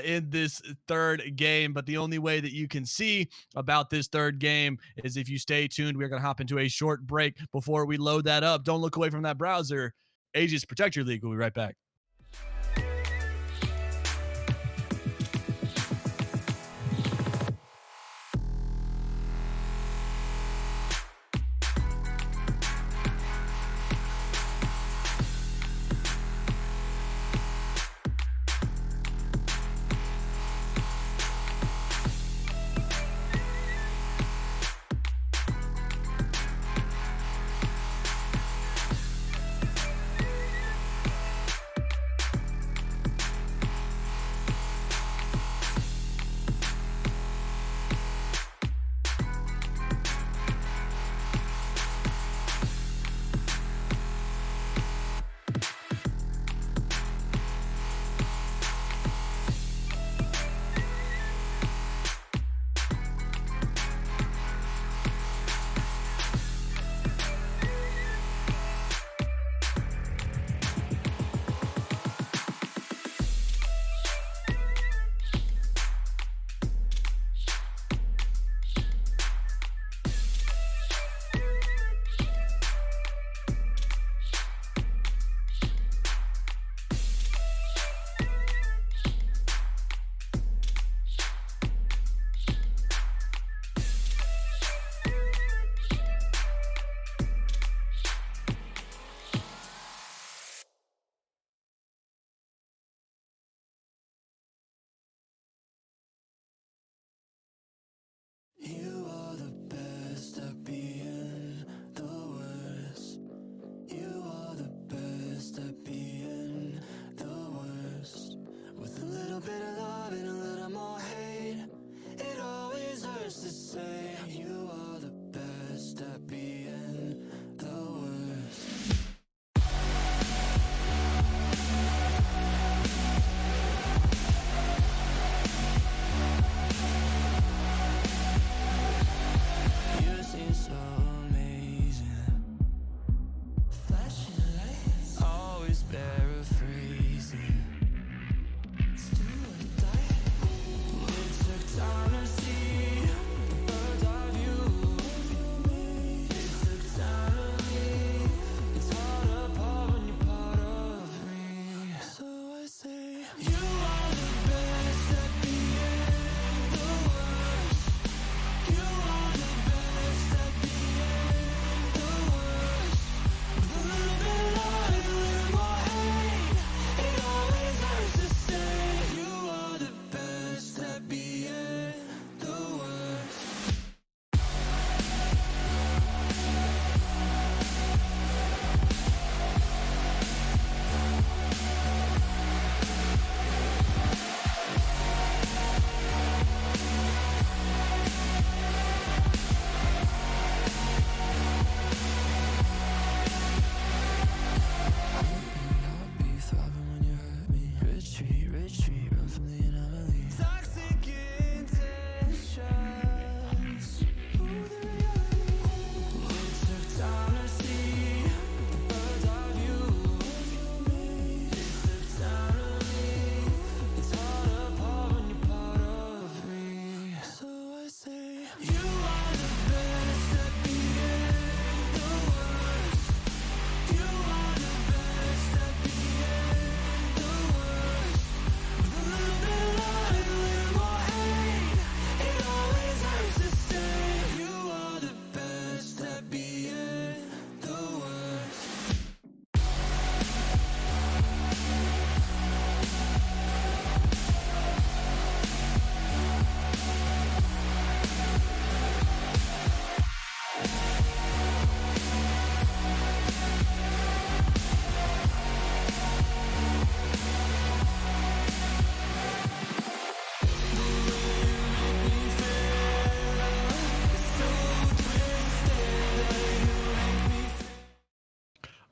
[SPEAKER 1] in this third game. But the only way that you can see about this third game is if you stay tuned. We're going to hop into a short break before we load that up. Don't look away from that browser. Aegis, protect your league. We'll be right back.
[SPEAKER 3] You are the best at being the worst. You are the best at being the worst. With a little bit of love and a little more hate, it always hurts to say you are the best at being the worst. You seem so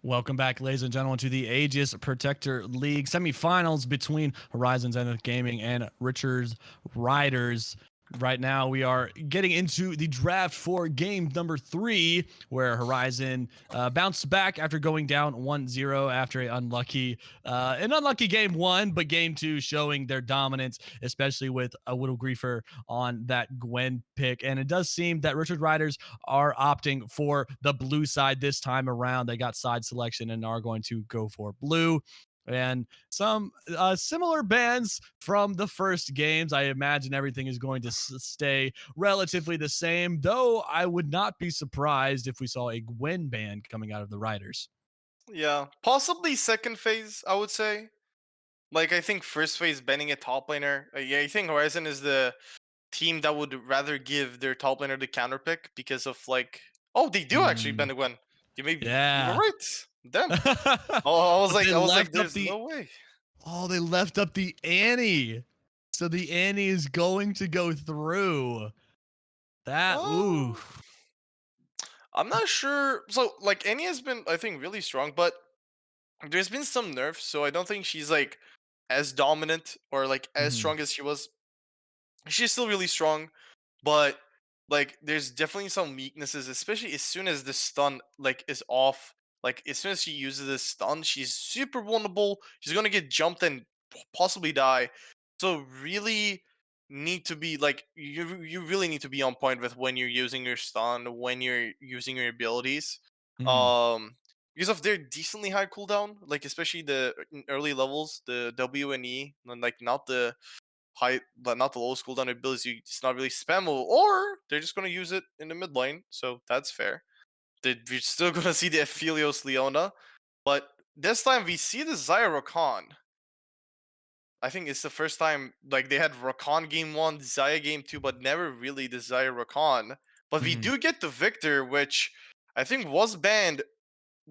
[SPEAKER 1] Welcome back, ladies and gentlemen, to the Aegis Protector League semifinals between Horizon Zenith Gaming and Richards Riders. Right now, we are getting into the draft for game number 3, where Horizon bounced back after going down 1-0 after an unlucky game 1, but game 2 showing their dominance, especially with a Widow Griefer on that Gwen pick. And it does seem that Richard Riders are opting for the blue side this time around. They got side selection and are going to go for blue. And some similar bans from the first games. I imagine everything is going to stay relatively the same, though I would not be surprised if we saw a Gwen ban coming out of the Riders.
[SPEAKER 2] Yeah, possibly second phase, I would say. Like, I think first phase banning a top laner. Yeah, I think Horizon is the team that would rather give their top laner the counter pick because of like, oh, they do actually ban
[SPEAKER 1] Mm,
[SPEAKER 2] the Gwen. You were
[SPEAKER 1] yeah.
[SPEAKER 2] right. Damn. Oh,
[SPEAKER 1] But they
[SPEAKER 2] I was like,
[SPEAKER 1] left up
[SPEAKER 2] there's
[SPEAKER 1] the
[SPEAKER 2] no way.
[SPEAKER 1] they left up the Annie. So the Annie is going to go through. That ooh.
[SPEAKER 2] Oh, I'm not sure. So like, Annie has been, I think, really strong, but there's been some nerfs, so I don't think she's like as dominant or like as
[SPEAKER 1] Mhm.
[SPEAKER 2] strong as she was. She's still really strong, but like there's definitely some weaknesses, especially as soon as the stun like is off. Like as soon as she uses this stun, she's super vulnerable. She's gonna get jumped and possibly die. So really need to be like you really need to be on point with when you're using your stun, when you're using your abilities.
[SPEAKER 1] Mhm.
[SPEAKER 2] Um because of their decently high cooldown, like especially the early levels, the W and E, and like not the high, but not the lowest cooldown abilities. It's not really spammable, or they're just gonna use it in the mid lane, so that's fair. We're still gonna see the Aphelios Leona, but this time we see the Xayah Rakan. I think it's the first time like they had Rakan game 1, Xayah game 2, but never really the Xayah Rakan. But we
[SPEAKER 1] Mhm.
[SPEAKER 2] do get the Victor, which I think was banned.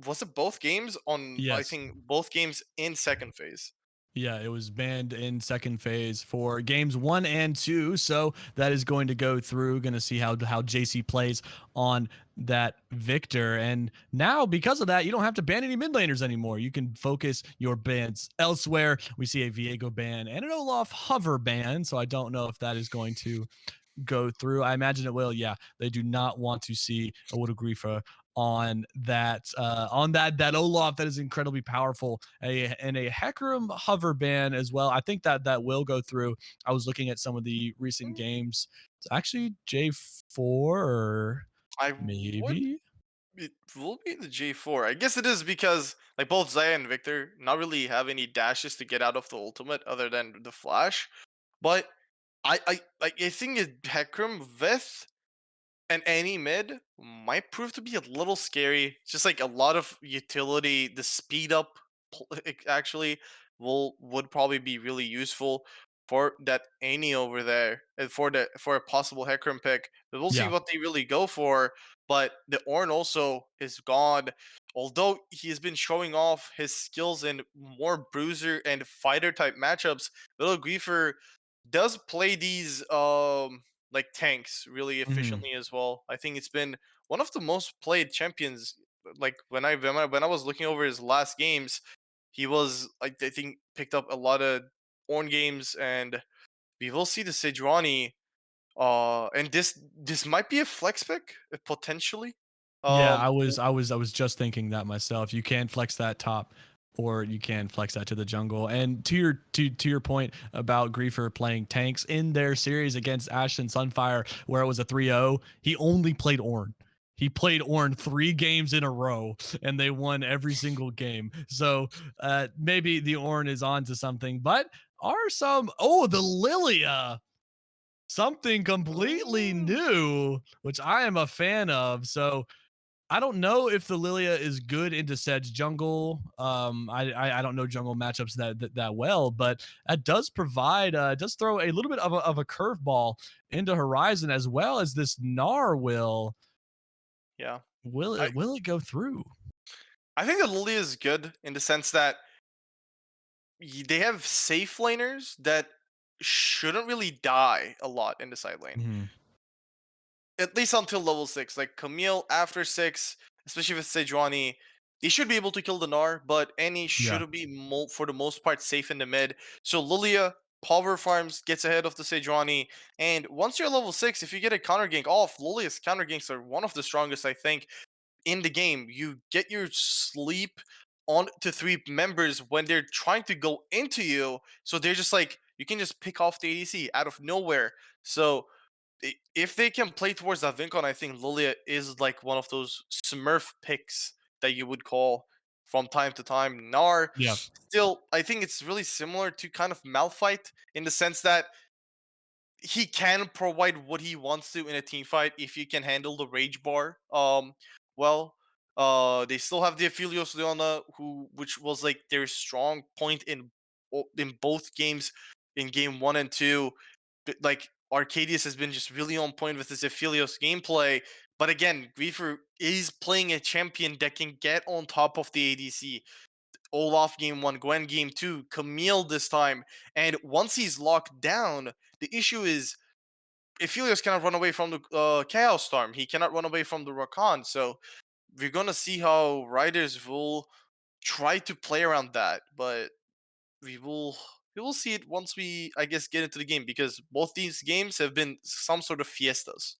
[SPEAKER 2] Was it both games on? I
[SPEAKER 1] Yes.
[SPEAKER 2] think both games in second phase.
[SPEAKER 1] Yeah, it was banned in second phase for games 1 and 2. So that is going to go through. Going to see how JC plays on that Victor. And now, because of that, you don't have to ban any mid laners anymore. You can focus your bans elsewhere. We see a Viego ban and an Olaf hover ban. So I don't know if that is going to go through. I imagine it will. Yeah, they do not want to see a Widowgriefer on that Olaf that is incredibly powerful, and a Hecarim hover ban as well. I think that will go through. I was looking at some of the recent
[SPEAKER 2] Mm,
[SPEAKER 1] games. It's actually J4 or
[SPEAKER 2] I would
[SPEAKER 1] maybe.
[SPEAKER 2] It will be the J4. I guess it is because like both Zaya and Victor not really have any dashes to get out of the ultimate other than the flash. But I think Hecarim with and any mid might prove to be a little scary. It's just like a lot of utility. The speed up actually would probably be really useful for that any over there and for a possible Hecarim pick. But we'll see
[SPEAKER 1] Yeah.
[SPEAKER 2] what they really go for. But the Ornn also is gone. Although he has been showing off his skills in more bruiser and fighter type matchups, Little Griefer does play these like tanks really
[SPEAKER 1] Mhm.
[SPEAKER 2] efficiently as well. I think it's been one of the most played champions. Like when I was looking over his last games, he was like I think picked up a lot of Ornn games, and we will see the Sejuani. And this might be a flex pick potentially.
[SPEAKER 1] Yeah,
[SPEAKER 2] Um,
[SPEAKER 1] I was just thinking that myself. You can flex that top or you can flex that to the jungle. And to your point about Griefer playing tanks in their series against Ashen Sunfire where it was a 3-0, he only played Ornn. He played Ornn 3 games in a row and they won every single game. So maybe the Ornn is on to something, but are some the Lilia, something completely
[SPEAKER 2] mm,
[SPEAKER 1] new, which I am a fan of. So I don't know if the Lilia is good into Sedge jungle. I don't know jungle matchups that well, but that does provide does throw a little bit of a curveball into Horizon as well as this Gnar will.
[SPEAKER 2] yeah.
[SPEAKER 1] Will
[SPEAKER 2] I
[SPEAKER 1] it go through?
[SPEAKER 2] I think the Lily is good in the sense that they have safe laners that shouldn't really die a lot in the side lane.
[SPEAKER 1] Mhm.
[SPEAKER 2] At least until level 6. Like Camille after 6, especially with Sejuani, They should be able to kill the Gnar, but any
[SPEAKER 1] Yeah.
[SPEAKER 2] should be for the most part safe in the mid. So Lilia power farms, gets ahead of the Sejuani, and once you're level 6, if you get a counter gank off, Lilia's counter ganks are one of the strongest, I think, in the game. You get your sleep on to 3 members when they're trying to go into you, so they're just like, you can just pick off the ADC out of nowhere. So if they can play towards that Vincon, I think Lilia is like one of those Smurf picks that you would call from time to time. Gnar,
[SPEAKER 1] Yeah.
[SPEAKER 2] still, I think it's really similar to kind of Malphite in the sense that he can provide what he wants to in a team fight if you can handle the rage bar. Well, they still have the Aphelios Leona, which was like their strong point in both games, in game 1 and 2. Like Arcadius has been just really on point with his Aphelios gameplay. But again, Griefer is playing a champion that can get on top of the ADC. Olaf game 1, Gwen game 2, Camille this time. And once he's locked down, the issue is Aphelios cannot run away from the Chaos Storm. He cannot run away from the Rakan. So we're gonna see how Riders will try to play around that, but we will we will see it once we, I guess, get into the game, because both these games have been some sort of fiestas.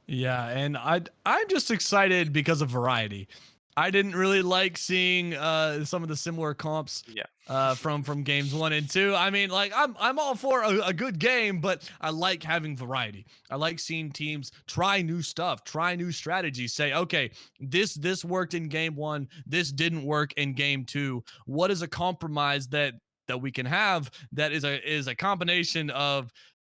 [SPEAKER 1] Yeah, and I'm just excited because of variety. I didn't really like seeing some of the similar comps
[SPEAKER 2] Yeah.
[SPEAKER 1] from games 1 and 2. I mean, like I'm all for a good game, but I like having variety. I like seeing teams try new stuff, try new strategies. Say, okay, this worked in game 1, this didn't work in game 2. What is a compromise that we can have that is a combination of,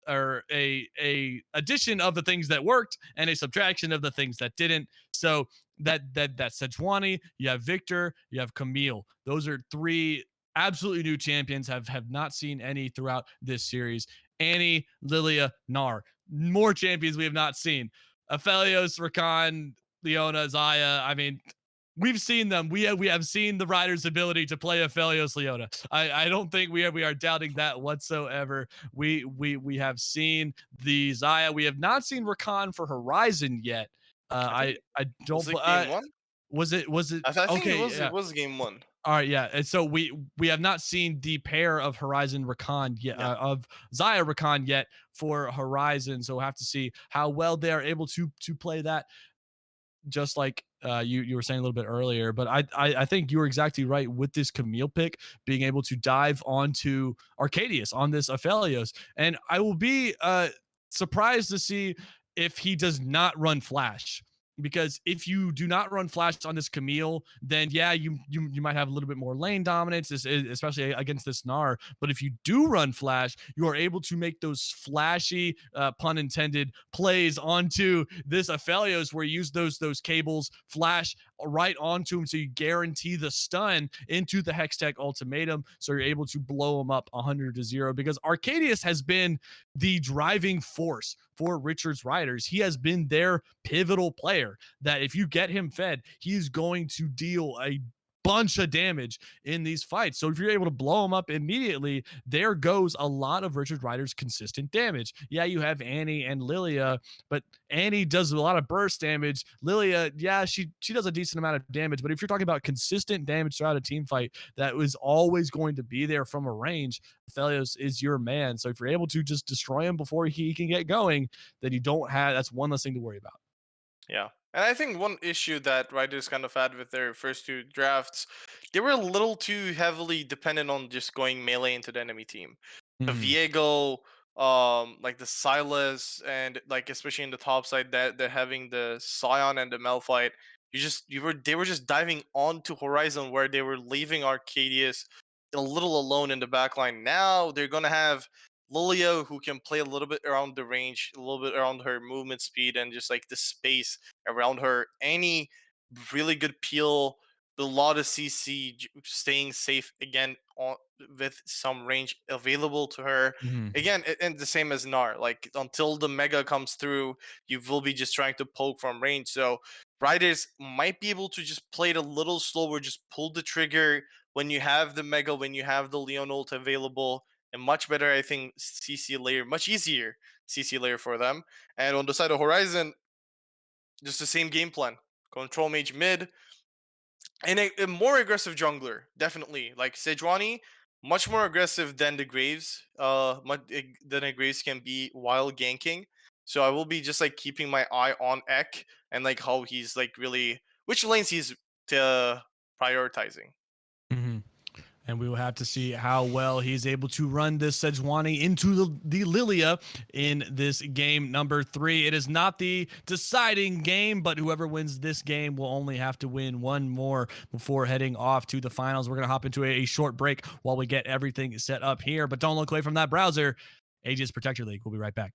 [SPEAKER 1] or a addition of the things that worked and a subtraction of the things that didn't. So that Sejuani, you have Victor, you have Camille. Those are 3 absolutely new champions. Have not seen any throughout this series. Annie, Lilia, Gnar, more champions we have not seen. Aphelios, Rakan, Leona, Zaya. I mean, we've seen them. We have seen the Riders' ability to play Aphelios Leona. I don't think we are doubting that whatsoever. We have seen the Zaya. We have not seen Rakan for Horizon yet.
[SPEAKER 2] I think
[SPEAKER 1] I
[SPEAKER 2] was
[SPEAKER 1] don't.
[SPEAKER 2] it game 1?
[SPEAKER 1] Was it
[SPEAKER 2] I think it
[SPEAKER 1] okay?
[SPEAKER 2] was it
[SPEAKER 1] Yeah.
[SPEAKER 2] was game 1.
[SPEAKER 1] All right, yeah. And so we have not seen the pair of Horizon Rakan yet,
[SPEAKER 2] Yeah.
[SPEAKER 1] of Zaya Rakan yet for Horizon. So we'll have to see how well they are able to play that, just like you were saying a little bit earlier. But I think you were exactly right with this Camille pick, being able to dive onto Arcadius on this Aphelios, and I will be surprised to see if he does not run Flash. Because if you do not run Flash on this Camille, then yeah, you might have a little bit more lane dominance, especially against this Gnar. But if you do run Flash, you are able to make those flashy, pun intended, plays onto this Aphelios, where you use those cables, flash right onto him, so you guarantee the stun into the Hextech ultimatum, so you're able to blow him up 100-0. Because Arcadius has been the driving force for Richard's Riders. He has been their pivotal player, that if you get him fed, he's going to deal a bunch of damage in these fights. So if you're able to blow him up immediately, there goes a lot of Richard Rider's consistent damage. Yeah, you have Annie and Lilia, but Annie does a lot of burst damage. Lilia, yeah, she does a decent amount of damage, but if you're talking about consistent damage throughout a team fight that was always going to be there from a range, Thelios is your man. So if you're able to just destroy him before he can get going, then you don't have, that's one less thing to worry about.
[SPEAKER 2] Yeah. And I think one issue that Riders kind of had with their first 2 drafts, they were a little too heavily dependent on just going melee into the enemy team. The
[SPEAKER 1] Mhm.
[SPEAKER 2] Viego, like the Silas, and like especially in the top side, that they're having the Scion and the Malphite. They were just diving onto Horizon, where they were leaving Arcadius a little alone in the backline. Now they're gonna have Lilia, who can play a little bit around the range, a little bit around her movement speed, and just like the space around her. Any really good peel, a lot of CC, staying safe again with some range available to her.
[SPEAKER 1] Mhm.
[SPEAKER 2] Again, and the same as Gnar. Like until the mega comes through, you will be just trying to poke from range. So Riders might be able to just play it a little slower, just pull the trigger when you have the mega, when you have the Leon ult available, and much better, I think, CC layer, much easier CC layer for them. And on the side of Horizon, just the same game plan. Control mage mid, and a more aggressive jungler, definitely. Like Sejuani, much more aggressive than the Graves. Than a Graves can be while ganking. So I will be just like keeping my eye on Ek and like how he's like really which lanes he's prioritizing.
[SPEAKER 1] Mhm. And we will have to see how well he's able to run this Sejuani into the Lilia in this game number 3. It is not the deciding game, but whoever wins this game will only have to win one more before heading off to the finals. We're going to hop into a short break while we get everything set up here, but don't look away from that browser. Aegis Protector League. We'll be right back.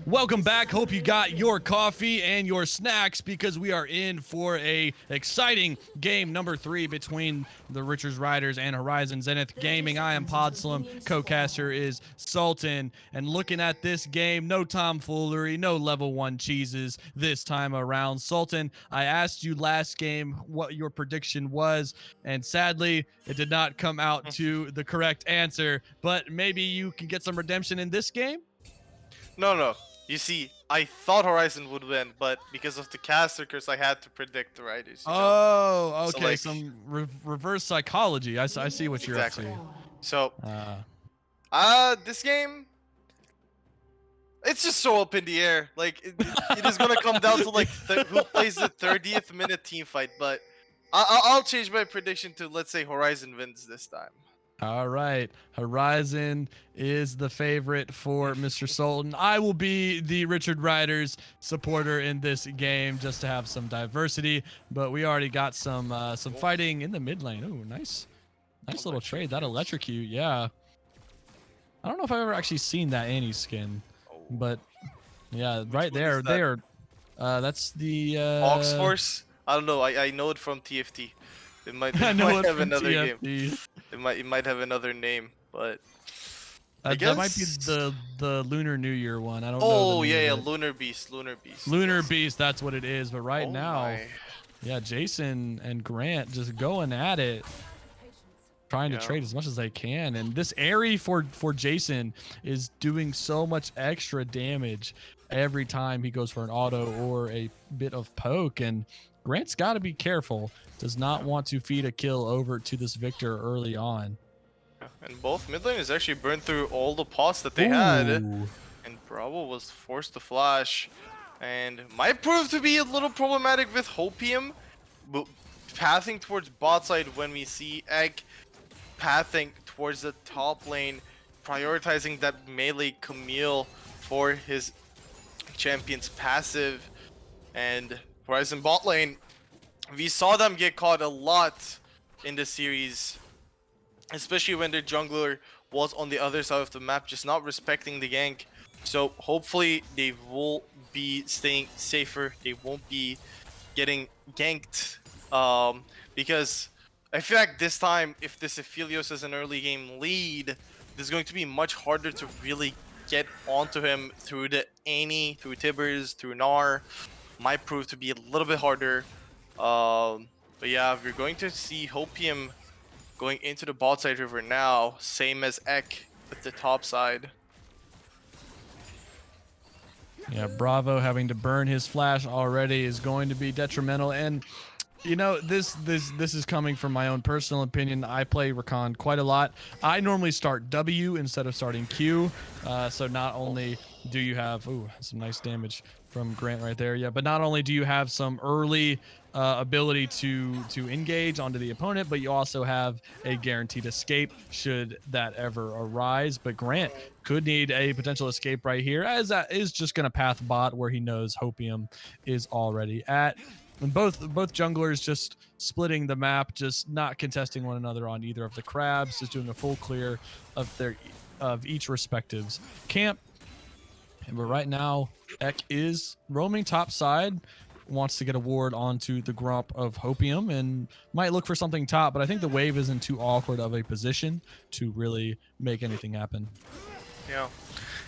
[SPEAKER 1] Welcome back. Hope you got your coffee and your snacks because we are in for a exciting game number 3 between the Richards Riders and Horizon Zenith Gaming. I am Podslim. Co-caster is Sultan. And looking at this game, no tomfoolery, no level 1 cheeses this time around. Sultan, I asked you last game what your prediction was, and sadly, it did not come out to the correct answer. But maybe you can get some redemption in this game?
[SPEAKER 2] No. You see, I thought Horizon would win, but because of the caster curse, I had to predict the Riders. You know?
[SPEAKER 1] Oh, okay.
[SPEAKER 2] So, like,
[SPEAKER 1] some reverse psychology. I see what you're
[SPEAKER 2] exactly.
[SPEAKER 1] up
[SPEAKER 2] So,
[SPEAKER 1] to.
[SPEAKER 2] this game, it's just so up in the air. Like, it is gonna come down to like who plays the 30th minute team fight. But I'll change my prediction to, let's say, Horizon wins this time.
[SPEAKER 1] All right. Horizon is the favorite for Mr. Sultan. I will be the Richard Riders supporter in this game just to have some diversity, but we already got some fighting in the mid lane. Oh, nice little trade. That electrocute. Yeah. I don't know if I've ever actually seen that Annie skin, but yeah, right
[SPEAKER 2] one
[SPEAKER 1] there
[SPEAKER 2] is
[SPEAKER 1] they
[SPEAKER 2] that?
[SPEAKER 1] are that's the
[SPEAKER 2] Ox Force? I don't know. I know it from TFT.
[SPEAKER 1] I
[SPEAKER 2] It
[SPEAKER 1] know
[SPEAKER 2] might
[SPEAKER 1] it
[SPEAKER 2] have
[SPEAKER 1] from
[SPEAKER 2] another game.
[SPEAKER 1] TFT.
[SPEAKER 2] It might have another name, but I
[SPEAKER 1] That might be
[SPEAKER 2] guess.
[SPEAKER 1] the Lunar New Year one. I don't know the
[SPEAKER 2] Oh
[SPEAKER 1] name
[SPEAKER 2] yeah, yeah,
[SPEAKER 1] of it.
[SPEAKER 2] Lunar Beast, Lunar Beast.
[SPEAKER 1] Lunar
[SPEAKER 2] Yes.
[SPEAKER 1] Beast, that's what it is. But right
[SPEAKER 2] Oh
[SPEAKER 1] now,
[SPEAKER 2] my.
[SPEAKER 1] yeah, Jason and Grant just going at it, trying to
[SPEAKER 2] Yeah.
[SPEAKER 1] trade as much as they can. And this Airy for Jason is doing so much extra damage every time he goes for an auto or a bit of poke. And Grant's got to be careful. Does not want to feed a kill over to this Victor early on.
[SPEAKER 2] Yeah. And both mid laners actually burned through all the pots that they had,
[SPEAKER 1] Ooh.
[SPEAKER 2] and Bravo was forced to flash, and might prove to be a little problematic with Hopium, but pathing towards bot side when we see Egg pathing towards the top lane, prioritizing that melee Camille for his champion's passive, and Horizon bot lane. We saw them get caught a lot in the series, especially when their jungler was on the other side of the map, just not respecting the gank. So hopefully they will be staying safer. They won't be getting ganked, because I feel like this time, if this Aphelios is an early game lead, it's going to be much harder to really get onto him through the Annie, through Tibbers, through Gnar. Might prove to be a little bit harder. But yeah, we're going to see Hopium going into the bot side river now, same as Ek at the top side.
[SPEAKER 1] Yeah, Bravo having to burn his flash already is going to be detrimental. And you know, this is coming from my own personal opinion. I play Recon quite a lot. I normally start W instead of starting Q. So not only do you have some nice damage from Grant right there, yeah, but not only do you have some early ability to engage onto the opponent, but you also have a guaranteed escape should that ever arise. But Grant could need a potential escape right here, as that is just going to path bot where he knows Hopium is already at. And both junglers just splitting the map, just not contesting one another on either of the crabs, just doing a full clear of each respective's camp. But right now, Ek is roaming top side, wants to get a ward onto the Grump of Hopium and might look for something top, but I think the wave isn't too awkward of a position to really make anything happen.
[SPEAKER 2] Yeah.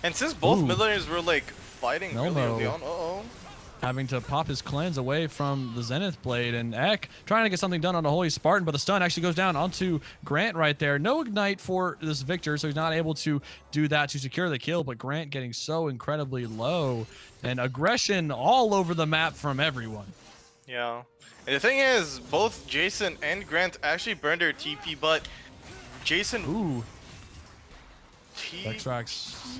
[SPEAKER 2] And since both
[SPEAKER 1] Ooh.
[SPEAKER 2] mid laners were like fighting really early
[SPEAKER 1] Melmo.
[SPEAKER 2] on,
[SPEAKER 1] Having to pop his cleanse away from the Zenith Blade, and Ek trying to get something done on a Holy Spartan, but the stun actually goes down onto Grant right there. No ignite for this Victor, so he's not able to do that to secure the kill, but Grant getting so incredibly low, and aggression all over the map from everyone.
[SPEAKER 2] Yeah. And the thing is, both Jason and Grant actually burned their TP, but Jason.
[SPEAKER 1] Ooh,
[SPEAKER 2] T-
[SPEAKER 1] Extracts.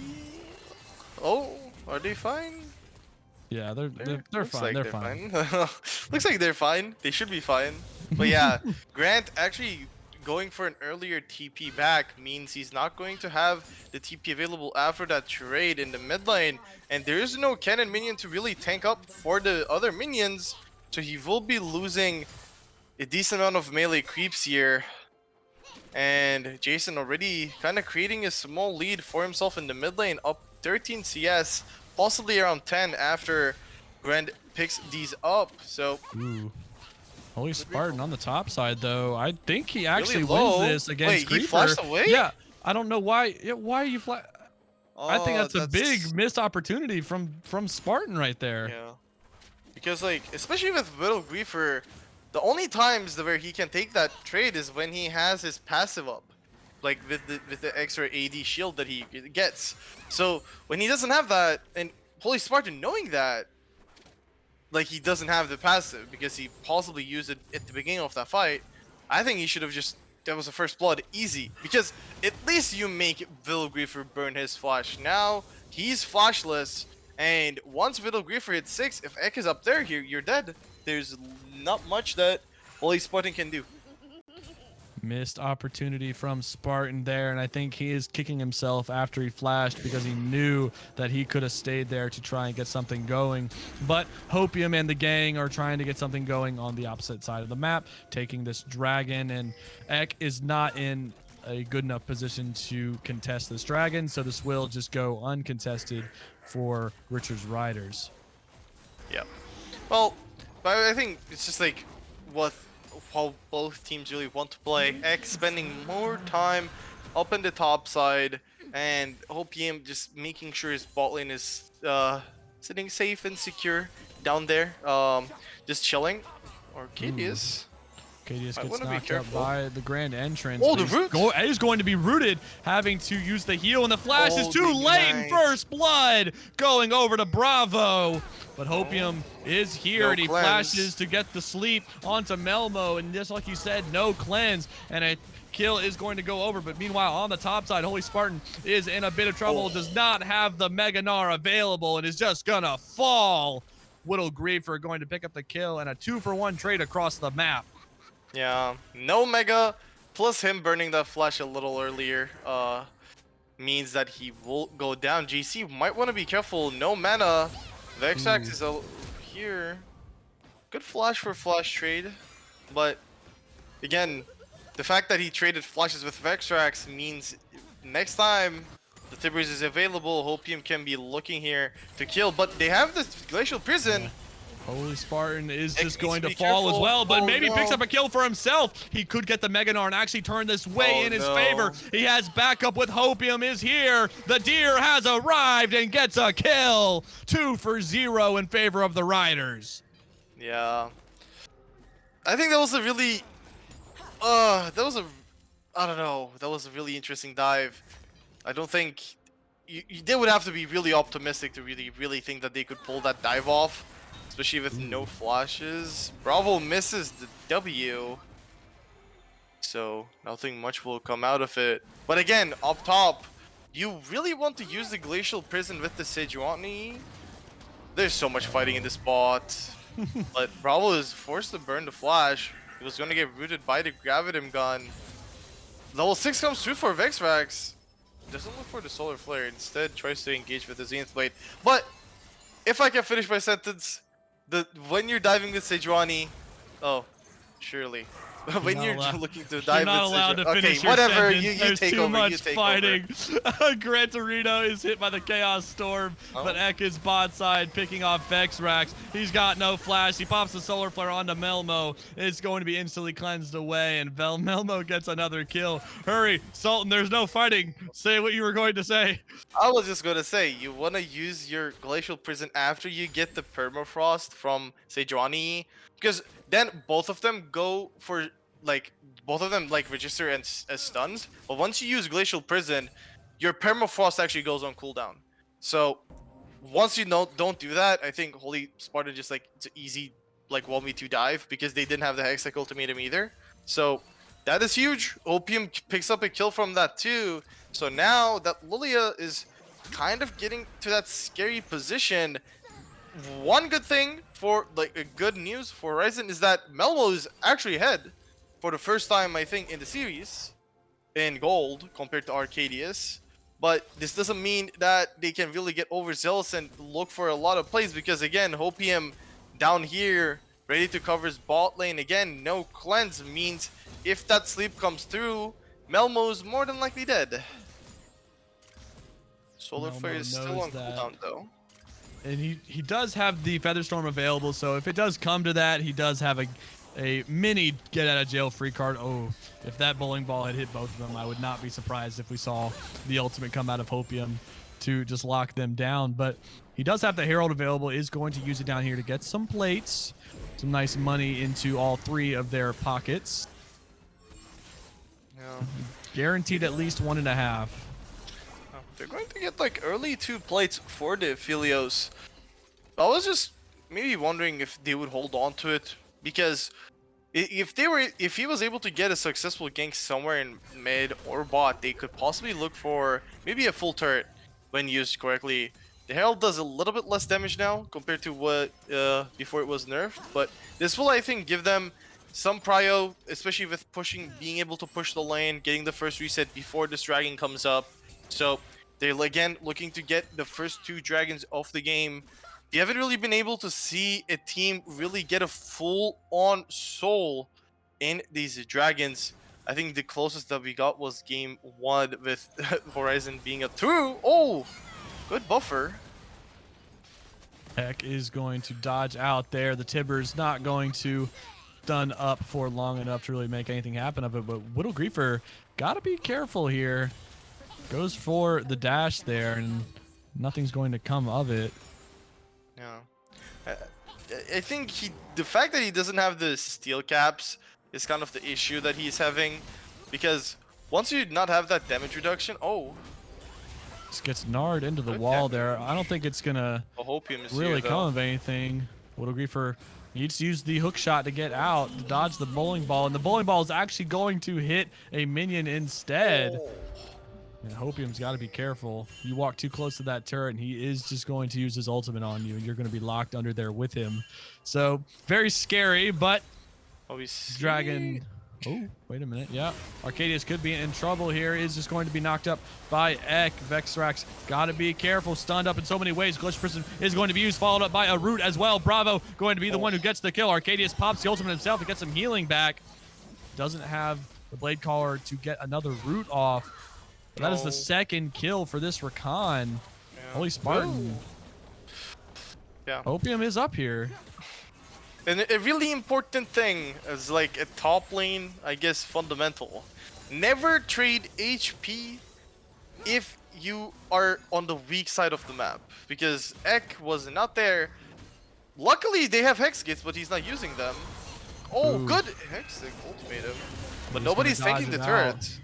[SPEAKER 2] Oh, are they fine?
[SPEAKER 1] Yeah, they're
[SPEAKER 2] Looks
[SPEAKER 1] fine.
[SPEAKER 2] like
[SPEAKER 1] They're fine.
[SPEAKER 2] Looks like they're fine. They should be fine. But yeah, Grant actually going for an earlier TP back means he's not going to have the TP available after that trade in the mid lane, and there is no cannon minion to really tank up for the other minions, so he will be losing a decent amount of melee creeps here. And Jason already kind of creating a small lead for himself in the mid lane, up 13 CS, possibly around 10 after Grant picks these up. So
[SPEAKER 1] Ooh. Holy Spartan on the top side, though. I think he actually
[SPEAKER 2] low.
[SPEAKER 1] wins this against
[SPEAKER 2] Wait,
[SPEAKER 1] Creeper.
[SPEAKER 2] he flashed away?
[SPEAKER 1] Yeah, I don't know why. Yeah, why are you flash? I think
[SPEAKER 2] Oh,
[SPEAKER 1] that's a big missed opportunity from Spartan right there.
[SPEAKER 2] Yeah. Because like, especially with Widow Griefer, the only times where he can take that trade is when he has his passive up. Like with the extra AD shield that he gets. So when he doesn't have that, and Holy Spartan knowing that, like he doesn't have the passive because he possibly used it at the beginning of that fight, I think he should have just, that was a first blood easy, because at least you make Widow Griefer burn his flash. Now he's flashless, and once Widow Griefer hits 6, if Ek is up there, you're dead. There's not much that Holy Spartan can do.
[SPEAKER 1] Missed opportunity from Spartan there, and I think he is kicking himself after he flashed because he knew that he could have stayed there to try and get something going. But Hopium and the gang are trying to get something going on the opposite side of the map, taking this dragon, and Ek is not in a good enough position to contest this dragon, so this will just go uncontested for Richard's Riders.
[SPEAKER 2] Yeah. Well, but I think it's just like what how both teams really want to play. X spending more time up in the top side, and Hopium just making sure his bot lane is sitting safe and secure down there, just chilling. Arcadius.
[SPEAKER 1] Arcadius
[SPEAKER 2] I
[SPEAKER 1] gets
[SPEAKER 2] wanna be
[SPEAKER 1] knocked up
[SPEAKER 2] careful.
[SPEAKER 1] by the grand entrance.
[SPEAKER 2] Oh,
[SPEAKER 1] but
[SPEAKER 2] the root!
[SPEAKER 1] He's going to be rooted, having to use the heal, and the flash is
[SPEAKER 2] Oh,
[SPEAKER 1] too
[SPEAKER 2] the
[SPEAKER 1] late.
[SPEAKER 2] Ignite.
[SPEAKER 1] First blood going over to Bravo. But Hopium is here,
[SPEAKER 2] No
[SPEAKER 1] and he
[SPEAKER 2] cleanse.
[SPEAKER 1] flashes to get the sleep onto Melmo, and just like you said, no cleanse, and a kill is going to go over. But meanwhile, on the top side, Holy Spartan is in a bit of trouble,
[SPEAKER 2] Oh.
[SPEAKER 1] does not have the Mega Gnar available, and is just gonna fall. Whittle Griefer going to pick up the kill, and a 2-for-1 trade across the map.
[SPEAKER 2] Yeah, no Mega, plus him burning that flash a little earlier, means that he will go down. GC might want to be careful. No mana. Vexax is here. Good flash for flash trade, but again, the fact that he traded flashes with Vexax means next time the Tiberius is available, Hopium can be looking here to kill. But they have this Glacial Prison.
[SPEAKER 1] Holy Spartan is
[SPEAKER 2] Ek
[SPEAKER 1] just
[SPEAKER 2] needs
[SPEAKER 1] going
[SPEAKER 2] to
[SPEAKER 1] to
[SPEAKER 2] be
[SPEAKER 1] fall as
[SPEAKER 2] careful.
[SPEAKER 1] well, but
[SPEAKER 2] Oh,
[SPEAKER 1] maybe
[SPEAKER 2] no.
[SPEAKER 1] picks up a kill for himself. He could get the Mega Gnar and actually turn this way
[SPEAKER 2] Oh,
[SPEAKER 1] in his
[SPEAKER 2] no.
[SPEAKER 1] favor. He has backup with Hopium is here. The deer has arrived and gets a kill. 2-for-0 in favor of the Riders.
[SPEAKER 2] Yeah. I think that was a really I don't know, that was a really interesting dive. I don't think they would have to be really optimistic to really think that they could pull that dive off, especially with no flashes. Bravo misses the W, so nothing much will come out of it. But again, up top, you really want to use the Glacial Prison with the Sejuani. There's so much fighting in this bot. But Bravo is forced to burn the flash. He was going to get rooted by the Gravitum gun. Level 6 comes through for Vexvax. Doesn't look for the Solar Flare. Instead, tries to engage with the Zenith Blade. But if I can finish my sentence, when you're diving with Sejuani, oh, surely. When
[SPEAKER 1] not
[SPEAKER 2] you're
[SPEAKER 1] allowed-
[SPEAKER 2] looking to
[SPEAKER 1] You're
[SPEAKER 2] dive
[SPEAKER 1] not
[SPEAKER 2] with
[SPEAKER 1] allowed to
[SPEAKER 2] Sejuani.
[SPEAKER 1] finish
[SPEAKER 2] Okay,
[SPEAKER 1] your
[SPEAKER 2] whatever.
[SPEAKER 1] sentence.
[SPEAKER 2] You
[SPEAKER 1] There's
[SPEAKER 2] take
[SPEAKER 1] too
[SPEAKER 2] over.
[SPEAKER 1] much
[SPEAKER 2] You take
[SPEAKER 1] fighting.
[SPEAKER 2] over.
[SPEAKER 1] Gran Torino is hit by the Chaos Storm, but
[SPEAKER 2] Oh.
[SPEAKER 1] Ek is bot side picking off Vexrax. He's got no flash. He pops the Solar Flare onto Melmo. It's going to be instantly cleansed away, and Melmo gets another kill. Hurry, Sultan, there's no fighting. Say what you were going to say.
[SPEAKER 2] I was just gonna say, you wanna use your Glacial Prison after you get the Permafrost from Sejuani, because then both of them go for both of them register as stuns. But once you use Glacial Prison, your Permafrost actually goes on cooldown. So once you don't do that, I think Holy Spartan just it's an easy 1v2 dive because they didn't have the Hextech ultimatum either. So that is huge. Opium picks up a kill from that too. So now that Lilia is kind of getting to that scary position, one good thing for good news for Horizon is that Melmo is actually ahead for the first time, I think, in the series in gold compared to Arcadius. But this doesn't mean that they can really get overzealous and look for a lot of plays, because again, Hopium down here ready to cover his bot lane. Again, no cleanse means if that sleep comes through, Melmo's more than likely dead. Solar
[SPEAKER 1] Melmo
[SPEAKER 2] Flare is still
[SPEAKER 1] knows
[SPEAKER 2] on
[SPEAKER 1] that.
[SPEAKER 2] cooldown though.
[SPEAKER 1] And he does have the Featherstorm available, so if it does come to that, he does have a mini get out of jail free card. Oh, if that bowling ball had hit both of them, I would not be surprised if we saw the ultimate come out of Hopium to just lock them down. But he does have the Herald available, is going to use it down here to get some plates, some nice money into all three of their pockets.
[SPEAKER 2] Yeah.
[SPEAKER 1] Guaranteed at least 1.5.
[SPEAKER 2] They're going to get early 2 plates for the Philios. I was just maybe wondering if they would hold on to it, because if he was able to get a successful gank somewhere in mid or bot, they could possibly look for maybe a full turret when used correctly. The Herald does a little bit less damage now compared to what before it was nerfed, but this will, I think, give them some prio, especially with being able to push the lane, getting the first reset before this dragon comes up. So they're again looking to get the first 2 dragons off the game. You haven't really been able to see a team really get a full-on soul in these dragons. I think the closest that we got was game 1 with Horizon being a 2. Oh, good buffer.
[SPEAKER 1] Heck is going to dodge out there. The Tibber's not going to stun up for long enough to really make anything happen of it, but Whittle Griefer gotta be careful here. Goes for the dash there, and nothing's going to come of it.
[SPEAKER 2] Yeah. I think the fact that he doesn't have the steel caps is kind of the issue that he's having, because once you not have that damage reduction,
[SPEAKER 1] Just gets gnarred into the
[SPEAKER 2] Good
[SPEAKER 1] wall
[SPEAKER 2] damage.
[SPEAKER 1] there. I don't think it's gonna
[SPEAKER 2] Hopium is
[SPEAKER 1] really
[SPEAKER 2] here, though.
[SPEAKER 1] come of anything. Whittle Griefer needs to use the hook shot to get out, to dodge the bowling ball, and the bowling ball is actually going to hit a minion instead.
[SPEAKER 2] Oh.
[SPEAKER 1] And Hopium's got to be careful. You walk too close to that turret, and he is just going to use his ultimate on you, and you're going to be locked under there with him. So very scary, but
[SPEAKER 2] Oh, we see.
[SPEAKER 1] Dragon. Oh, wait a minute. Yeah, Arcadius could be in trouble here. Is just going to be knocked up by Ek. Vexrax got to be careful. Stunned up in so many ways. Glitch Prison is going to be used, followed up by a root as well. Bravo going to be the one who gets the kill. Arcadius pops the ultimate himself to get some healing back. Doesn't have the Blade Caller to get another root off. But that is the second kill for this Rakan.
[SPEAKER 2] Yeah.
[SPEAKER 1] Holy Spartan.
[SPEAKER 2] Yeah.
[SPEAKER 1] Opium is up here.
[SPEAKER 2] And a really important thing is like a top lane, I guess, fundamental. Never trade HP if you are on the weak side of the map, because Ek was not there. Luckily, they have Hex Gates, but he's not using them. Oh,
[SPEAKER 1] Ooh.
[SPEAKER 2] good Hex ultimate him. But
[SPEAKER 1] He's
[SPEAKER 2] nobody's
[SPEAKER 1] gonna
[SPEAKER 2] tanking the
[SPEAKER 1] dodge it
[SPEAKER 2] turret.
[SPEAKER 1] out.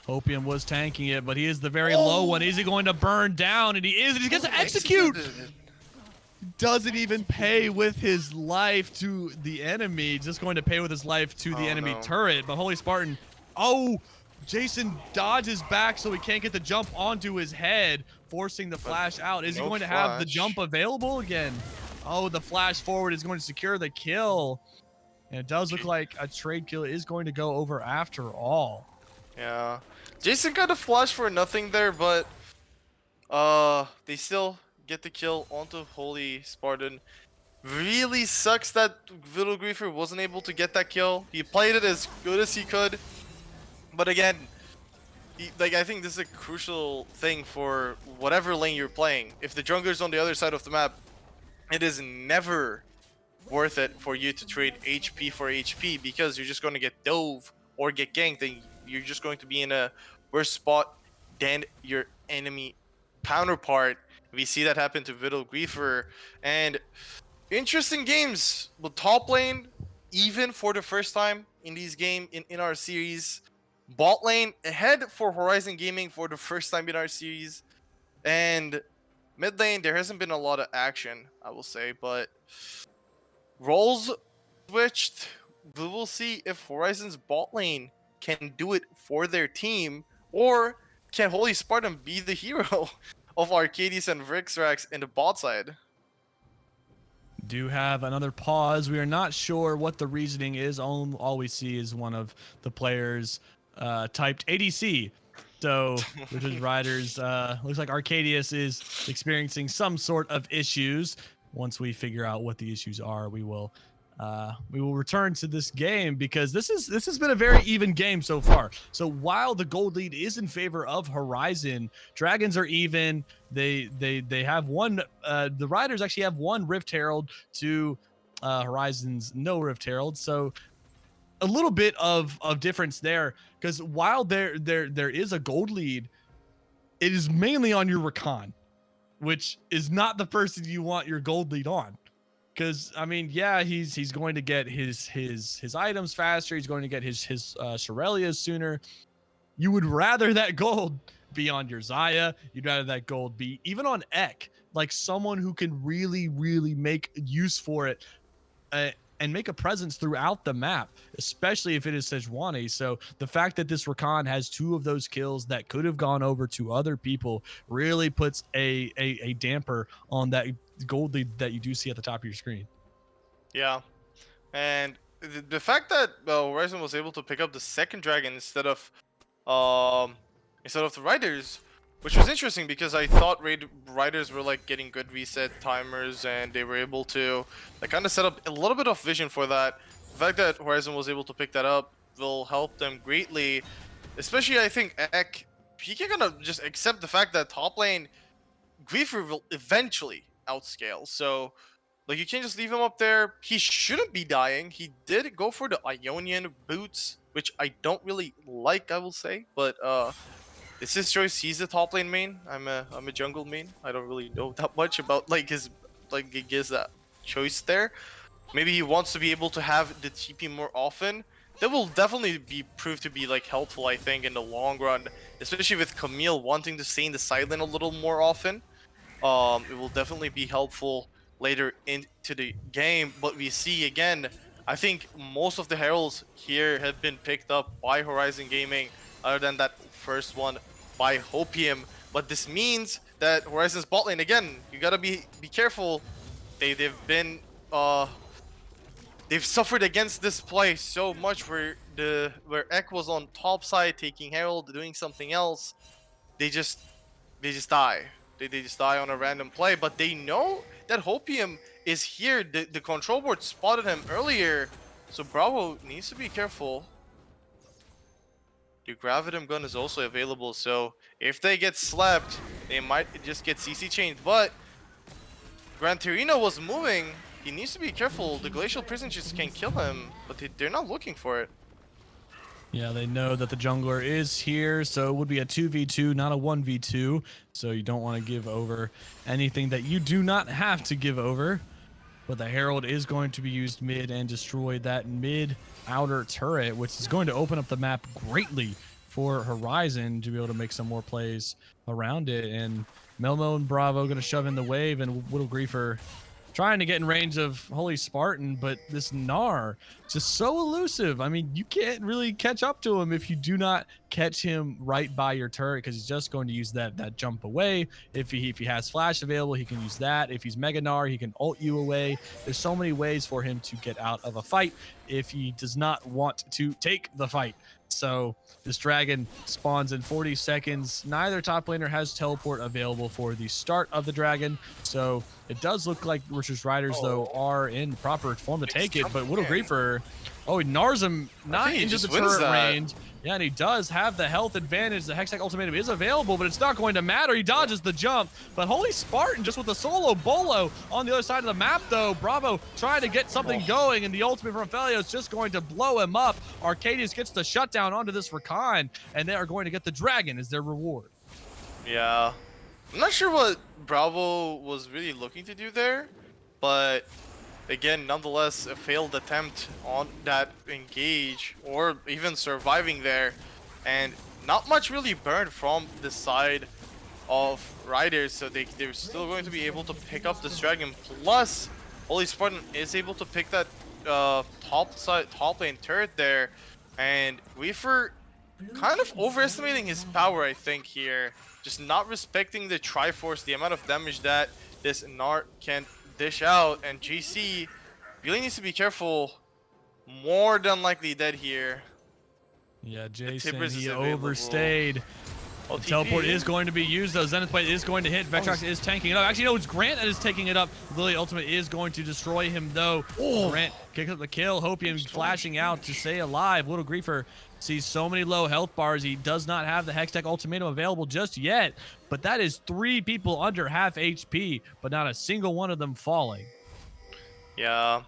[SPEAKER 1] Opium was tanking it, but he is the very low one. Is he going to burn down? And he is, and he gets to execute! Doesn't even pay with his life to the enemy, just going to pay with his life to the enemy turret. But Holy Spartan, Jason dodges back so he can't get the jump onto his head, forcing the flash out. Is he going to have the jump available again? Oh, the flash forward is going to secure the kill. And it does look like a trade kill is going to go over after all.
[SPEAKER 2] Yeah. Jason got a flash for nothing there, but they still get the kill onto Holy Spartan. Really sucks that Whittle Griefer wasn't able to get that kill. He played it as good as he could. But again, I think this is a crucial thing for whatever lane you're playing. If the jungler's on the other side of the map, it is never worth it for you to trade HP for HP, because you're just going to get dove or get ganked, and you're just going to be in a worse spot than your enemy counterpart. We see that happen to Whittle Griefer. And interesting games. The top lane, even for the first time in these games in our series. Bot lane ahead for Horizon Gaming for the first time in our series. And mid lane, there hasn't been a lot of action, I will say, but roles switched. We will see if Horizon's bot lane can do it for their team, or can Holy Spartan be the hero of Arcadius and Vexrax in the bot side?
[SPEAKER 1] Do have another pause. We are not sure what the reasoning is. All we see is one of the players typed ADC. So, which is Riders. Looks like Arcadius is experiencing some sort of issues. Once we figure out what the issues are, we will return to this game, because this has been a very even game so far. So while the gold lead is in favor of Horizon, Dragons are even. They have one. The Riders actually have one Rift Herald to Horizon's no Rift Herald. So a little bit of difference there, because while there is a gold lead, it is mainly on your Rakan, which is not the person you want your gold lead on. Because I mean, yeah, he's going to get his items faster. He's going to get his Shurelias sooner. You would rather that gold be on your Xayah. You'd rather that gold be even on Ek, like someone who can really make use for it and make a presence throughout the map, especially if it is Sejuani. So the fact that this Rakan has two of those kills that could have gone over to other people really puts a damper on that gold lead that you do see at the top of your screen.
[SPEAKER 2] Yeah, and the fact that Horizon was able to pick up the second dragon instead of the riders, which was interesting because I thought riders were like getting good reset timers and they were able to like kind of set up a little bit of vision for that. The fact that Horizon was able to pick that up will help them greatly, especially I think Ek. He can kind of just accept the fact that top lane Griefer will eventually outscale. So like you can't just leave him up there. He shouldn't be dying. He did go for the Ionian boots, which I don't really like, I will say, but it's his choice. He's a top lane main. I'm a jungle main. I don't really know that much about like his that choice there. Maybe he wants to be able to have the TP more often. That will definitely be proved to be like helpful, I think, in the long run, especially with Camille wanting to stay in the side lane a little more often. It will definitely be helpful later into the game. But we see again, I think most of the heralds here have been picked up by Horizon Gaming, other than that first one by Hopium. But this means that Horizon's bot lane again. You gotta be careful. They've been they've suffered against this play so much where Ek was on top side taking herald, doing something else. They just die. They just die on a random play, but they know that Hopium is here. The control board spotted him earlier, so Bravo needs to be careful. The Gravitum gun is also available, so if they get slapped, they might just get CC chained, but Gran Torino was moving. He needs to be careful. The Glacial Prison just can kill him, but they're not looking for it.
[SPEAKER 1] Yeah, they know that the jungler is here, so it would be a 2v2, not a 1v2. So you don't want to give over anything that you do not have to give over. But the Herald is going to be used mid and destroy that mid outer turret, which is going to open up the map greatly for Horizon to be able to make some more plays around it. And Melmo and Bravo going to shove in the wave, and Whittle Griefer trying to get in range of Holy Spartan, but this Gnar just so elusive. I mean, you can't really catch up to him if you do not catch him right by your turret, because he's just going to use that jump away. If he has flash available, he can use that. If he's Mega Gnar, he can ult you away. There's so many ways for him to get out of a fight if he does not want to take the fight. So this dragon spawns in 40 seconds. Neither top laner has teleport available for the start of the dragon. So it does look like Richard's Riders, though, are in proper form to take it. But Whittle Griefer, he nars him not into the turret range. Yeah, and he does have the health advantage. The Hextech Ultimatum is available, but it's not going to matter. He dodges the jump. But Holy Spartan just with a solo bolo on the other side of the map, though. Bravo trying to get something going, and the ultimate from Felio is just going to blow him up. Arcadius gets the shutdown onto this Rakan, and they are going to get the dragon as their reward.
[SPEAKER 2] Yeah. I'm not sure what Bravo was really looking to do there, but again, nonetheless, a failed attempt on that engage or even surviving there, and not much really burned from the side of Riders, so they're still going to be able to pick up this dragon. Plus, Holy Spartan is able to pick that top lane turret there, and Weaver kind of overestimating his power, I think, here. Just not respecting the Triforce, the amount of damage that this Gnar can dish out, and GC really needs to be careful. More than likely dead here.
[SPEAKER 1] Yeah, Jason, he overstayed. The teleport is going to be used, though. Zenith Blade is going to hit. Vectrox is tanking it up. Actually, no, it's Grant that is taking it up. Lily Ultimate is going to destroy him, though. Grant kicks up the kill. Hopium flashing out to stay alive. Whittle Griefer sees so many low health bars. He does not have the Hextech Ultimatum available just yet, but that is 3 people under half HP, but not a single one of them falling.
[SPEAKER 2] Yeah,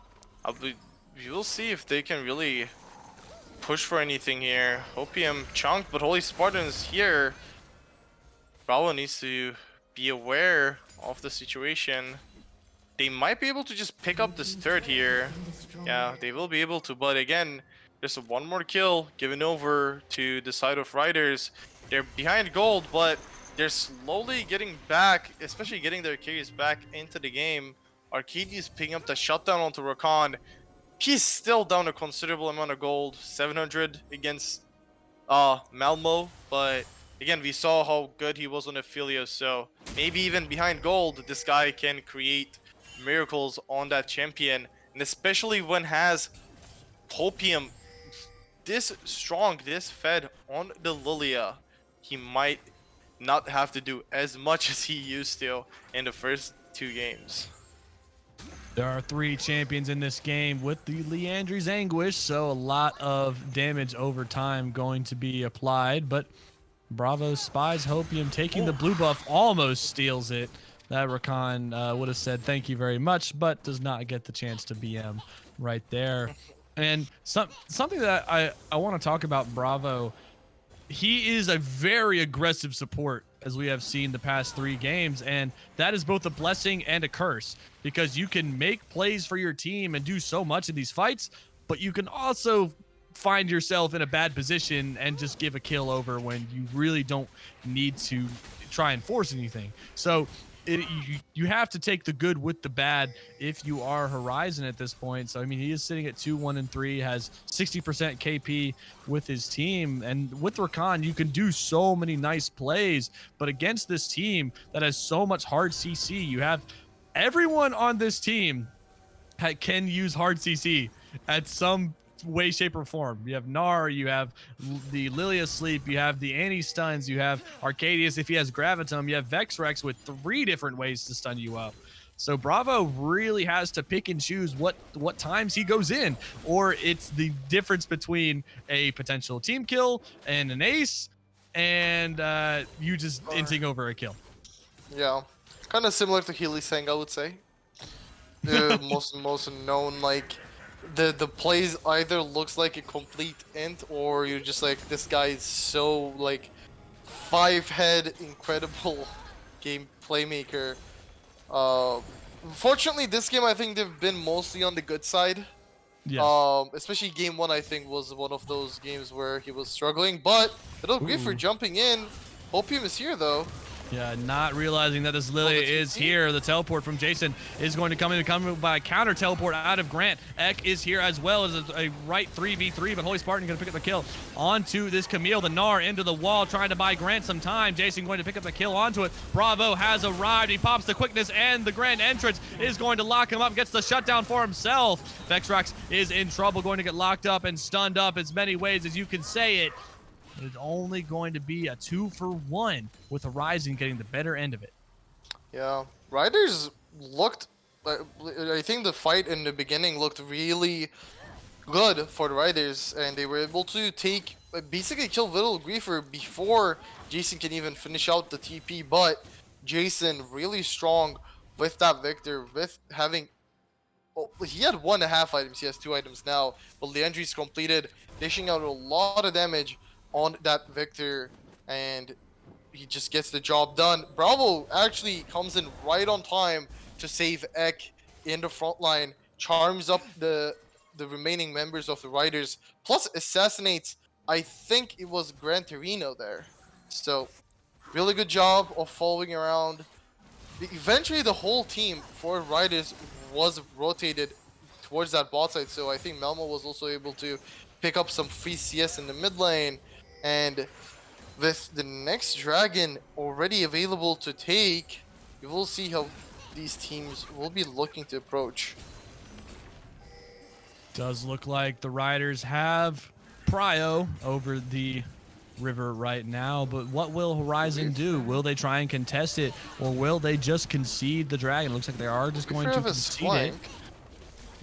[SPEAKER 2] we'll see if they can really push for anything here. Hopium chunked, but Holy Spartan is here. Bravo needs to be aware of the situation. They might be able to just pick up this third here. Yeah, they will be able to, but again, there's one more kill given over to the side of Riders. They're behind gold, but they're slowly getting back, especially getting their carries back into the game. Arcadius picking up the shutdown onto Rakan. He's still down a considerable amount of gold, 700 against Malmo, but again, we saw how good he was on Aphelios, so maybe even behind gold, this guy can create miracles on that champion, and especially when has Hopium this strong, this fed on the Lilia, he might not have to do as much as he used to in the first 2 games.
[SPEAKER 1] There are 3 champions in this game with the Leandry's Anguish, so a lot of damage over time going to be applied, but Bravo spies Hopium taking the blue buff, almost steals it. That Rakan would have said thank you very much, but does not get the chance to BM right there. And something that I want to talk about Bravo, he is a very aggressive support, as we have seen the past 3 games, and that is both a blessing and a curse, because you can make plays for your team and do so much in these fights, but you can also find yourself in a bad position and just give a kill over when you really don't need to try and force anything. So you have to take the good with the bad if you are Horizon at this point. So I mean, he is sitting at 2-1-3, has 60% KP with his team, and with Rakan you can do so many nice plays, but against this team that has so much hard CC, you have everyone on this team can use hard CC at some way, shape, or form. You have Gnar, you have the Lilia Sleep, you have the Annie stuns, you have Arcadius if he has Gravitum, you have Vexrex with 3 different ways to stun you up. So Bravo really has to pick and choose what times he goes in, or it's the difference between a potential team kill and an ace, and you just inting over a kill.
[SPEAKER 4] Yeah, kind of similar to Healy saying, I would say. The most known, like, the plays either looks like a complete int, or you're just like, this guy is so like 5-head incredible game playmaker. Fortunately, this game I think they've been mostly on the good side.
[SPEAKER 1] Yes.
[SPEAKER 4] Especially game 1 I think was one of those games where he was struggling, but little Griefer jumping in. Hopium is here though.
[SPEAKER 1] Yeah, not realizing that this Lilia is here. The teleport from Jason is going to come in by a counter teleport out of Grant. Ek is here as well as a right 3v3, but Holy Spartan going to pick up the kill onto this Camille. The Gnar into the wall, trying to buy Grant some time. Jason going to pick up the kill onto it. Bravo has arrived. He pops the quickness, and the Grand Entrance is going to lock him up. Gets the shutdown for himself. Vexrex is in trouble, going to get locked up and stunned up as many ways as you can say it. It's only going to be a 2-for-1 with Horizon getting the better end of it.
[SPEAKER 4] Yeah, Riders looked, I think the fight in the beginning looked really good for the Riders, and they were able to take, basically kill Little Griefer before Jason can even finish out the TP, but Jason really strong with that Victor, with having, he had 1.5 items, he has 2 items now, but Leandry's completed, dishing out a lot of damage on that Victor, and he just gets the job done. Bravo actually comes in right on time to save Ek in the front line, charms up the remaining members of the Riders, plus assassinates, I think it was Gran Torino there. So really good job of following around. Eventually the whole team for Riders was rotated towards that bot side, so I think Melmo was also able to pick up some free CS in the mid lane. And with the next dragon already available to take, you will see how these teams will be looking to approach.
[SPEAKER 1] Does look like the Riders have prio over the river right now, but what will Horizon do? Will they try and contest it, or will they just concede the dragon? Looks like they are just going to concede it.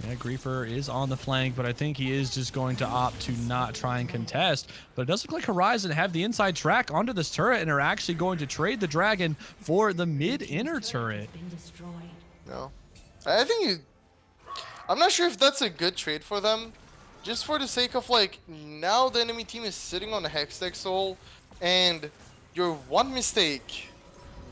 [SPEAKER 1] Yeah, Griefer is on the flank, but I think he is just going to opt to not try and contest. But it does look like Horizon have the inside track onto this turret and are actually going to trade the dragon for the mid-inner turret.
[SPEAKER 4] No. I think I'm not sure if that's a good trade for them. Just for the sake of, like, now the enemy team is sitting on a Hextech Soul, and your one mistake,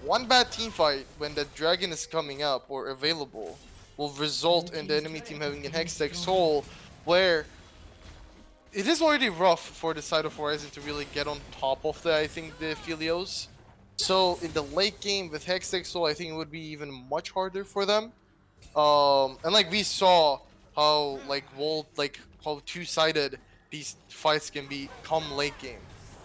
[SPEAKER 4] one bad team fight when that dragon is coming up or available will result in the enemy team having an Hextech Soul, where it is already rough for the side of Horizon to really get on top of I think the Philios. So in the late game with Hextech Soul, I think it would be even much harder for them. And like we saw how how two-sided these fights can become late game.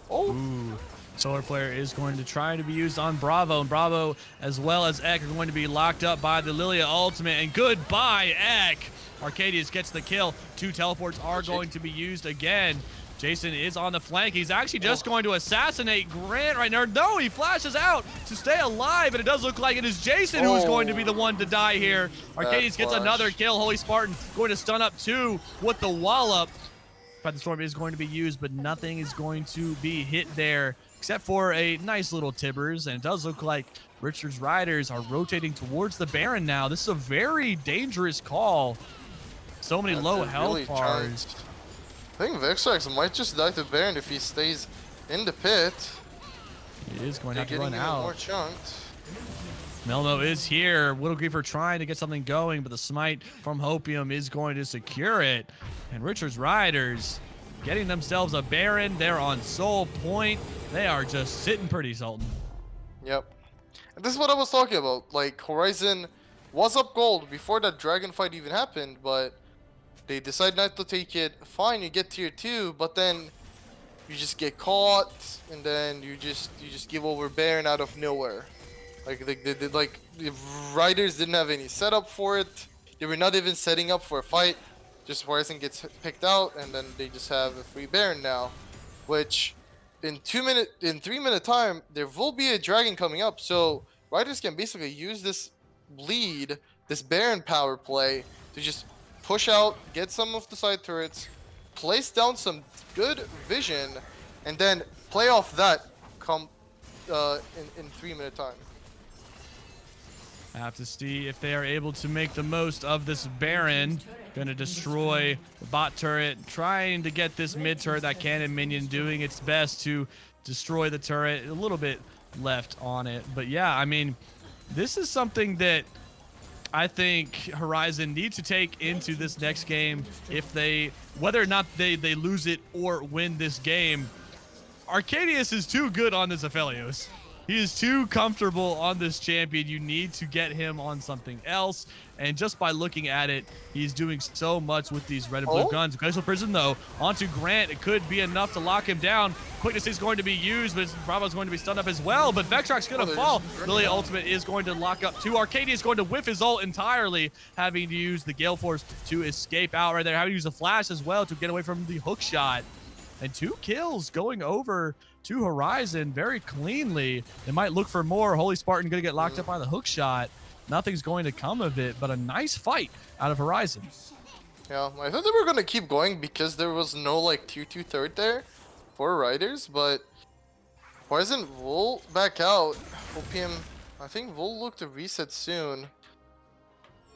[SPEAKER 4] Oh,
[SPEAKER 1] Ooh. Solar Flare is going to try to be used on Bravo, and Bravo as well as Ek are going to be locked up by the Lilia ultimate, and goodbye, Ek. Arcadius gets the kill. 2 teleports are going to be used again. Jason is on the flank. He's actually just going to assassinate Grant right now. No, he flashes out to stay alive, and it does look like it is Jason who is going to be the one to die here. Arcadius gets another kill. Holy Spartan going to stun up 2 with the wallop. But the storm is going to be used, but nothing is going to be hit there except for a nice little Tibbers, and it does look like Richard's Riders are rotating towards the Baron now. This is a very dangerous call. So many low health bars.
[SPEAKER 4] I think Vexax might just die to Baron if he stays in the pit.
[SPEAKER 1] He is going to have to run out.
[SPEAKER 4] More chunked.
[SPEAKER 1] Melmo is here. Little Griefer trying to get something going, but the smite from Hopium is going to secure it. And Richard's Riders getting themselves a Baron. They're on Soul Point. They are just sitting pretty, Sultan.
[SPEAKER 4] Yep. And this is what I was talking about. Like, Horizon was up gold before that dragon fight even happened, but they decide not to take it. Fine, you get tier 2, but then you just get caught, and then you just give over Baron out of nowhere. Like the Riders didn't have any setup for it. They were not even setting up for a fight. Just Horizon gets picked out, and then they just have a free Baron now, which in 3-minute time there will be a dragon coming up. So Riders can basically use this bleed, this Baron power play to just push out, get some of the side turrets, place down some good vision, and then play off that come in 3-minute time.
[SPEAKER 1] I have to see if they are able to make the most of this Baron. Going to destroy the bot turret, trying to get this mid turret, that cannon minion doing its best to destroy the turret. A little bit left on it. But yeah, I mean, this is something that I think Horizon need to take into this next game. If they, whether or not they lose it or win this game, Arcadius is too good on this Aphelios. He is too comfortable on this champion. You need to get him on something else. And just by looking at it, he's doing so much with these red and blue guns. Glacial Prison, though, onto Grant. It could be enough to lock him down. Quickness is going to be used, but Bravo's going to be stunned up as well. But Vexrock's going to fall. Lilia ultimate is going to lock up 2. Arcadia is going to whiff his ult entirely, having to use the Gale Force to escape out right there. Having to use a flash as well to get away from the hook shot. And 2 kills going over to Horizon very cleanly. They might look for more. Holy Spartan going to get locked up by the hook shot. Nothing's going to come of it, but a nice fight out of Horizon.
[SPEAKER 4] Yeah, I thought they were going to keep going because there was no like tier 2 third there for Riders, but Horizon will back out. Opium, I think will look to reset soon.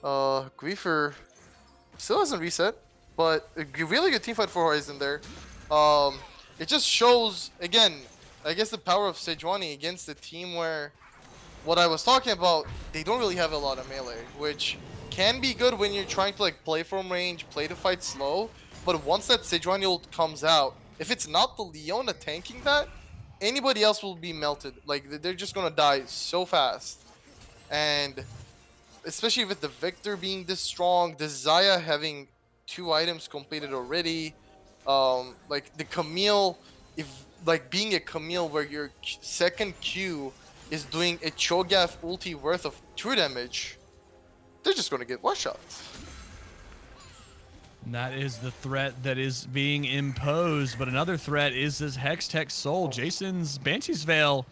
[SPEAKER 4] Griefer still hasn't reset, but a really good team fight for Horizon there. It just shows, again, I guess the power of Sejuani against a team where, what I was talking about, they don't really have a lot of melee, which can be good when you're trying to like play from range, play the fight slow, but once that Sejuani ult comes out, if it's not the Leona tanking that, anybody else will be melted. Like, they're just gonna die so fast. And especially with the Victor being this strong, the Zaya having 2 items completed already, like the Camille, if like being a Camille where your second Q is doing a Cho'Gath ulti worth of true damage, they're just gonna get one shot.
[SPEAKER 1] And that is the threat that is being imposed, but another threat is this Hextech Soul. Jason's Banshee's Veil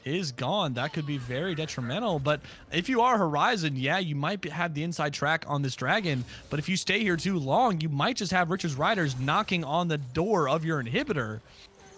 [SPEAKER 1] is gone. That could be very detrimental, but if you are Horizon, yeah, you might have the inside track on this dragon, but if you stay here too long, you might just have Richard's Riders knocking on the door of your inhibitor.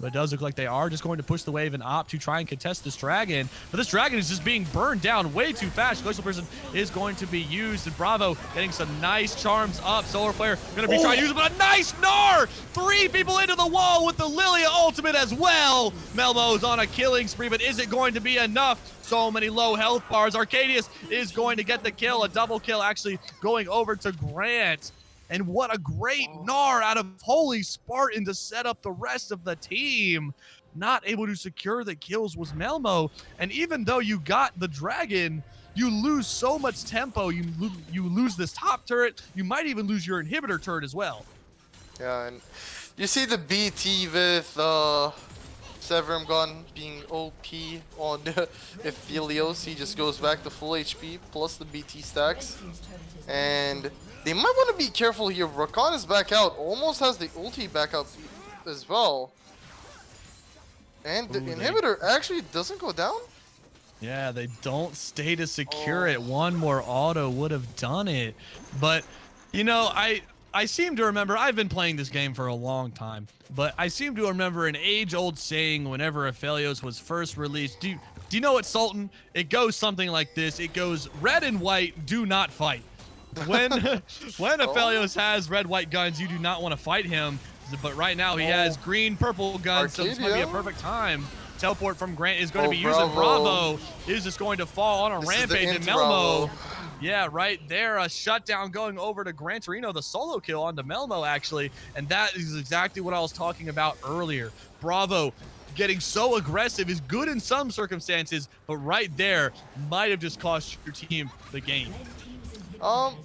[SPEAKER 1] But it does look like they are just going to push the wave and opt to try and contest this dragon. But this dragon is just being burned down way too fast. Glacial Prison is going to be used. And Bravo getting some nice charms up. Solar Flare going to be trying to use it, but a nice Gnar! 3 people into the wall with the Lilia ultimate as well. Melmo's on a killing spree, but is it going to be enough? So many low health bars. Arcadius is going to get the kill. A double kill actually going over to Grant. And what a great Gnar out of Holy Spartan to set up the rest of the team. Not able to secure the kills was Melmo. And even though you got the dragon, you lose so much tempo. You lose this top turret. You might even lose your inhibitor turret as well.
[SPEAKER 4] Yeah, and you see the BT with Severum gun being OP on Aphelios. He just goes back to full HP plus the BT stacks. And they might want to be careful here. Rakan is back out. Almost has the ulti back out as well. And the inhibitor actually doesn't go down?
[SPEAKER 1] Yeah, they don't stay to secure it. One more auto would have done it. But, you know, I seem to remember, I've been playing this game for a long time, but I seem to remember an age-old saying whenever Aphelios was first released. Do you know what, Sultan? It goes something like this. It goes, red and white, do not fight. When Aphelios has red-white guns, you do not want to fight him. But right now he has green-purple guns, so this might be a perfect time. Teleport from Grant is going to be used. Bravo is just going to fall on a rampage, and Melmo. Yeah, right there, a shutdown going over to Gran Torino, the solo kill onto Melmo, actually. And that is exactly what I was talking about earlier. Bravo getting so aggressive is good in some circumstances, but right there might have just cost your team the game.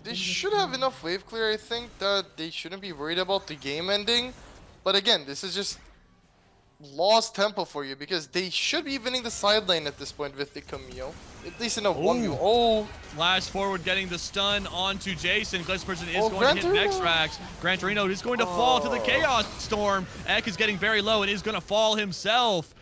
[SPEAKER 4] They should have enough wave clear, I think, that they shouldn't be worried about the game ending. But again, this is just lost tempo for you because they should be winning the side lane at this point with the Camille. At least in a 1v1. Oh,
[SPEAKER 1] flash forward getting the stun onto Jason. Glitchperson is going to hit Vexrax. Gran Torino is going to fall to the Chaos Storm. Ek is getting very low and is going to fall himself.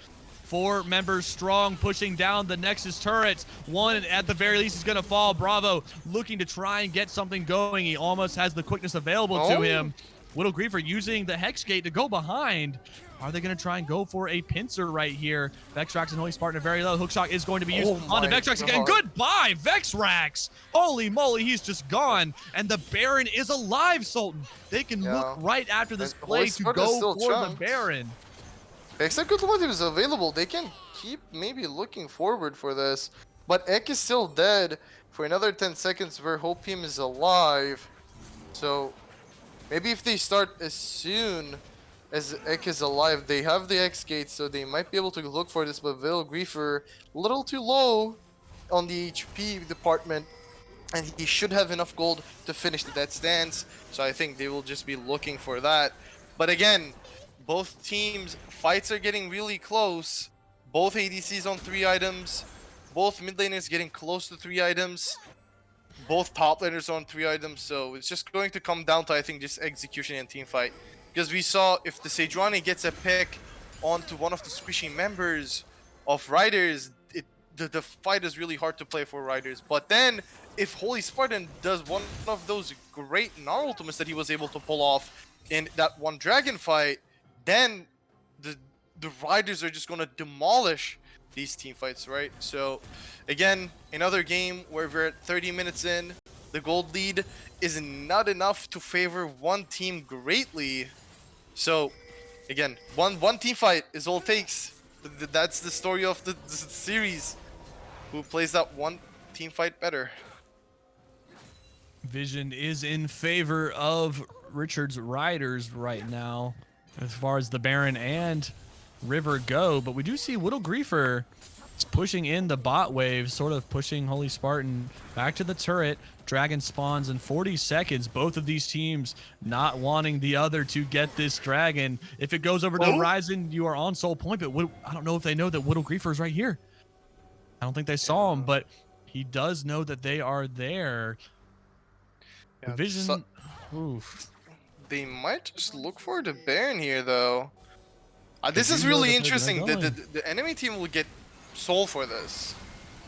[SPEAKER 1] 4 members strong, pushing down the Nexus turrets. One, at the very least, is going to fall. Bravo looking to try and get something going. He almost has the quickness available to him. Widow Griefer using the Hex Gate to go behind. Are they going to try and go for a pincer right here? Vexrax and Holy Spartan are very low. Hookshot is going to be used on the Vexrax again. Goodbye, Vexrax! Holy moly, he's just gone. And the Baron is alive, Sultan. They can look right after this play to go for the Baron.
[SPEAKER 4] Except Locomotive is available. They can keep maybe looking forward for this. But Ek is still dead for another 10 seconds where Hopium is alive. So maybe if they start as soon as Ek is alive, they have the X gate, so they might be able to look for this. But Widow Griefer, a little too low on the HP department. And he should have enough gold to finish the death stance. So I think they will just be looking for that. But again, both teams' fights are getting really close. Both ADCs on 3 items. Both mid laners getting close to 3 items. Both top laners on 3 items. So it's just going to come down to, I think, just execution and team fight. Because we saw if the Sejuani gets a pick onto one of the squishy members of Riders, the fight is really hard to play for Riders. But then, if Holy Spartan does one of those great Gnar ultimates that he was able to pull off in that one dragon fight, then the Riders are just going to demolish these team fights, right? So, again, another game where we're at 30 minutes in. The gold lead is not enough to favor one team greatly. So, again, one team fight is all it takes. That's the story of the series. Who plays that one team fight better?
[SPEAKER 1] Vision is in favor of Richard's Riders right now, as far as the Baron and River go, but we do see Widow Griefer is pushing in the bot wave, sort of pushing Holy Spartan back to the turret. Dragon spawns in 40 seconds. Both of these teams not wanting the other to get this dragon. If it goes over to Horizon, you are on soul point, but I don't know if they know that Widow Griefer is right here. I don't think they saw him, but he does know that they are there.
[SPEAKER 2] Yeah,
[SPEAKER 1] Vision. Oof.
[SPEAKER 4] They might just look for the Baron here, though. This is really interesting. The enemy team will get soul for this.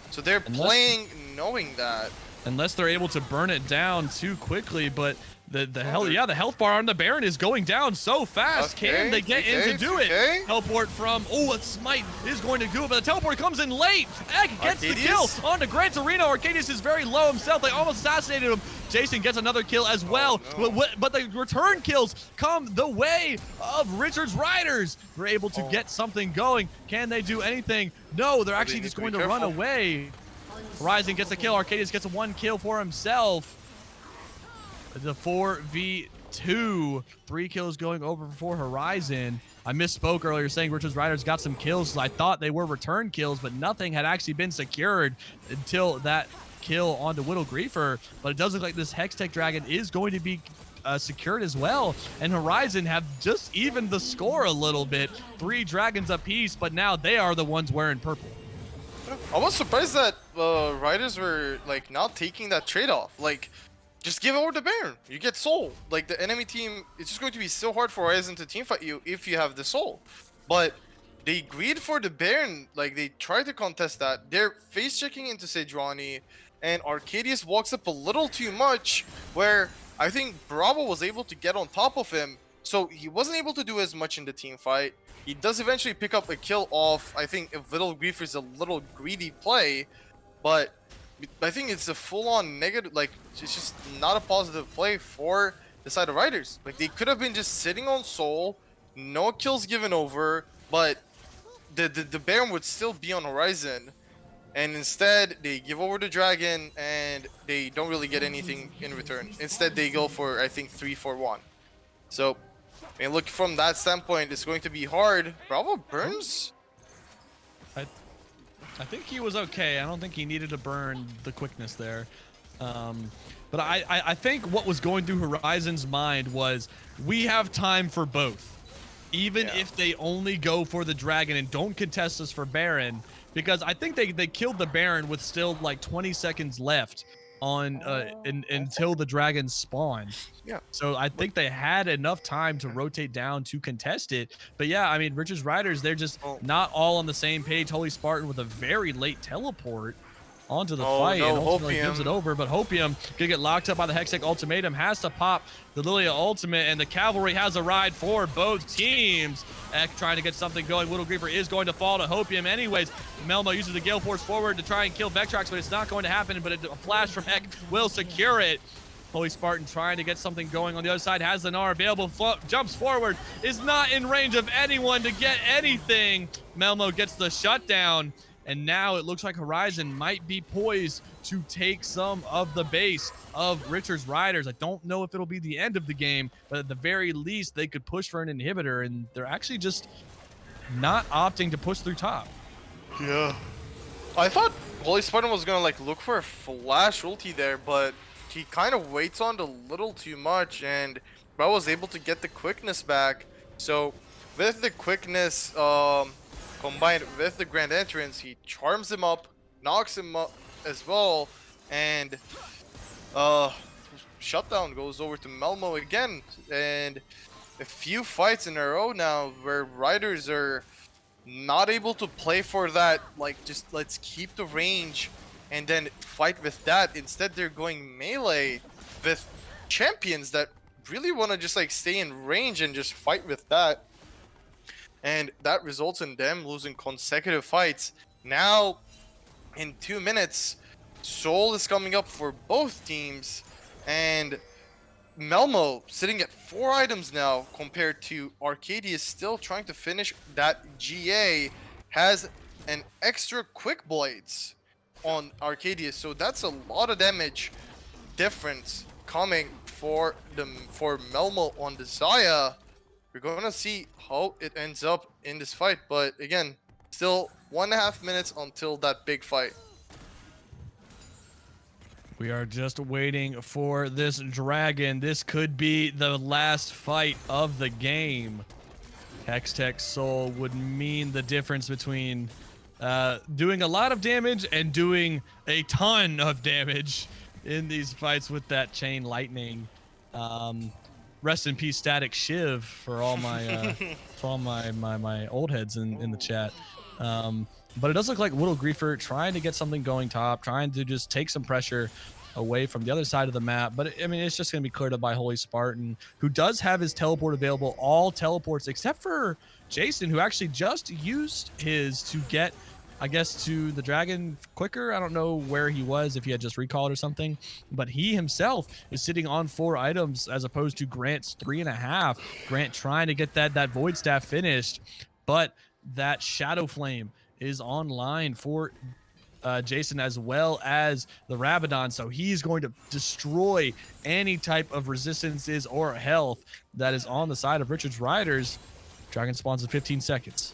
[SPEAKER 4] So they're playing knowing that.
[SPEAKER 1] Unless they're able to burn it down too quickly, but the health bar on the Baron is going down so fast. Can they get in to do it? Teleport from, a smite is going to do it, but the teleport comes in late. Egg gets the kill onto Gran Torino. Arcadius is very low himself. They almost assassinated him. Jason gets another kill as well, but the return kills come the way of Richard's Riders. They're able to get something going. Can they do anything? No, they're actually just going to run away. Horizon gets a kill. Arcadius gets 1 kill for himself. The 4v2. 3 kills going over for Horizon. I misspoke earlier saying Richard's Riders got some kills. I thought they were return kills, but nothing had actually been secured until that kill onto Widow Griefer. But it does look like this Hextech Dragon is going to be secured as well. And Horizon have just evened the score a little bit. 3 dragons apiece, but now they are the ones wearing purple.
[SPEAKER 2] I was surprised that Riders were like not taking that trade-off. Like, just give over the Baron. You get Soul. Like, the enemy team, it's just going to be so hard for Horizon to teamfight you if you have the Soul. But they agreed for the Baron. Like, they tried to contest that. They're face-checking into Sejuani, and Arcadius walks up a little too much, where I think Bravo was able to get on top of him, so he wasn't able to do as much in the team fight. He does eventually pick up a kill off, I think, if Little Grief is a little greedy play, but I think it's a full-on negative, like, it's just not a positive play for the side of Riders. Like, they could have been just sitting on Soul, no kills given over, but the Baron would still be on Horizon, and instead they give over the Dragon, and they don't really get anything in return. Instead, they go for, I think, 3-4-1. So, I mean, look, from that standpoint, it's going to be hard. Bravo burns?
[SPEAKER 1] I think he was okay. I don't think he needed to burn the quickness there. But I think what was going through Horizon's mind was, we have time for both. Even if they only go for the Dragon and don't contest us for Baron. Because I think they killed the Baron with still like 20 seconds left on until the Dragons spawned.
[SPEAKER 2] Yeah.
[SPEAKER 1] So I think they had enough time to rotate down to contest it. But yeah, I mean, Richard's Riders, they're just not all on the same page. Holy Spartan with a very late teleport onto the fight and ultimately gives it over. But Hopium gonna get locked up by the Hextech Ultimatum, has to pop the Lilia Ultimate, and the Cavalry has a ride for both teams. Ek trying to get something going. Little Griefer is going to fall to Hopium anyways. Melmo uses the Gale Force forward to try and kill Vectrox, but it's not going to happen. But a flash from Ek will secure it. Holy Spartan trying to get something going on the other side, has the Gnar available, jumps forward, is not in range of anyone to get anything. Melmo gets the shutdown, and now it looks like Horizon might be poised to take some of the base of Richard's Riders. I don't know if it'll be the end of the game, but at the very least, they could push for an inhibitor, and they're actually just not opting to push through top.
[SPEAKER 2] Yeah. I thought Holy Spartan was gonna like look for a flash ulti there, but he kind of waits on it a little too much, and Bro was able to get the quickness back. So with the quickness combined with the Grand Entrance, he charms him up, knocks him up as well, and shutdown goes over to Melmo again. And a few fights in a row now where Riders are not able to play for that, like, just let's keep the range and then fight with that. Instead, they're going melee with champions that really want to just like stay in range and just fight with that. And that results in them losing consecutive fights. Now, in 2 minutes, Soul is coming up for both teams, and Melmo sitting at 4 items now compared to Arcadius still trying to finish that GA, has an extra quick blades on Arcadius, so that's a lot of damage difference coming for Melmo on the Xayah. We're gonna see how it ends up in this fight, but again, still 1.5 minutes until that big fight.
[SPEAKER 1] We are just waiting for this dragon. This could be the last fight of the game. Hextech Soul would mean the difference between doing a lot of damage and doing a ton of damage in these fights with that chain lightning. Rest in peace, Static Shiv, for all my my old heads in the chat. But it does look like Little Griefer trying to get something going top, trying to just take some pressure away from the other side of the map. But I mean, it's just going to be cleared up by Holy Spartan, who does have his teleport available, all teleports except for Jason, who actually just used his to get, I guess, to the dragon quicker. I don't know where he was, if he had just recalled or something, but he himself is sitting on 4 items as opposed to Grant's 3.5. Grant trying to get that Void Staff finished, but that Shadow Flame is online for Jason, as well as the Rabadon, so he's going to destroy any type of resistances or health that is on the side of Richard's Riders. Dragon spawns in 15 seconds.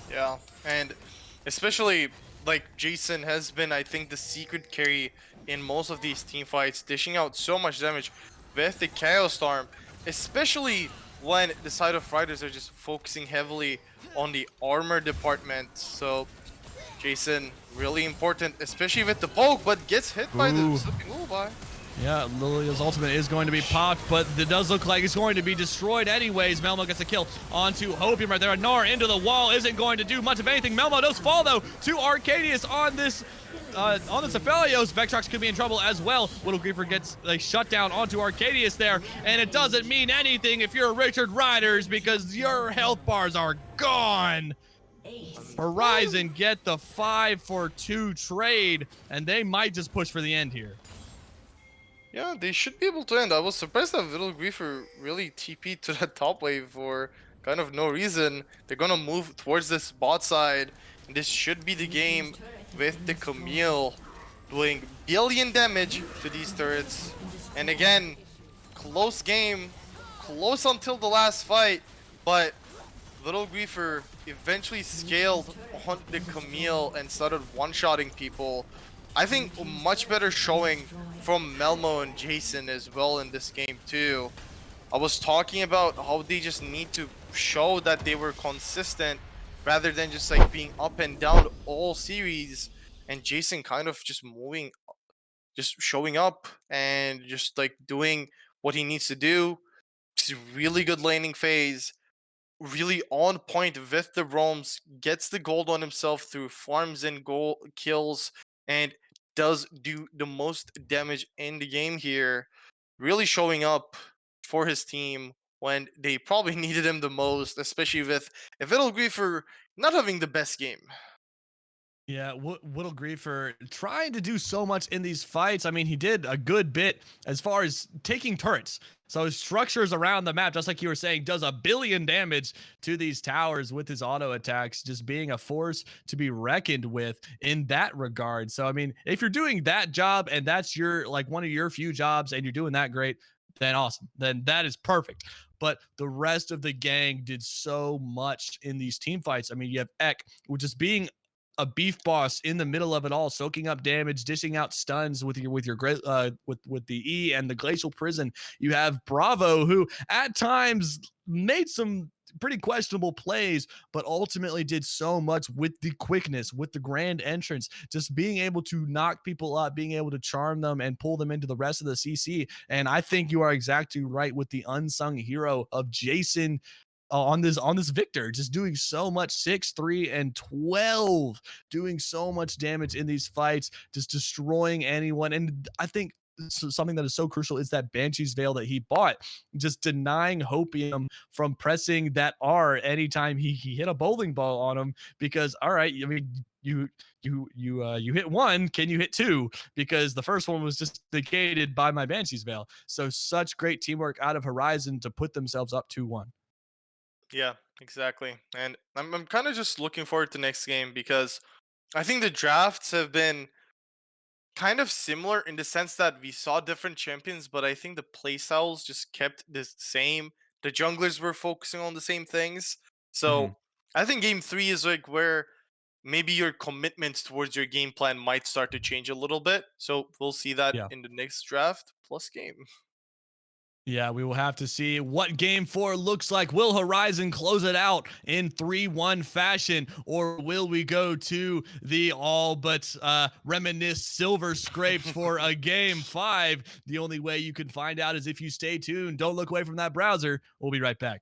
[SPEAKER 2] Yeah, and especially like Jason has been, I think, the secret carry in most of these team fights, dishing out so much damage. with the Chaos Storm, especially when the side of Riders are just focusing heavily on the armor department. So Jason, really important, especially with the poke, but gets hit by the
[SPEAKER 1] Ooh.
[SPEAKER 2] slipping lullaby.
[SPEAKER 1] Yeah, Lilia's ultimate is going to be popped, but it does look like it's going to be destroyed anyways. Melmo gets a kill onto Hopium right there. Gnar into the wall isn't going to do much of anything. Melmo does fall, though, to Arcadius on this Aphelios. Vectrox could be in trouble as well. Little Griefer gets a shutdown onto Arcadius there, and it doesn't mean anything if you're Richard Riders because your health bars are gone. Horizon get the 5-for-2 trade, and they might just push for the end here.
[SPEAKER 4] Yeah, they should be able to end. I was surprised that Little Griefer really TP'd to that top wave for kind of no reason. They're gonna move towards this bot side, and this should be the game with the Camille doing billion damage to these turrets. And again, close game, close until the last fight, but Little Griefer eventually scaled on the Camille and started one-shotting people. I think a much better showing from Melmo and Jason as well in this game too. I was talking about how they just need to show that they were consistent rather than just like being up and down all series, and Jason kind of just just showing up and just like doing what he needs to do. Just really good laning phase, really on point with the roams, gets the gold on himself through farms and goal kills, and does do the most damage in the game here. Really showing up for his team when they probably needed him the most, especially with Little Griefer not having the best game.
[SPEAKER 1] Yeah, Whittle Griefer trying to do so much in these fights. I mean, he did a good bit as far as taking turrets. So his structures around the map, just like you were saying, does a billion damage to these towers with his auto attacks, just being a force to be reckoned with in that regard. So, I mean, if you're doing that job and that's your, like, one of your few jobs and you're doing that great, then awesome. Then that is perfect. But the rest of the gang did so much in these team fights. I mean, you have Ek, which is being a beef boss in the middle of it all, soaking up damage, dishing out stuns with with the E and the glacial prison. You have Bravo, who at times made some pretty questionable plays, but ultimately did so much with the quickness, with the grand entrance, just being able to knock people up, being able to charm them and pull them into the rest of the CC. And I think you are exactly right with the unsung hero of Jason on this Victor, just doing so much, 6, 3, and 12, doing so much damage in these fights, just destroying anyone. And I think something that is so crucial is that Banshee's Veil that he bought, just denying Hopium from pressing that R anytime he hit a bowling ball on him. Because all right, I mean, you hit one, can you hit two? Because the first one was just negated by my Banshee's Veil. So such great teamwork out of Horizon to put themselves up 2-1.
[SPEAKER 2] Yeah, exactly. And I'm kind of just looking forward to next game because I think the drafts have been kind of similar in the sense that we saw different champions, but I think the playstyles just kept the same. The junglers were focusing on the same things. So I think game 3 is like where maybe your commitments towards your game plan might start to change a little bit. So we'll see that
[SPEAKER 1] Yeah.
[SPEAKER 2] in the next draft plus game.
[SPEAKER 1] Yeah, we will have to see what game 4 looks like. Will Horizon close it out in 3-1 fashion, or will we go to the all but reminisce silver scrapes for a game 5? The only way you can find out is if you stay tuned. Don't look away from that browser. We'll be right back.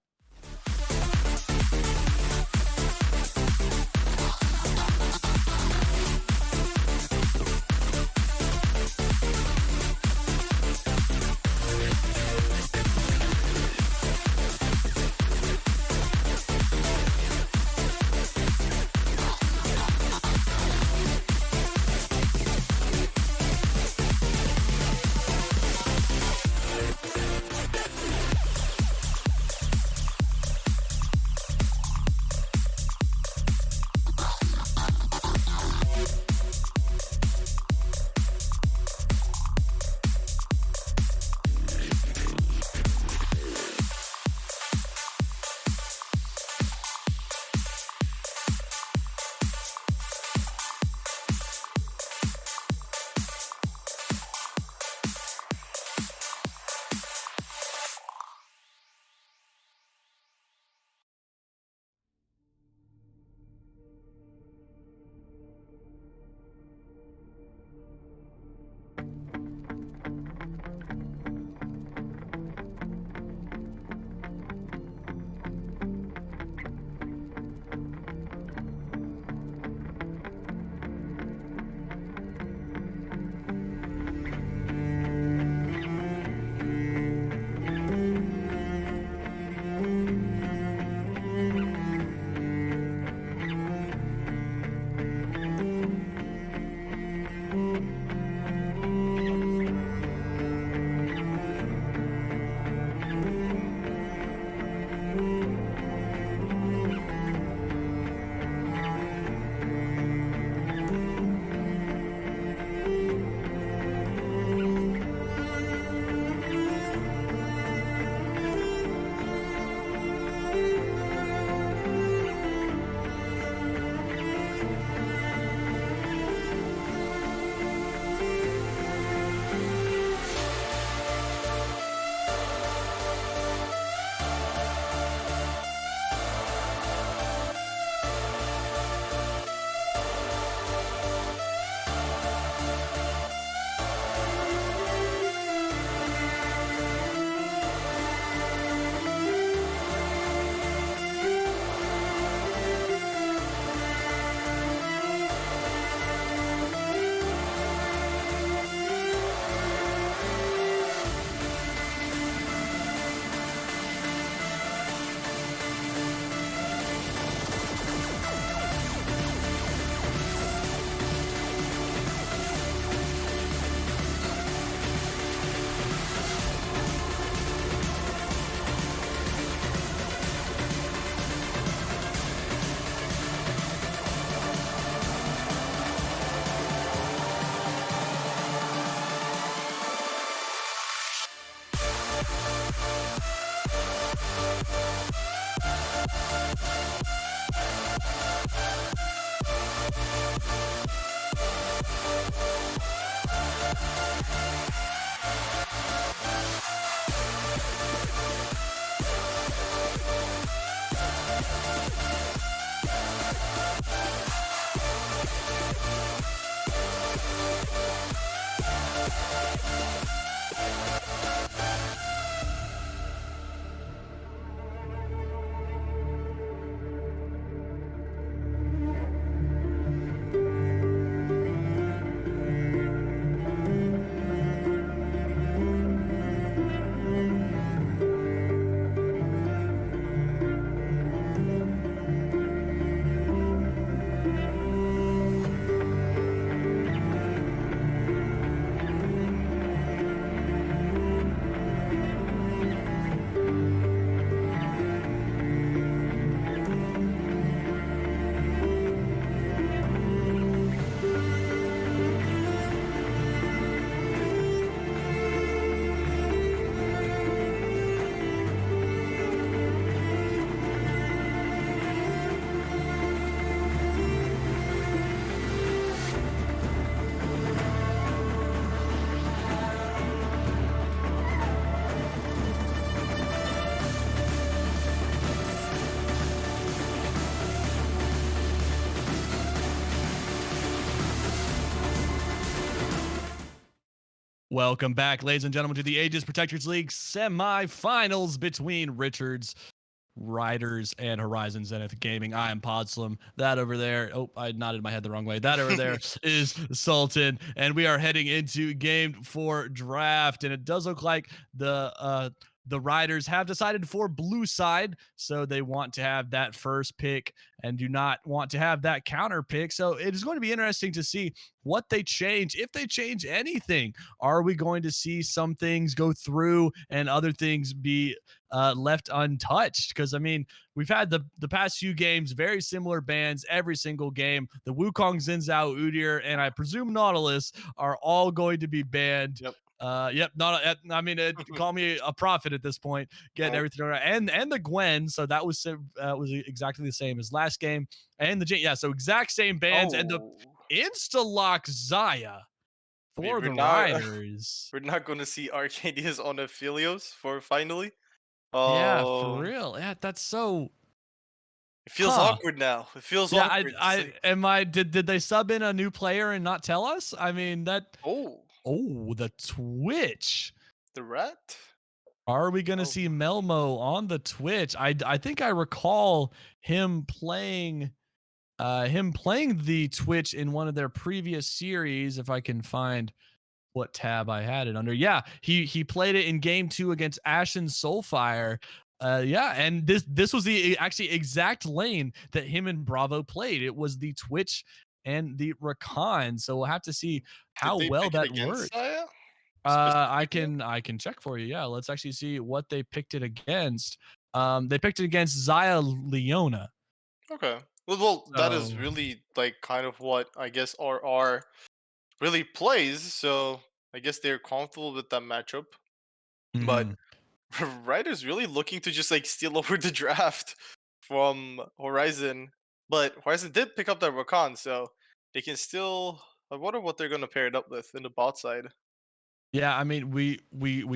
[SPEAKER 1] Welcome back, ladies and gentlemen, to the Aegis Protectors League semifinals between Richards, Riders, and Horizon Zenith Gaming. I am Podslim. That over there, oh, I nodded my head the wrong way. That over there is Sultan, and we are heading into game 4 draft, and it does look like the Riders have decided for blue side, so they want to have that first pick and do not want to have that counter pick. So it is going to be interesting to see what they change, if they change anything. Are we going to see some things go through and other things be left untouched? Because I mean, we've had the past few games very similar bans every single game. The Wukong, Xin Zhao, Udyr, and I presume Nautilus are all going to be banned.
[SPEAKER 2] Yep.
[SPEAKER 1] Yep. Not. I mean, call me a prophet at this point, getting everything right. And the Gwen. So that was exactly the same as last game. And the Jin. Yeah. So exact same bans and the
[SPEAKER 2] Oh,
[SPEAKER 1] insta lock Zaya for
[SPEAKER 2] we're
[SPEAKER 1] the
[SPEAKER 2] not
[SPEAKER 1] Riders.
[SPEAKER 2] we're not gonna see Arcadius on Aphelios for finally.
[SPEAKER 1] Yeah, for
[SPEAKER 2] Um,
[SPEAKER 1] real. Yeah, that's so.
[SPEAKER 2] it feels
[SPEAKER 1] Huh.
[SPEAKER 2] awkward now. It feels
[SPEAKER 1] Yeah,
[SPEAKER 2] awkward. It's like,
[SPEAKER 1] did they sub in a new player and not tell us? I mean that.
[SPEAKER 2] oh,
[SPEAKER 1] Oh, the Twitch.
[SPEAKER 2] the rat.
[SPEAKER 1] Are we gonna
[SPEAKER 2] Oh,
[SPEAKER 1] see Melmo on the Twitch? I think I recall him playing the Twitch in one of their previous series. If I can find what tab I had it under. Yeah, he played it in game 2 against Ashen Soulfire. Yeah, and this was the actually exact lane that him and Bravo played. It was the Twitch and the Rakan. So we'll have to see
[SPEAKER 2] did
[SPEAKER 1] how
[SPEAKER 2] they
[SPEAKER 1] well
[SPEAKER 2] pick it
[SPEAKER 1] that
[SPEAKER 2] against
[SPEAKER 1] works.
[SPEAKER 2] Saya
[SPEAKER 1] I
[SPEAKER 2] specifically?
[SPEAKER 1] can check for you. Yeah, let's actually see what they picked it against. They picked it against Zaya Leona.
[SPEAKER 2] Okay. Well, that is
[SPEAKER 1] So
[SPEAKER 2] really like kind of what I guess RR really plays. So I guess they're comfortable with that matchup. But
[SPEAKER 1] mhm.
[SPEAKER 2] Ryder's really looking to just like steal over the draft from Horizon. But Horizon did pick up that Rakan, so they can still. I wonder what they're gonna pair it up with in the bot side.
[SPEAKER 1] Yeah, I mean, we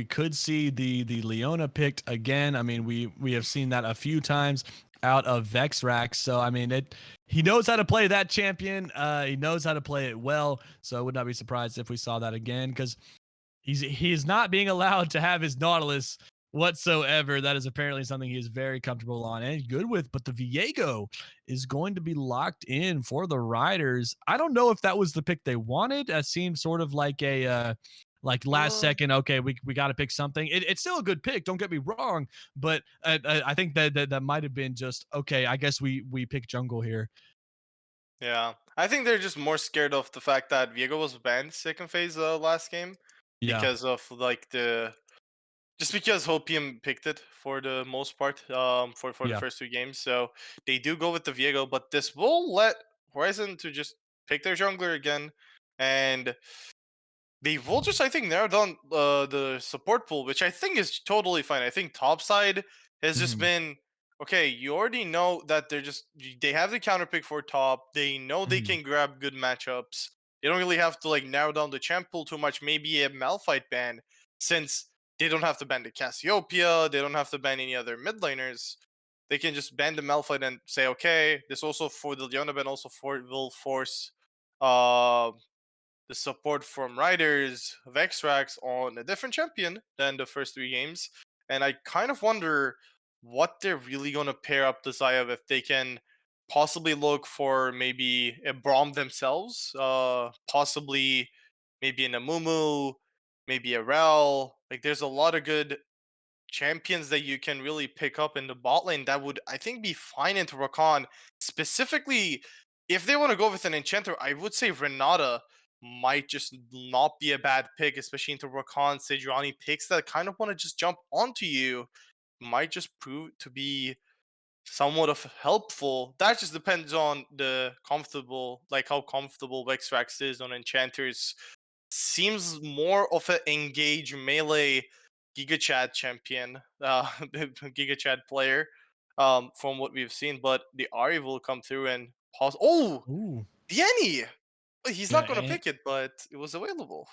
[SPEAKER 1] could see the Leona picked again. I mean, we have seen that a few times out of Vexrax. So I mean, he knows how to play that champion. He knows how to play it well. So I would not be surprised if we saw that again because he's not being allowed to have his Nautilus whatsoever. That is apparently something he is very comfortable on and good with. But the Viego is going to be locked in for the Riders. I don't know if that was the pick they wanted. That seemed sort of like a like last
[SPEAKER 2] Uh,
[SPEAKER 1] second. Okay, we got to pick something. It's still a good pick. Don't get me wrong, but I think that might have been just okay. I guess we pick jungle here.
[SPEAKER 2] yeah, I think they're just more scared of the fact that Viego was banned second phase last game
[SPEAKER 1] Yeah,
[SPEAKER 2] because of like the just because Hopium picked it for the most part for the
[SPEAKER 1] yeah.
[SPEAKER 2] first 2 games. So they do go with the Viego, but this will let Horizon to just pick their jungler again, and they will just, I think, narrow down the support pool, which I think is totally fine. I think top side has just
[SPEAKER 1] Mhm,
[SPEAKER 2] been okay. You already know that they have the counter pick for top. They know they
[SPEAKER 1] mhm,
[SPEAKER 2] can grab good matchups. They don't really have to like narrow down the champ pool too much. Maybe a Malphite ban, since they don't have to ban the Cassiopeia. They don't have to ban any other mid laners. They can just ban the Malphite and say, okay, this also for the Leona ban also will force uh the support from Riders of Extracts on a different champion than the first 3 games. And I kind of wonder what they're really going to pair up the Zaya with. They can possibly look for maybe a Braum themselves, possibly maybe an Amumu, maybe a Rel. Like there's a lot of good champions that you can really pick up in the bot lane that would, I think, be fine into Rakan. Specifically, if they want to go with an enchanter, I would say Renata might just not be a bad pick, especially into Rakan, Sejuani picks that kind of want to just jump onto you. Might just prove to be somewhat of helpful. That just depends on like how comfortable Vexrax is on enchanters. Seems more of an engage melee Giga Chad champion, Giga Chad player, from what we've seen. But the Ari will come through and pause. Oh,
[SPEAKER 1] ooh,
[SPEAKER 2] Yenny! He's
[SPEAKER 1] yeah,
[SPEAKER 2] not gonna pick it, but it was available.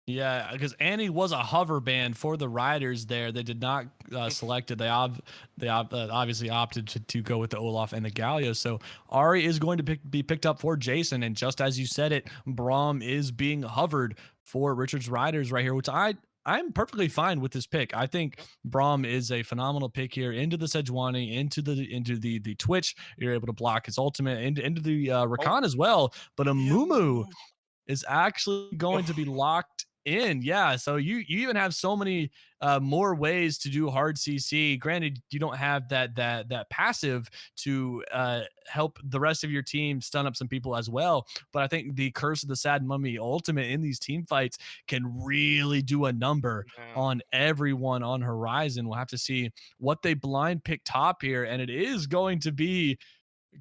[SPEAKER 1] Yeah, because Annie was a hover band for the riders there. They did not select it. They obviously opted to go with the Olaf and the Galio. So Ari is going to be picked up for Jason. And just as you said it, Braum is being hovered for Richard's riders right here, which I'm perfectly fine with this pick. I think Braum is a phenomenal pick here into the Sejuani, into the Twitch. You're able to block his ultimate, into the
[SPEAKER 2] Oh,
[SPEAKER 1] Rakan as well. But a
[SPEAKER 2] yeah.
[SPEAKER 1] Mumu is actually going to be locked in. Yeah, so you even have so many more ways to do hard CC. Granted, you don't have that passive to help the rest of your team stun up some people as well. But I think the Curse of the Sad Mummy ultimate in these team fights can really do a number
[SPEAKER 2] Yeah.
[SPEAKER 1] on everyone on Horizon. We'll have to see what they blind pick top here, and it is going to be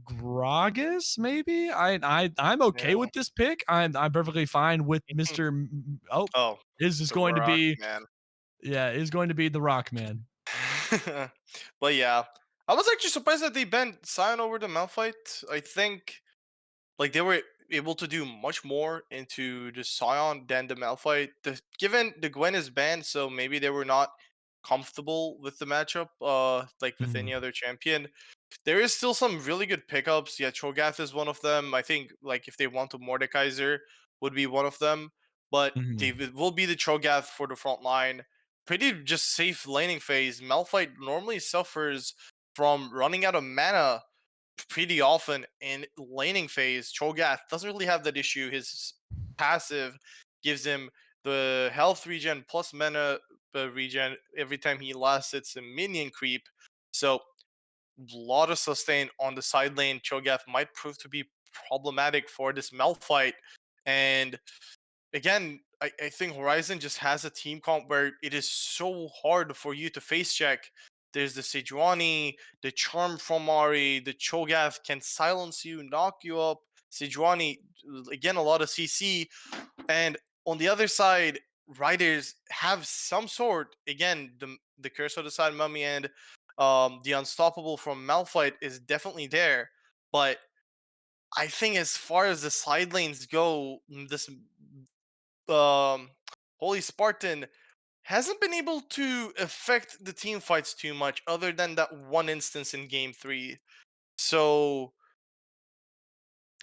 [SPEAKER 1] Gragas, maybe. I'm okay
[SPEAKER 2] Yeah.
[SPEAKER 1] with this pick. I'm perfectly fine with Mr. Oh,
[SPEAKER 2] Oh,
[SPEAKER 1] is this
[SPEAKER 2] the
[SPEAKER 1] going to
[SPEAKER 2] Rock,
[SPEAKER 1] be
[SPEAKER 2] man.
[SPEAKER 1] yeah, is going to be the Rock Man.
[SPEAKER 2] But yeah, I was actually surprised that they banned Sion over the Malphite. I think like they were able to do much more into the Scion than the Malphite. Given the Gwen is banned, so maybe they were not comfortable with the matchup, like with
[SPEAKER 1] Mhm,
[SPEAKER 2] any other champion. There is still some really good pickups. Yeah, Cho'Gath is one of them. I think like if they want to Mordekaiser would be one of them, but they
[SPEAKER 1] mhm.
[SPEAKER 2] will be the Cho'Gath for the front line. Pretty just safe laning phase. Malphite normally suffers from running out of mana pretty often in laning phase. Cho'Gath doesn't really have that issue. His passive gives him the health regen plus mana regen every time he lasts. It's a minion creep. So lot of sustain on the side lane. Cho'Gath might prove to be problematic for this Malphite. And again, I think Horizon just has a team comp where it is so hard for you to face check. There's the Sejuani, the Charm from Ari, the Cho'Gath can silence you, knock you up. Sejuani, again, a lot of CC. And on the other side, Riders have some sort. Again, the Curse of the Side Mummy and the Unstoppable from Malphite is definitely there. But I think as far as the side lanes go, this um, Holy Spartan hasn't been able to affect the team fights too much, other than that one instance in Game 3. So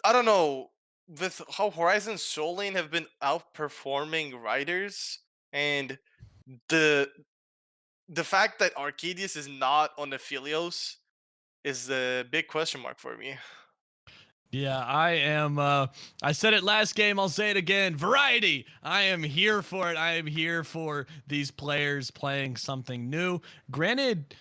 [SPEAKER 2] I don't know, with how Horizon Soul Lane have been outperforming Riders, and the the fact that Arcadius is not on the Philios is a big question mark for me.
[SPEAKER 1] Yeah, I am. I said it last game. I'll say it again. Variety. I am here for it. I am here for these players playing something new. Granted,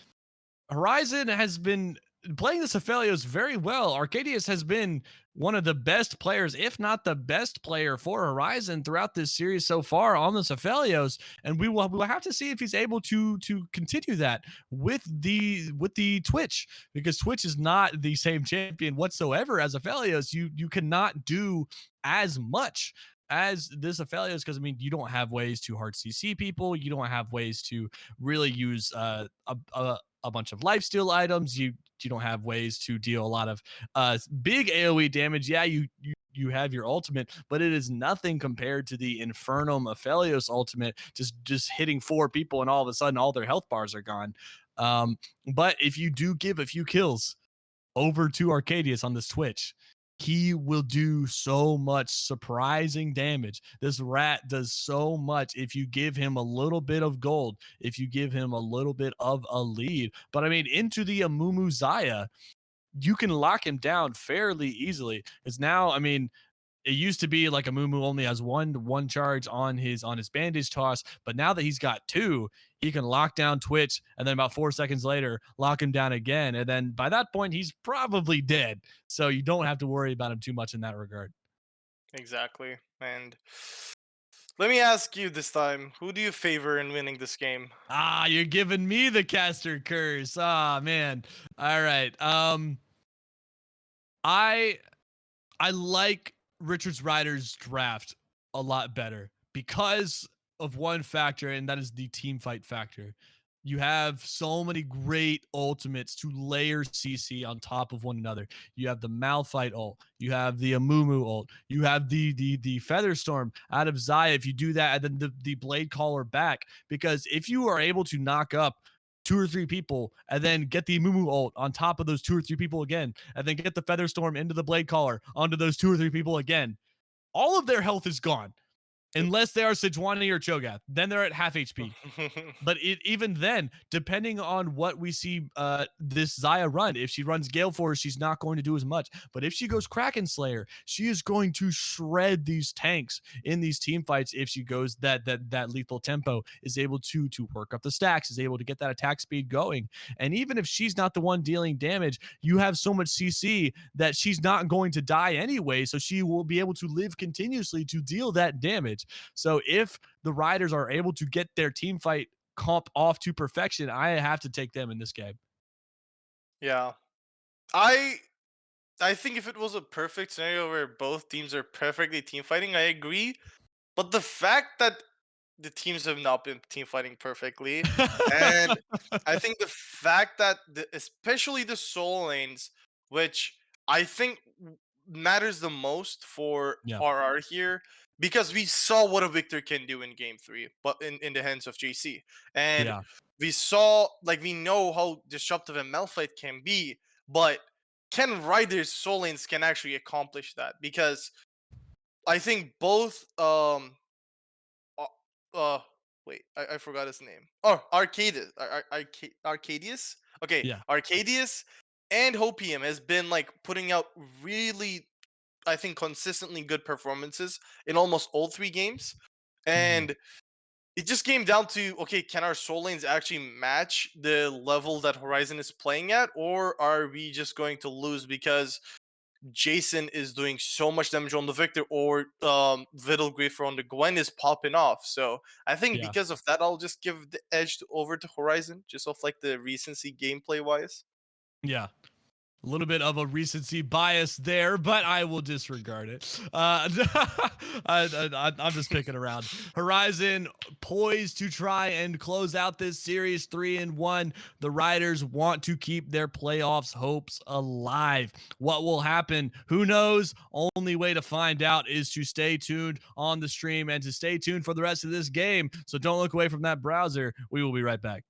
[SPEAKER 1] Horizon has been playing the Cephalios very well. Arcadius has been one of the best players, if not the best player for Horizon throughout this series so far on the Cephalios, and we will have to see if he's able to continue that with the Twitch, because Twitch is not the same champion whatsoever as Cephalios. You cannot do as much as this Aphelios, because I mean you don't have ways to hard CC people, you don't have ways to really use a bunch of lifesteal items. You don't have ways to deal a lot of big AoE damage. Yeah, you have your ultimate, but it is nothing compared to the Infernum Aphelios ultimate, just hitting four people and all of a sudden all their health bars are gone. Um, but if you do give a few kills over to Arcadius on this Twitch, he will do so much surprising damage. This rat does so much if you give him a little bit of gold, if you give him a little bit of a lead. But I mean, into the Amumu Zaya, you can lock him down fairly easily. It's now, I mean, it used to be like a Mumu only has one charge on his bandage toss, but now that he's got two, he can lock down Twitch, and then about 4 seconds later, lock him down again, and then by that point, he's probably dead. So you don't have to worry about him too much in that regard.
[SPEAKER 2] Exactly. And let me ask you this time, who do you favor in winning this game?
[SPEAKER 1] Ah, you're giving me the caster curse. Ah, man. All right. I I like Richard's Riders draft a lot better because of one factor, and that is the team fight factor. You have so many great ultimates to layer CC on top of one another. You have the Malphite ult, you have the Amumu ult, you have the Featherstorm out of Zaya if you do that, and then the Blade Caller back. Because if you are able to knock up 2 or 3 people and then get the Amumu ult on top of those 2 or 3 people again, and then get the Featherstorm into the Blade Caller onto those 2 or 3 people again, all of their health is gone. Unless they are Sejuani or Cho'Gath, then they're at half HP. But even then, depending on what we see this Zaya run, if she runs Gale Force, she's not going to do as much. But if she goes Kraken Slayer, she is going to shred these tanks in these team fights. If she goes that lethal tempo, is able to work up the stacks, is able to get that attack speed going. And even if she's not the one dealing damage, you have so much CC that she's not going to die anyway. So she will be able to live continuously to deal that damage. So if the Riders are able to get their team fight comp off to perfection, I have to take them in this game.
[SPEAKER 2] Yeah. I think if it was a perfect scenario where both teams are perfectly team fighting, I agree. But the fact that the teams have not been team fighting perfectly, and I think the fact that especially the soul lanes, which I think matters the most for
[SPEAKER 1] Yeah.
[SPEAKER 2] RR here, because we saw what a Victor can do in game 3, but in the hands of JC. And
[SPEAKER 1] Yeah.
[SPEAKER 2] we saw, like, we know how disruptive a Malphite can be, but can Ryder's soul lanes can actually accomplish that? Because I think both uh, uh wait, I forgot his name. Oh, Arcadius. Okay,
[SPEAKER 1] Yeah.
[SPEAKER 2] Arcadius and Hopium has been like putting out really, I think, consistently good performances in almost all 3 games. And it just came down to, okay, can our soul lanes actually match the level that Horizon is playing at, or are we just going to lose because Jason is doing so much damage on the Victor, or Vital Griefer on the Gwen is popping off? So I think
[SPEAKER 1] Yeah.
[SPEAKER 2] because of that, I'll just give the edge over to Horizon, just off like the recency gameplay wise.
[SPEAKER 1] Yeah. A little bit of a recency bias there, but I will disregard it. I'm just picking around. Horizon poised to try and close out this series 3-1. The Riders want to keep their playoffs hopes alive. What will happen? Who knows? Only way to find out is to stay tuned on the stream and to stay tuned for the rest of this game. So don't look away from that browser. We will be right back.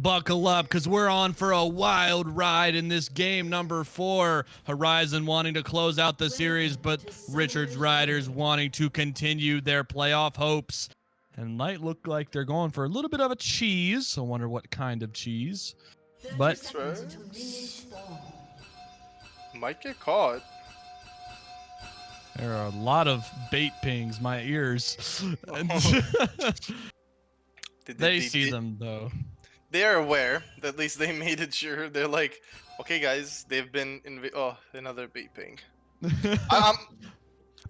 [SPEAKER 1] Buckle up, because we're on for a wild ride in this game number 4. Horizon wanting to close out the series, but Richards Riders wanting to continue their playoff hopes. And might look like they're going for a little bit of a cheese. I wonder what kind of cheese. But
[SPEAKER 2] Might get caught.
[SPEAKER 1] there are a lot of bait pings, my ears. They see them, though.
[SPEAKER 2] They are aware. At least they made it sure. They're like, okay, guys, they've been oh, another bait ping.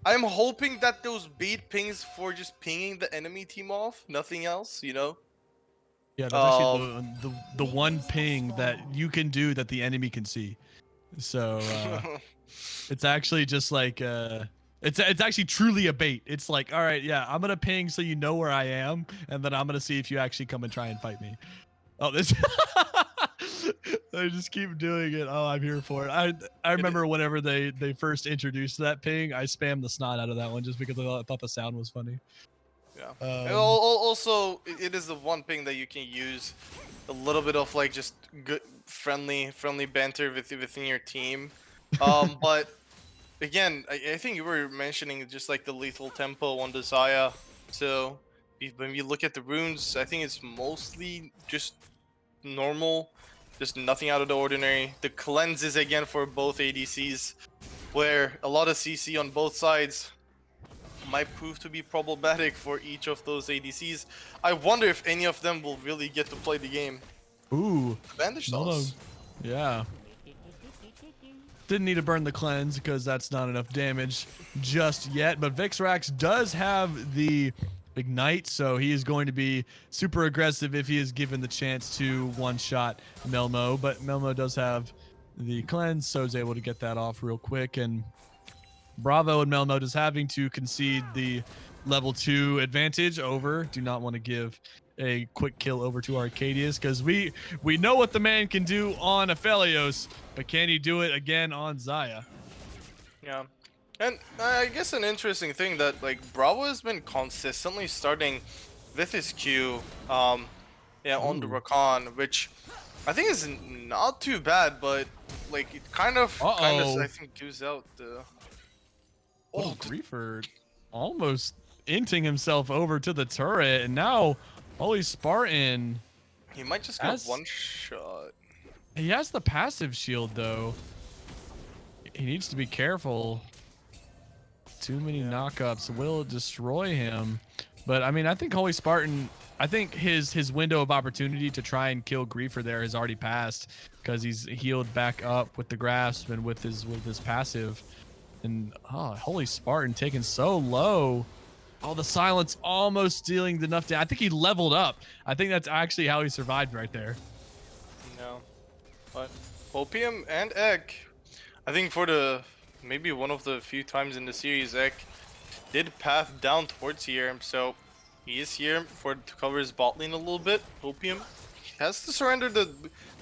[SPEAKER 2] I'm hoping that those bait pings for just pinging the enemy team off, nothing else, you know?
[SPEAKER 1] Yeah, that's actually the one ping that you can do that the enemy can see. So it's actually just like it's actually truly a bait. It's like, all right, yeah, I'm gonna ping so you know where I am, and then I'm gonna see if you actually come and try and fight me. Oh, this they just keep doing it. Oh, I'm here for it. I remember whenever they first introduced that ping, I spammed the snot out of that one just because I thought the sound was funny.
[SPEAKER 2] Yeah. And also, it is the one ping that you can use a little bit of like just good friendly banter within your team. But again, I think you were mentioning just like the lethal tempo on the Zaya. So when you look at the runes, I think it's mostly just normal, just nothing out of the ordinary. The cleanses again for both ADCs, where a lot of CC on both sides might prove to be problematic for each of those ADCs. I wonder if any of them will really get to play the game.
[SPEAKER 1] Ooh,
[SPEAKER 2] Bandage dolls.
[SPEAKER 1] Yeah. Didn't need to burn the cleanse because that's not enough damage just yet. But Vixrax does have the ignite, so he is going to be super aggressive if he is given the chance to one-shot Melmo. But Melmo does have the cleanse, so is able to get that off real quick. And Bravo and Melmo just having to concede the level 2 advantage over. Do not want to give a quick kill over to Arcadius because we know what the man can do on Aphelios, but can he do it again on Zaya?
[SPEAKER 2] Yeah. And I guess an interesting thing that like Bravo has been consistently starting with his Q on the Rakan, which I think is not too bad, but like it kind of I think gives out the
[SPEAKER 1] Griefer almost inting himself over to the turret, and now Holy Spartan,
[SPEAKER 2] he might just get one shot.
[SPEAKER 1] He has the passive shield though. He needs to be careful. Too many knockups will destroy him. But I mean, I think Holy Spartan, I think his window of opportunity to try and kill Griefer there has already passed because he's healed back up with the grasp and with his passive. And Holy Spartan taken so low. Oh, the silence almost stealing enough damage. I think he leveled up. I think that's actually how he survived right there.
[SPEAKER 2] No, but Opium and Ek, I think for the maybe one of the few times in the series, Ek did path down towards here, so he is here to cover his bot lane a little bit. Opium has to surrender the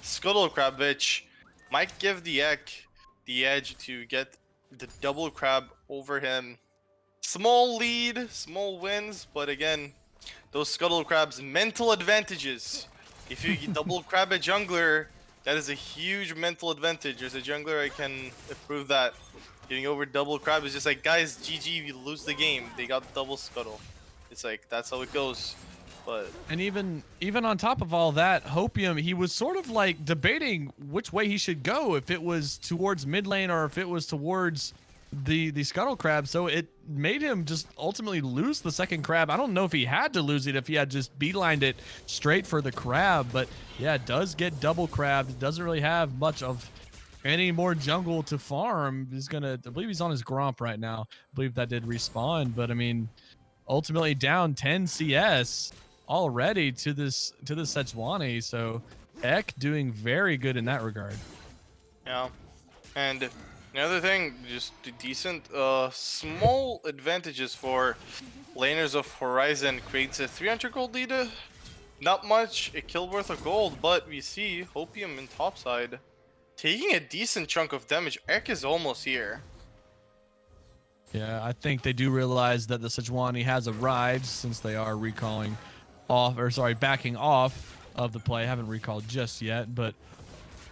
[SPEAKER 2] Scuttle Crab, which might give the Ek the edge to get the double crab over him. Small lead, small wins, but again, those Scuttle Crabs mental advantages. If you double crab a jungler, that is a huge mental advantage. As a jungler, I can approve that. Getting over double crab is just like, guys, GG, you lose the game. They got double scuttle. It's like, that's how it goes. But
[SPEAKER 1] and even on top of all that, Hopium, he was sort of like debating which way he should go, if it was towards mid lane or if it was towards the Scuttle Crab. So it made him just ultimately lose the second crab. I don't know if he had to lose it, if he had just beelined it straight for the crab, but yeah, it does get double crabbed. It doesn't really have much of any more jungle to farm. He's gonna, I believe he's on his Gromp right now. I believe that did respawn, but I mean, ultimately down 10 CS already to this Sejuani. So Ek doing very good in that regard.
[SPEAKER 2] yeah, And another thing, just the decent, small advantages for laners of Horizon creates a 300 gold lead. Not much, a kill worth of gold, but we see Hopium in topside taking a decent chunk of damage. Ek is almost here.
[SPEAKER 1] Yeah, I think they do realize that the Sejuani has arrived since they are recalling off, or sorry, backing off of the play. Haven't recalled just yet, but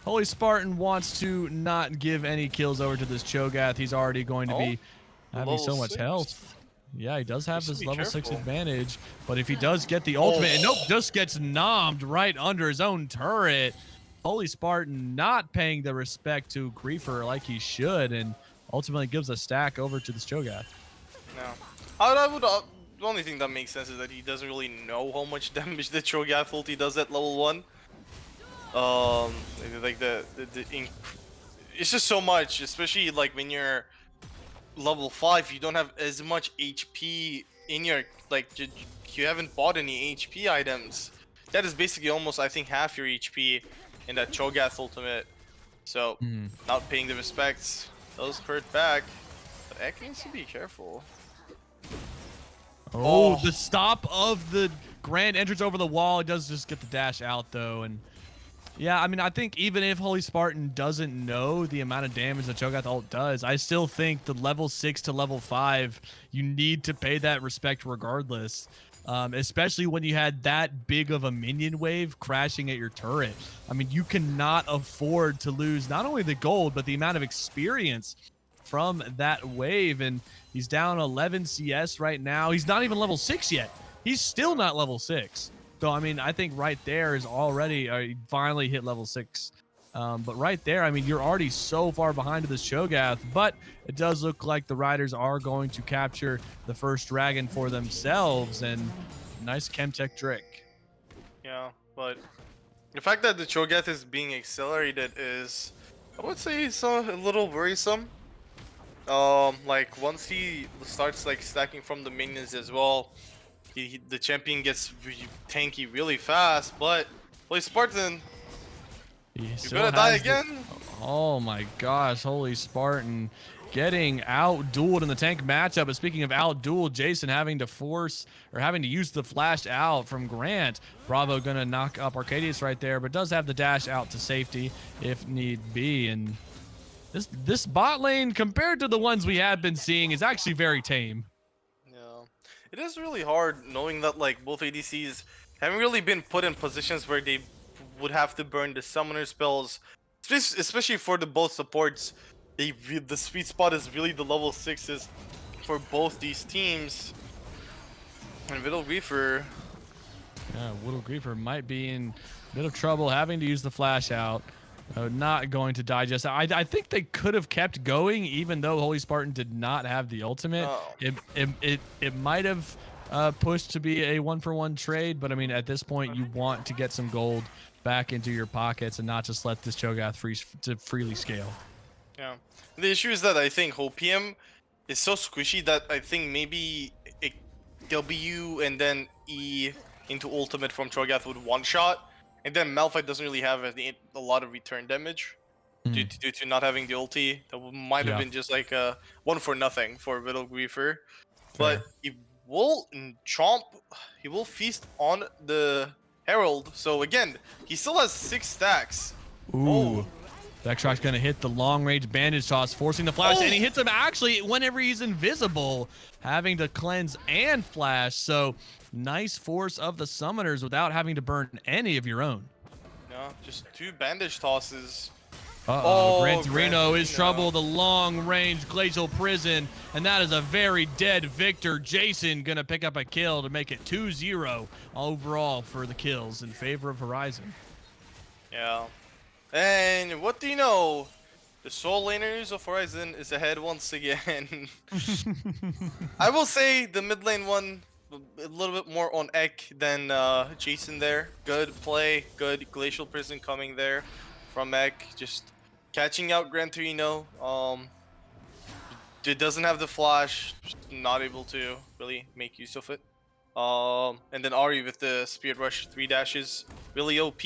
[SPEAKER 1] Holy Spartan wants to not give any kills over to this Cho'Gath. He's already going to be having so
[SPEAKER 2] level
[SPEAKER 1] much
[SPEAKER 2] 6.
[SPEAKER 1] health. Yeah, he does have
[SPEAKER 2] Needs to
[SPEAKER 1] this
[SPEAKER 2] be
[SPEAKER 1] level 6
[SPEAKER 2] careful.
[SPEAKER 1] advantage, but if he does get the ultimate, and nope, just gets nommed right under his own turret. Holy Spartan not paying the respect to Griefer like he should, and ultimately gives a stack over to this Cho'Gath.
[SPEAKER 2] No. I would. The only thing that makes sense is that he doesn't really know how much damage the Cho'Gath ulti does at level 1. Like it's just so much, especially like when you're level 5, you don't have as much HP in your, like, you haven't bought any HP items. That is basically almost, I think, half your HP in that Cho'Gath ultimate. So, not paying the respects does hurt back. But Ek needs to be careful.
[SPEAKER 1] Oh, the stop of the grand entrance over the wall. It does just get the dash out, though. And yeah, I mean, I think even if Holy Spartan doesn't know the amount of damage that Cho'Gath ult does, I still think the level 6 to level 5, you need to pay that respect regardless. Especially when you had that big of a minion wave crashing at your turret. I mean, you cannot afford to lose not only the gold, but the amount of experience from that wave. And he's down 11 CS right now. He's not even level 6 yet. He's still not level 6. So, I mean, I think right there is already, he finally hit level 6. But right there, I mean, you're already so far behind to this Cho'Gath, but it does look like the Riders are going to capture the first dragon for themselves, and nice Chemtech Drake.
[SPEAKER 2] Yeah, but the fact that the Cho'Gath is being accelerated is, I would say, it's a little worrisome. Like, once he starts, like, stacking from the minions as well, the champion gets tanky really fast, but Holy Spartan,
[SPEAKER 1] He
[SPEAKER 2] you're
[SPEAKER 1] still
[SPEAKER 2] gonna die
[SPEAKER 1] has the-
[SPEAKER 2] again?
[SPEAKER 1] Oh my gosh, Holy Spartan getting out-dueled in the tank matchup. But speaking of out-dueled, Jason having to force, or having to use the flash out from Grant. Bravo gonna knock up Arcadius right there, but does have the dash out to safety if need be. And this bot lane, compared to the ones we have been seeing, is actually very tame.
[SPEAKER 2] Yeah, it is really hard knowing that, like, both ADCs haven't really been put in positions where they would have to burn the summoner spells, especially for the both supports. The sweet spot is really the level 6s for both these teams. And Vital Griefer,
[SPEAKER 1] Yeah, Whittle Griefer might be in a bit of trouble having to use the flash out. Not going to digest. I think they could have kept going even though Holy Spartan did not have the ultimate.
[SPEAKER 2] Oh.
[SPEAKER 1] It might have pushed to be a 1-for-1 trade, but I mean, at this point, you want to get some gold back into your pockets and not just let this Cho'Gath freely scale.
[SPEAKER 2] yeah. The issue is that I think Hopium is so squishy that I think maybe a W and then E into ultimate from Cho'Gath would one-shot. And then Malphite doesn't really have a lot of return damage due to not having the ulti. That might have
[SPEAKER 1] Yeah.
[SPEAKER 2] been just like a 1-for-nothing for Vital Griefer. But he will chomp, he will feast on the Herald. So again, he still has 6 stacks.
[SPEAKER 1] Ooh. Vectron's gonna hit the long-range bandage toss, forcing the flash, and he hits him actually whenever he's invisible, having to cleanse and flash. So nice force of the summoners without having to burn any of your own.
[SPEAKER 2] No, just 2 bandage tosses.
[SPEAKER 1] Gran Torino is
[SPEAKER 2] Torino.
[SPEAKER 1] trouble. The long-range glacial prison, and that is a very dead Victor. Jason gonna pick up a kill to make it 2-0 overall for the kills in favor of Horizon.
[SPEAKER 2] Yeah. And what do you know? The Soul Laners of Horizon is ahead once again. I will say the mid lane one, a little bit more on Ek than Jason there. Good play, good Glacial Prison coming there from Ek. Just catching out Gran Torino. It doesn't have the flash, just not able to really make use of it. And then Ari with the Spirit Rush 3 dashes, really OP.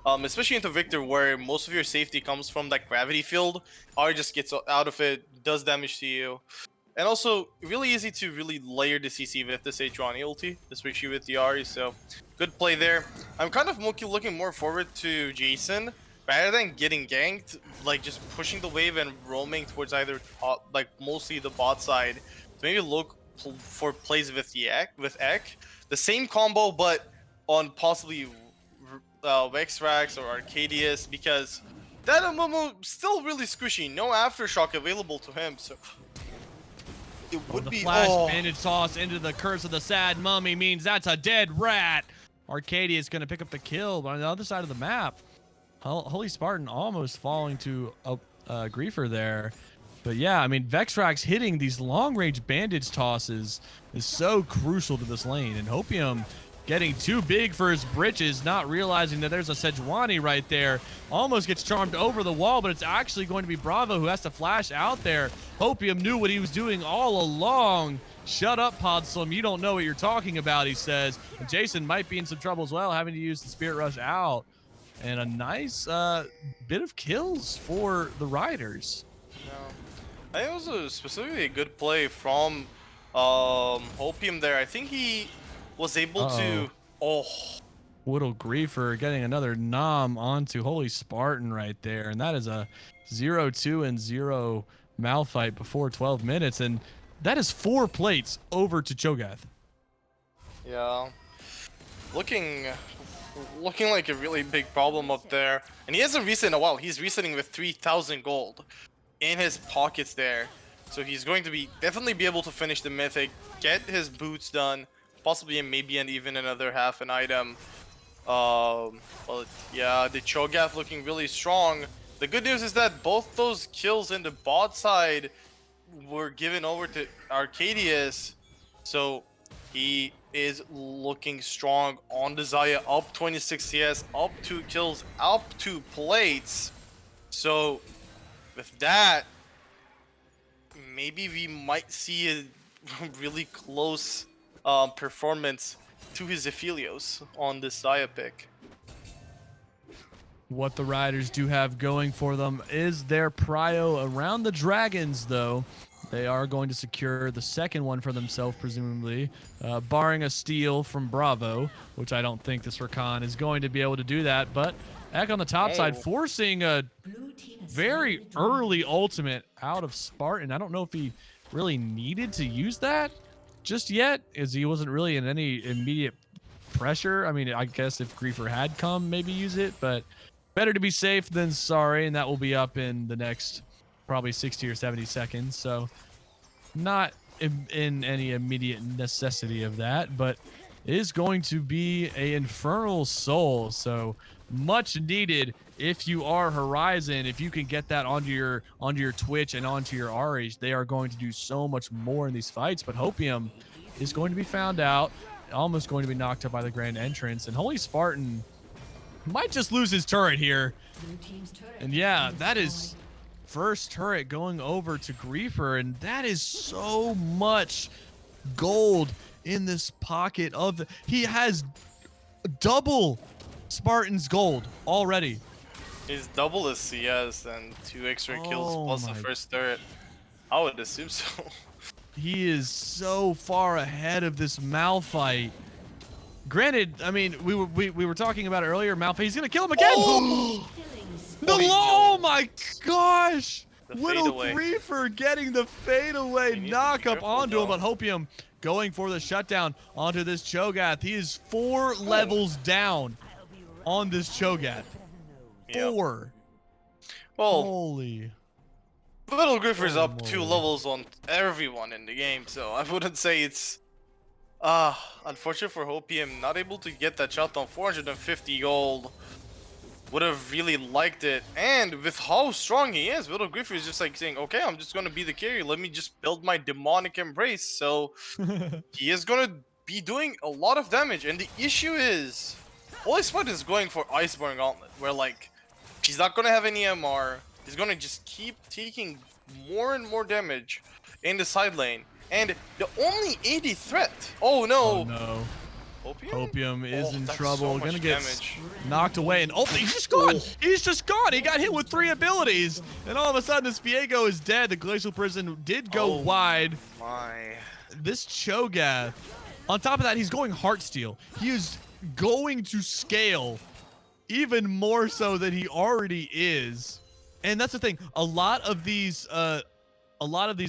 [SPEAKER 2] especially into Victor, where most of your safety comes from that gravity field. R just gets out of it, does damage to you. And also, really easy to really layer the CC with the Sejuani ulti, especially with the Ahri, so good play there. I'm kind of looking more forward to Jason, rather than getting ganked, like just pushing the wave and roaming towards either top, like mostly the bot side, to maybe look for plays with the Ek. The same combo, but on possibly Vexrax or Arcadius, because that Amumu still really squishy, no aftershock available to him, so it would
[SPEAKER 1] the
[SPEAKER 2] be
[SPEAKER 1] flash bandage toss into the curse of the sad mummy means that's a dead rat. Arcadia is going to pick up the kill, but on the other side of the map, Holy Spartan almost falling to Griefer there. But yeah, I mean, Vexrax hitting these long-range bandage tosses is so crucial to this lane, and Hopium getting too big for his britches, not realizing that there's a Sejuani right there. Almost gets charmed over the wall, but it's actually going to be Bravo who has to flash out there. Hopium knew what he was doing all along. Shut up, Podslim. You don't know what you're talking about, he says. And Jason might be in some trouble as well, having to use the Spirit Rush out. And a nice bit of kills for the Riders.
[SPEAKER 2] I think it was specifically a good play from Hopium there. I think he was able to...
[SPEAKER 1] Whittle Griefer getting another nom onto Holy Spartan right there. And that is a 0-2 and 0 Malphite before 12 minutes. And that is 4 plates over to Cho'Gath.
[SPEAKER 2] Yeah. Looking like a really big problem up there. And he hasn't reset in a while. He's resetting with 3,000 gold in his pockets there. So he's going to definitely be able to finish the Mythic, get his boots done, possibly maybe even another half an item. But yeah, the Cho'Gath looking really strong. The good news is that both those kills in the bot side were given over to Arcadius. So he is looking strong on the Xayah, up 26 CS, up 2 kills, up 2 plates. So with that, maybe we might see a really close performance to his Aphelios on this Xayah pick.
[SPEAKER 1] What the Riders do have going for them is their prio around the dragons, though. They are going to secure the second one for themselves, presumably, barring a steal from Bravo, which I don't think this Rakan is going to be able to do that. But Ek on the top side, forcing a very early ultimate out of Spartan. I don't know if he really needed to use that just yet, as he wasn't really in any immediate pressure. I mean, I guess if Griefer had come, maybe use it, but better to be safe than sorry, and that will be up in the next probably 60 or 70 seconds. So not in any immediate necessity of that, but it is going to be a Infernal Soul. So much needed if you are Horizon. If you can get that onto your Twitch and onto your RH, they are going to do so much more in these fights. But Hopium is going to be found out, almost going to be knocked up by the Grand Entrance, and Holy Spartan might just lose his turret here. And yeah, that is first turret going over to Griefer, and that is so much gold in this pocket of he has double Spartan's gold already.
[SPEAKER 2] He's double his CS and 2 extra kills plus the first turret. I would assume so.
[SPEAKER 1] He is so far ahead of this Malphite. Granted, I mean, we were talking about it earlier. Malphite, he's gonna kill him again. Oh my gosh! Little Griefer getting the fadeaway knock up onto him, but Hopium going for the shutdown onto this Cho'Gath. He is 4 levels down on this Cho'Gath. 4.
[SPEAKER 2] Well,
[SPEAKER 1] holy.
[SPEAKER 2] Little Griefer's up 2 levels on everyone in the game, so I wouldn't say it's unfortunate for Hopium, not able to get that shot on 450 gold. Would have really liked it, and with how strong he is, Little Griefer is just like saying, okay, I'm just gonna be the carry, let me just build my demonic embrace. So he is gonna be doing a lot of damage, and the issue is Holy Spartan is going for Iceborne Gauntlet, where like he's not gonna have any MR, he's gonna just keep taking more and more damage in the side lane, and the only AD threat, oh no,
[SPEAKER 1] Hopium is
[SPEAKER 2] Oh,
[SPEAKER 1] in
[SPEAKER 2] that's
[SPEAKER 1] trouble.
[SPEAKER 2] so much
[SPEAKER 1] Gonna get
[SPEAKER 2] damage.
[SPEAKER 1] knocked away, and oh, he's just gone. He's just gone. He got hit with 3 abilities, and all of a sudden, this Viego is dead. The Glacial Prison did go wide.
[SPEAKER 2] My.
[SPEAKER 1] This Cho'Gath, on top of that, he's going Heartsteel. He is going to scale even more so than he already is. And that's the thing. A lot of these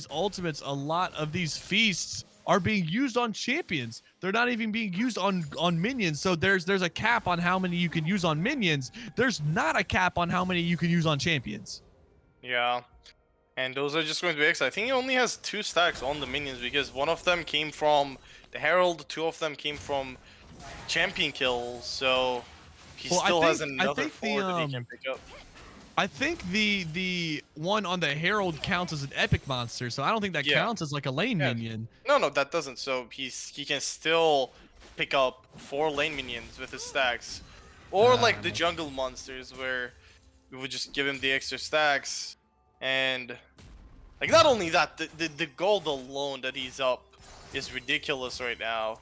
[SPEAKER 1] ultimates, a lot of these feasts are being used on champions. They're not even being used on minions. So there's a cap on how many you can use on minions. There's not a cap on how many you can use on champions.
[SPEAKER 2] Yeah. And those are just going to be X. I think he only has 2 stacks on the minions because one of them came from the Herald, 2 of them came from champion kills. So he still has another 4 that he can pick up.
[SPEAKER 1] I think the one on the Herald counts as an epic monster, so I don't think that counts as like a lane minion.
[SPEAKER 2] No, that doesn't. So he can still pick up 4 lane minions with his stacks, or like the jungle monsters where we would just give him the extra stacks, and like not only that, the gold alone that he's up is ridiculous right now,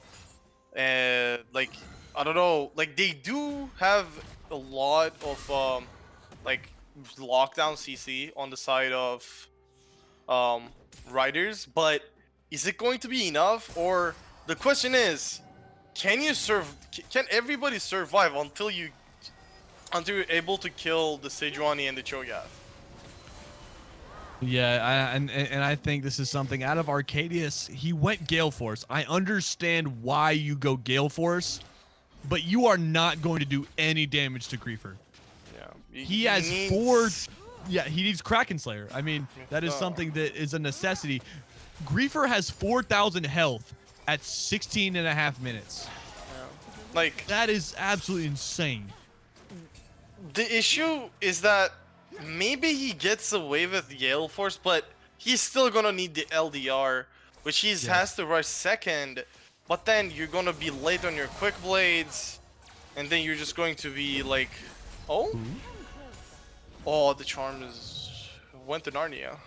[SPEAKER 2] and like I don't know, like they do have a lot of like lockdown CC on the side of riders, but is it going to be enough? Or the question is, can everybody survive until you're able to kill the Sejuani and the Cho'Gath?
[SPEAKER 1] Yeah, and I think this is something out of Arcadius. He went Gale Force. I understand why you go Gale Force, but you are not going to do any damage to Griefer. He has
[SPEAKER 2] needs...
[SPEAKER 1] 4. Yeah, he needs Kraken Slayer. I mean, that is something that is a necessity. Griefer has 4,000 health at 16.5 minutes.
[SPEAKER 2] Like,
[SPEAKER 1] that is absolutely insane.
[SPEAKER 2] The issue is that maybe he gets away with Gale Force, but he's still gonna need the LDR, which he has to rush second. But then you're gonna be late on your quick blades, and then you're just going to be like, oh, the charm went to Narnia.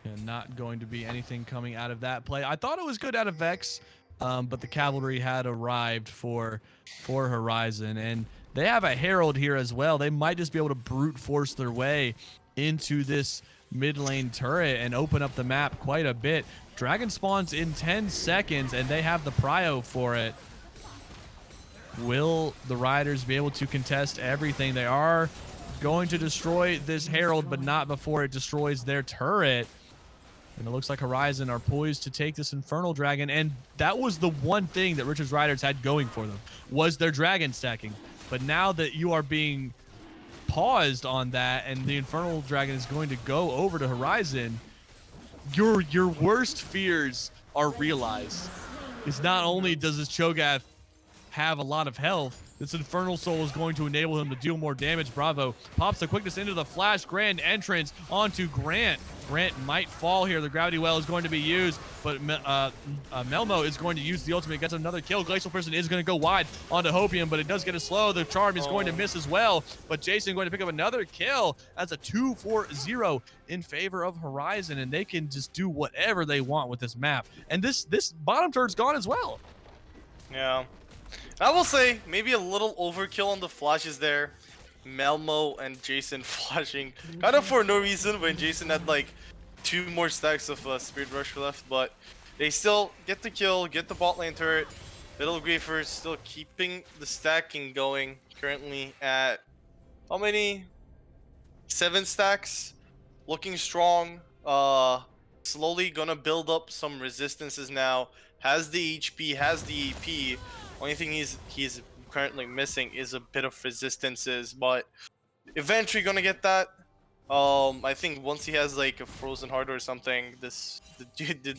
[SPEAKER 1] And not going to be anything coming out of that play. I thought it was good out of Vex, but the cavalry had arrived for Horizon, and they have a Herald here as well. They might just be able to brute force their way into this mid lane turret and open up the map quite a bit. Dragon spawns in 10 seconds, and they have the prio for it. Will the Riders be able to contest everything? They are going to destroy this Herald, but not before it destroys their turret. And it looks like Horizon are poised to take this Infernal Dragon, and that was the one thing that Richard's Riders had going for them, was their dragon stacking. But now that you are being paused on that, and the Infernal Dragon is going to go over to Horizon, your worst fears are realized. It's not only does this Cho'Gath have a lot of health, this Infernal Soul is going to enable him to deal more damage. Bravo pops the quickness into the flash. Grand entrance onto Grant. Grant might fall here. The gravity well is going to be used, but Melmo is going to use the ultimate, gets another kill. Glacial Person is going to go wide onto Hopium, but it does get a slow. The charm is going to miss as well, but Jason going to pick up another kill as a 2-4-0 in favor of Horizon, and they can just do whatever they want with this map. And this bottom turn's gone as well.
[SPEAKER 2] Yeah. I will say, maybe a little overkill on the flashes there. Melmo and Jason flashing kind of for no reason when Jason had like 2 more stacks of Spirit Rush left, but they still get the kill, get the bot lane turret. Little Griefer still keeping the stacking going, currently at how many? 7 stacks, looking strong. Slowly gonna build up some resistances now. Has the HP, has the EP. Only thing he's currently missing is a bit of resistances, but eventually gonna get that. I think once he has like a frozen heart or something, the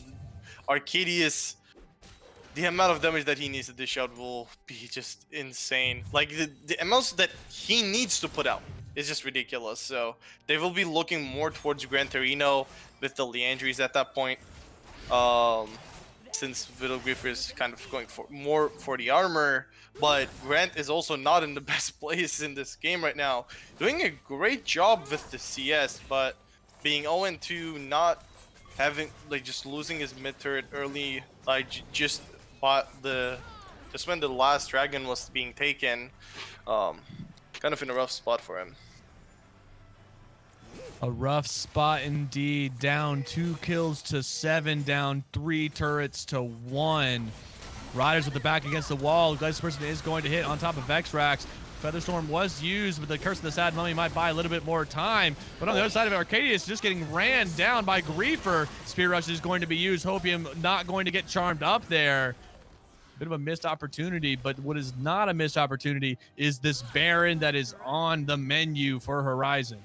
[SPEAKER 2] Arcadius, the amount of damage that he needs to dish out will be just insane. Like the amounts that he needs to put out is just ridiculous. So they will be looking more towards Gran Torino with the Leandries at that point. Since Little Griefer is kind of going more for the armor, but Grant is also not in the best place in this game right now. Doing a great job with the CS, but being 0-2, not having, like, just losing his mid turret early, like just just when the last dragon was being taken, kind of in a rough spot for him.
[SPEAKER 1] A rough spot indeed. Down 2 kills to 7, down 3 turrets to 1. Riders with the back against the wall. Glyce's person is going to hit on top of Vexrax. Featherstorm was used, but the Curse of the Sad Mummy might buy a little bit more time. But on the other side of it, Arcadius just getting ran down by Griefer. Spear Rush is going to be used. Hopium not going to get charmed up there. Bit of a missed opportunity, but what is not a missed opportunity is this Baron that is on the menu for Horizon.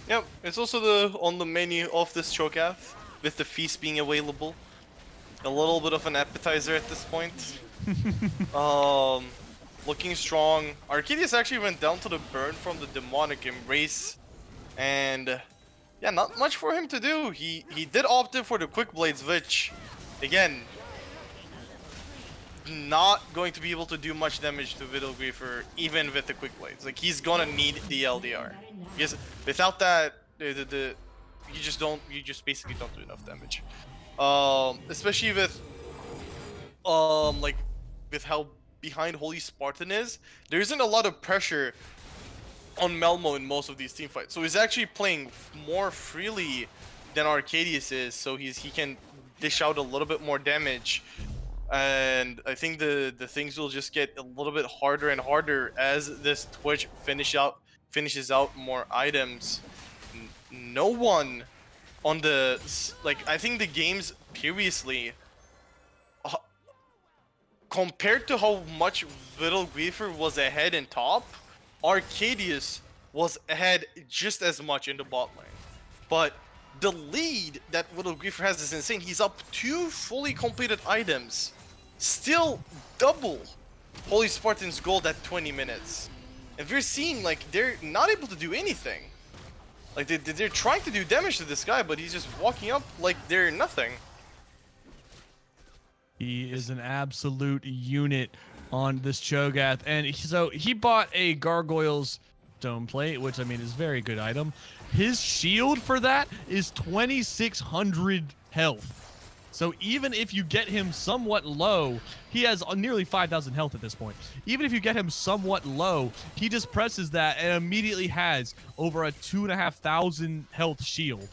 [SPEAKER 2] Yep, it's also on the menu of this Cho'Gath, with the feast being available. A little bit of an appetizer at this point. Looking strong. Arcadius actually went down to the burn from the Demonic Embrace, and yeah, not much for him to do. He did opt in for the Quick Blades, which, again, not going to be able to do much damage to Vidal Griefer, even with the Quick Blades. Like, he's gonna need the LDR. Because without that, you just basically don't do enough damage. Especially with like with how behind Holy Spartan is, there isn't a lot of pressure on Melmo in most of these team fights. So he's actually playing more freely than Arcadius is, so he can dish out a little bit more damage. And I think the things will just get a little bit harder and harder as this Twitch finishes out more items. No one on the, like, I think the games previously, compared to how much Little Griefer was ahead in top, Arcadius was ahead just as much in the bot lane. But the lead that Little Griefer has is insane. He's up 2 fully completed items, still double Holy Spartan's gold at 20 minutes. And we're seeing, like, they're not able to do anything. Like, they're trying to do damage to this guy, but he's just walking up like they're nothing.
[SPEAKER 1] He is an absolute unit on this Cho'Gath, and so he bought a Gargoyle's Stone Plate, which, I mean, is a very good item. His shield for that is 2,600 health. So even if you get him somewhat low, he has nearly 5,000 health at this point. Even if you get him somewhat low, he just presses that and immediately has over a 2,500 health shield.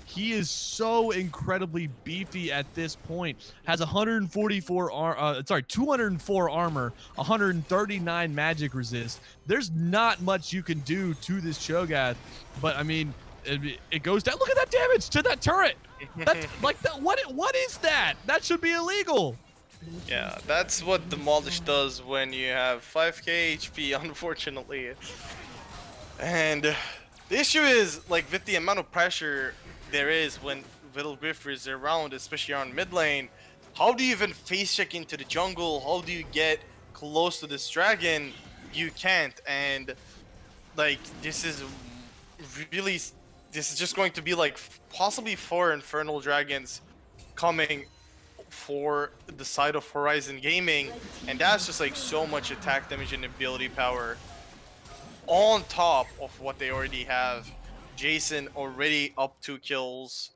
[SPEAKER 1] He is so incredibly beefy at this point. Has 204 armor, 139 magic resist. There's not much you can do to this Cho'Gath, but I mean, it goes down. Look at that damage to that turret. That's like that. What is that? That should be illegal.
[SPEAKER 2] Yeah, that's what Demolish does when you have 5k HP, unfortunately. And the issue is, like, with the amount of pressure there is when Little Griefer is around, especially around mid lane, how do you even face check into the jungle? How do you get close to this dragon? You can't. And, like, this is just going to be like possibly 4 Infernal Dragons coming for the side of Horizon Gaming, and that's just like so much attack damage and ability power on top of what they already have. Jason already up 2 kills.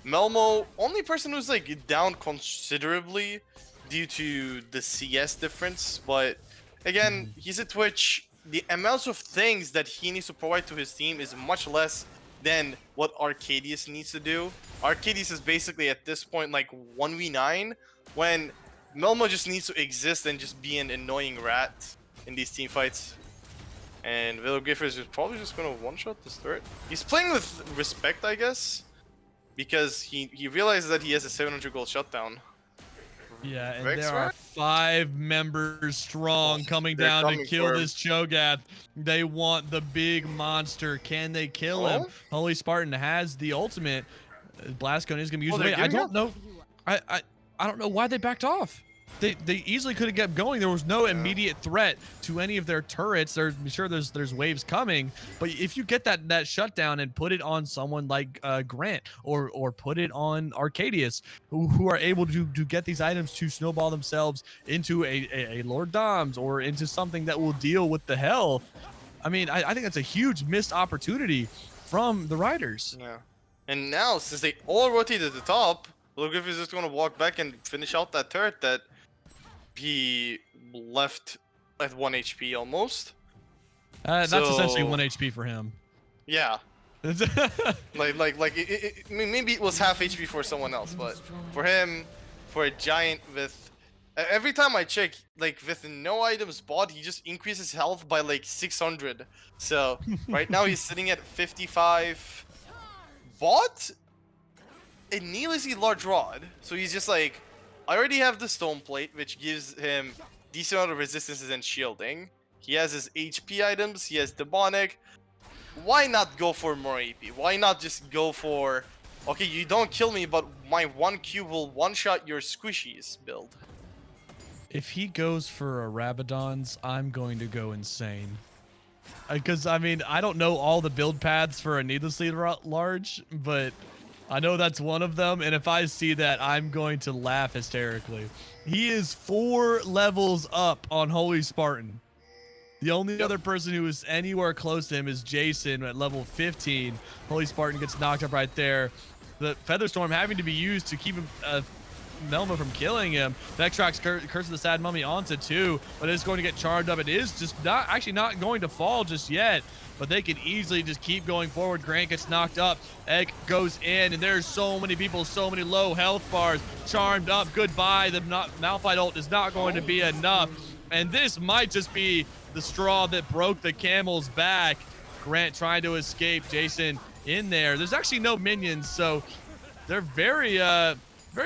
[SPEAKER 2] Melmo, only person who's like down considerably due to the CS difference, but again, he's a Twitch. The amounts of things that he needs to provide to his team is much less than what Arcadius needs to do. Arcadius is basically at this point like 1v9, when Melmo just needs to exist and just be an annoying rat in these team fights. And Little Griefer is probably just gonna one-shot this turret. He's playing with respect, I guess, because he realizes that he has a 700 gold shutdown.
[SPEAKER 1] Yeah, and
[SPEAKER 2] Vex,
[SPEAKER 1] there are
[SPEAKER 2] right?
[SPEAKER 1] 5 members strong coming
[SPEAKER 2] They're
[SPEAKER 1] down to
[SPEAKER 2] coming
[SPEAKER 1] kill
[SPEAKER 2] for him.
[SPEAKER 1] this Cho'Gath. They want the big monster. Can they kill him? Holy Spartan has the ultimate. Blastcone is going to be used.
[SPEAKER 2] they're
[SPEAKER 1] Wait, I
[SPEAKER 2] giving
[SPEAKER 1] don't know. I don't know why they backed off. They easily could have kept going. There was no immediate threat to any of their turrets. I'm sure there's waves coming, but if you get that shutdown and put it on someone like Grant or put it on Arcadius, who are able to get these items to snowball themselves into a Lord Doms or into something that will deal with the hell. I mean, I think that's a huge missed opportunity from the Riders.
[SPEAKER 2] Yeah. And now, since they all rotated to the top, Little Griff is just gonna walk back and finish out that turret that he left at 1 HP almost.
[SPEAKER 1] That's essentially
[SPEAKER 2] So-
[SPEAKER 1] 1 HP for him.
[SPEAKER 2] Yeah. I mean, maybe it was half HP for someone else, but for him, for a giant with every time I check, like with no items bought, he just increases health by like 600. So right now he's sitting at 55. Bought a needlessly large rod, so he's just like, I already have the stone plate, which gives him decent amount of resistances and shielding. He has his HP items. He has demonic. Why not go for more AP? Why not just go for, okay, you don't kill me, but my 1Q will one-shot your squishies build.
[SPEAKER 1] If he goes for a Rabadon's, I'm going to go insane. Because, I mean, I don't know all the build paths for a needlessly large, but I know that's one of them. And if I see that, I'm going to laugh hysterically. He is 4 levels up on Holy Spartan. The only other person who is anywhere close to him is Jason at level 15. Holy Spartan gets knocked up right there. The Featherstorm having to be used to keep him, Melma from killing him. Vextrax Curse of the Sad Mummy onto 2, but it's going to get charged up. It is just not going to fall just yet, but they can easily just keep going forward. Grant gets knocked up. Egg goes in, and there's so many people, so many low health bars. Charmed up. Goodbye. The Malphite ult is not going to be enough, and this might just be the straw that broke the camel's back. Grant trying to escape. Jason in there. There's actually no minions, so they're very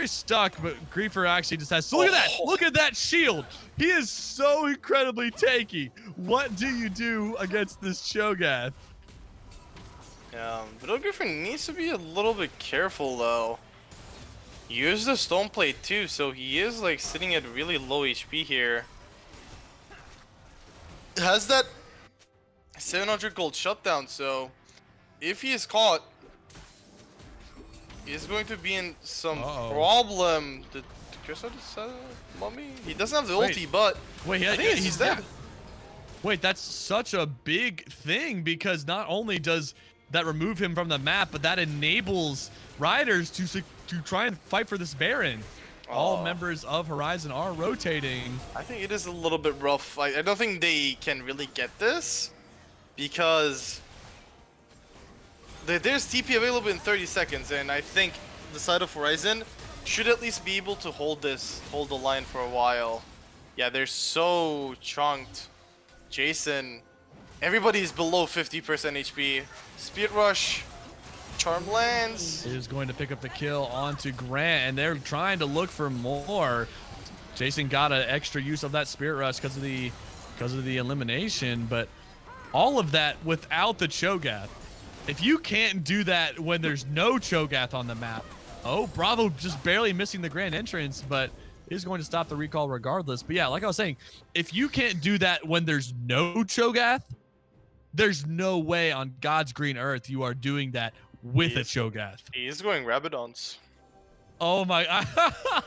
[SPEAKER 1] stuck, but Griefer actually just has, so look at that, look at that shield. He is so incredibly tanky. What do you do against this Cho'Gath?
[SPEAKER 2] But Griefer needs to be a little bit careful though. Use the stone plate too, so he is like sitting at really low HP here. Has that 700 gold shutdown, so if he is caught, he's going to be in some problem. The Curse of the Mummy? He doesn't have the ulti, but
[SPEAKER 1] wait,
[SPEAKER 2] I think he's dead.
[SPEAKER 1] Wait, that's such a big thing, because not only does that remove him from the map, but that enables riders to try and fight for this Baron. All members of Horizon are rotating.
[SPEAKER 2] I think it is a little bit rough. I don't think they can really get this, because there's TP available in 30 seconds, and I think the side of Horizon should at least be able to hold the line for a while. Yeah, they're so chunked. Jason, everybody's below 50% HP. Speed Rush, Charm lands.
[SPEAKER 1] Is going to pick up the kill onto Grant, and they're trying to look for more. Jason got an extra use of that Spirit Rush because of the elimination, but all of that without the Cho'Gath. If you can't do that when there's no Cho'Gath on the map, Bravo just barely missing the grand entrance, but is going to stop the recall regardless. But yeah, like I was saying, if you can't do that when there's no Cho'Gath, there's no way on God's green earth you are doing that with a Cho'Gath.
[SPEAKER 2] He is going Rabadons.
[SPEAKER 1] Oh my!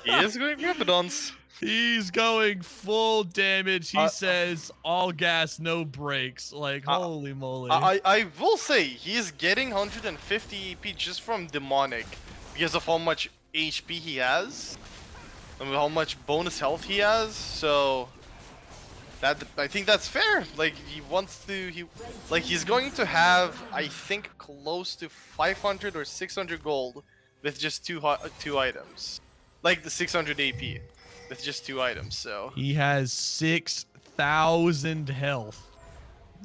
[SPEAKER 2] He is going Rabadons.
[SPEAKER 1] He's going full damage. He says all gas, no brakes. Like, holy moly.
[SPEAKER 2] I will say, he's getting 150 EP just from Demonic because of how much HP he has and how much bonus health he has. So that, I think that's fair. Like, he wants to, he's going to have, I think, close to 500 or 600 gold with just two items. Like the 600 AP. With just 2 items, so
[SPEAKER 1] he has 6,000 health.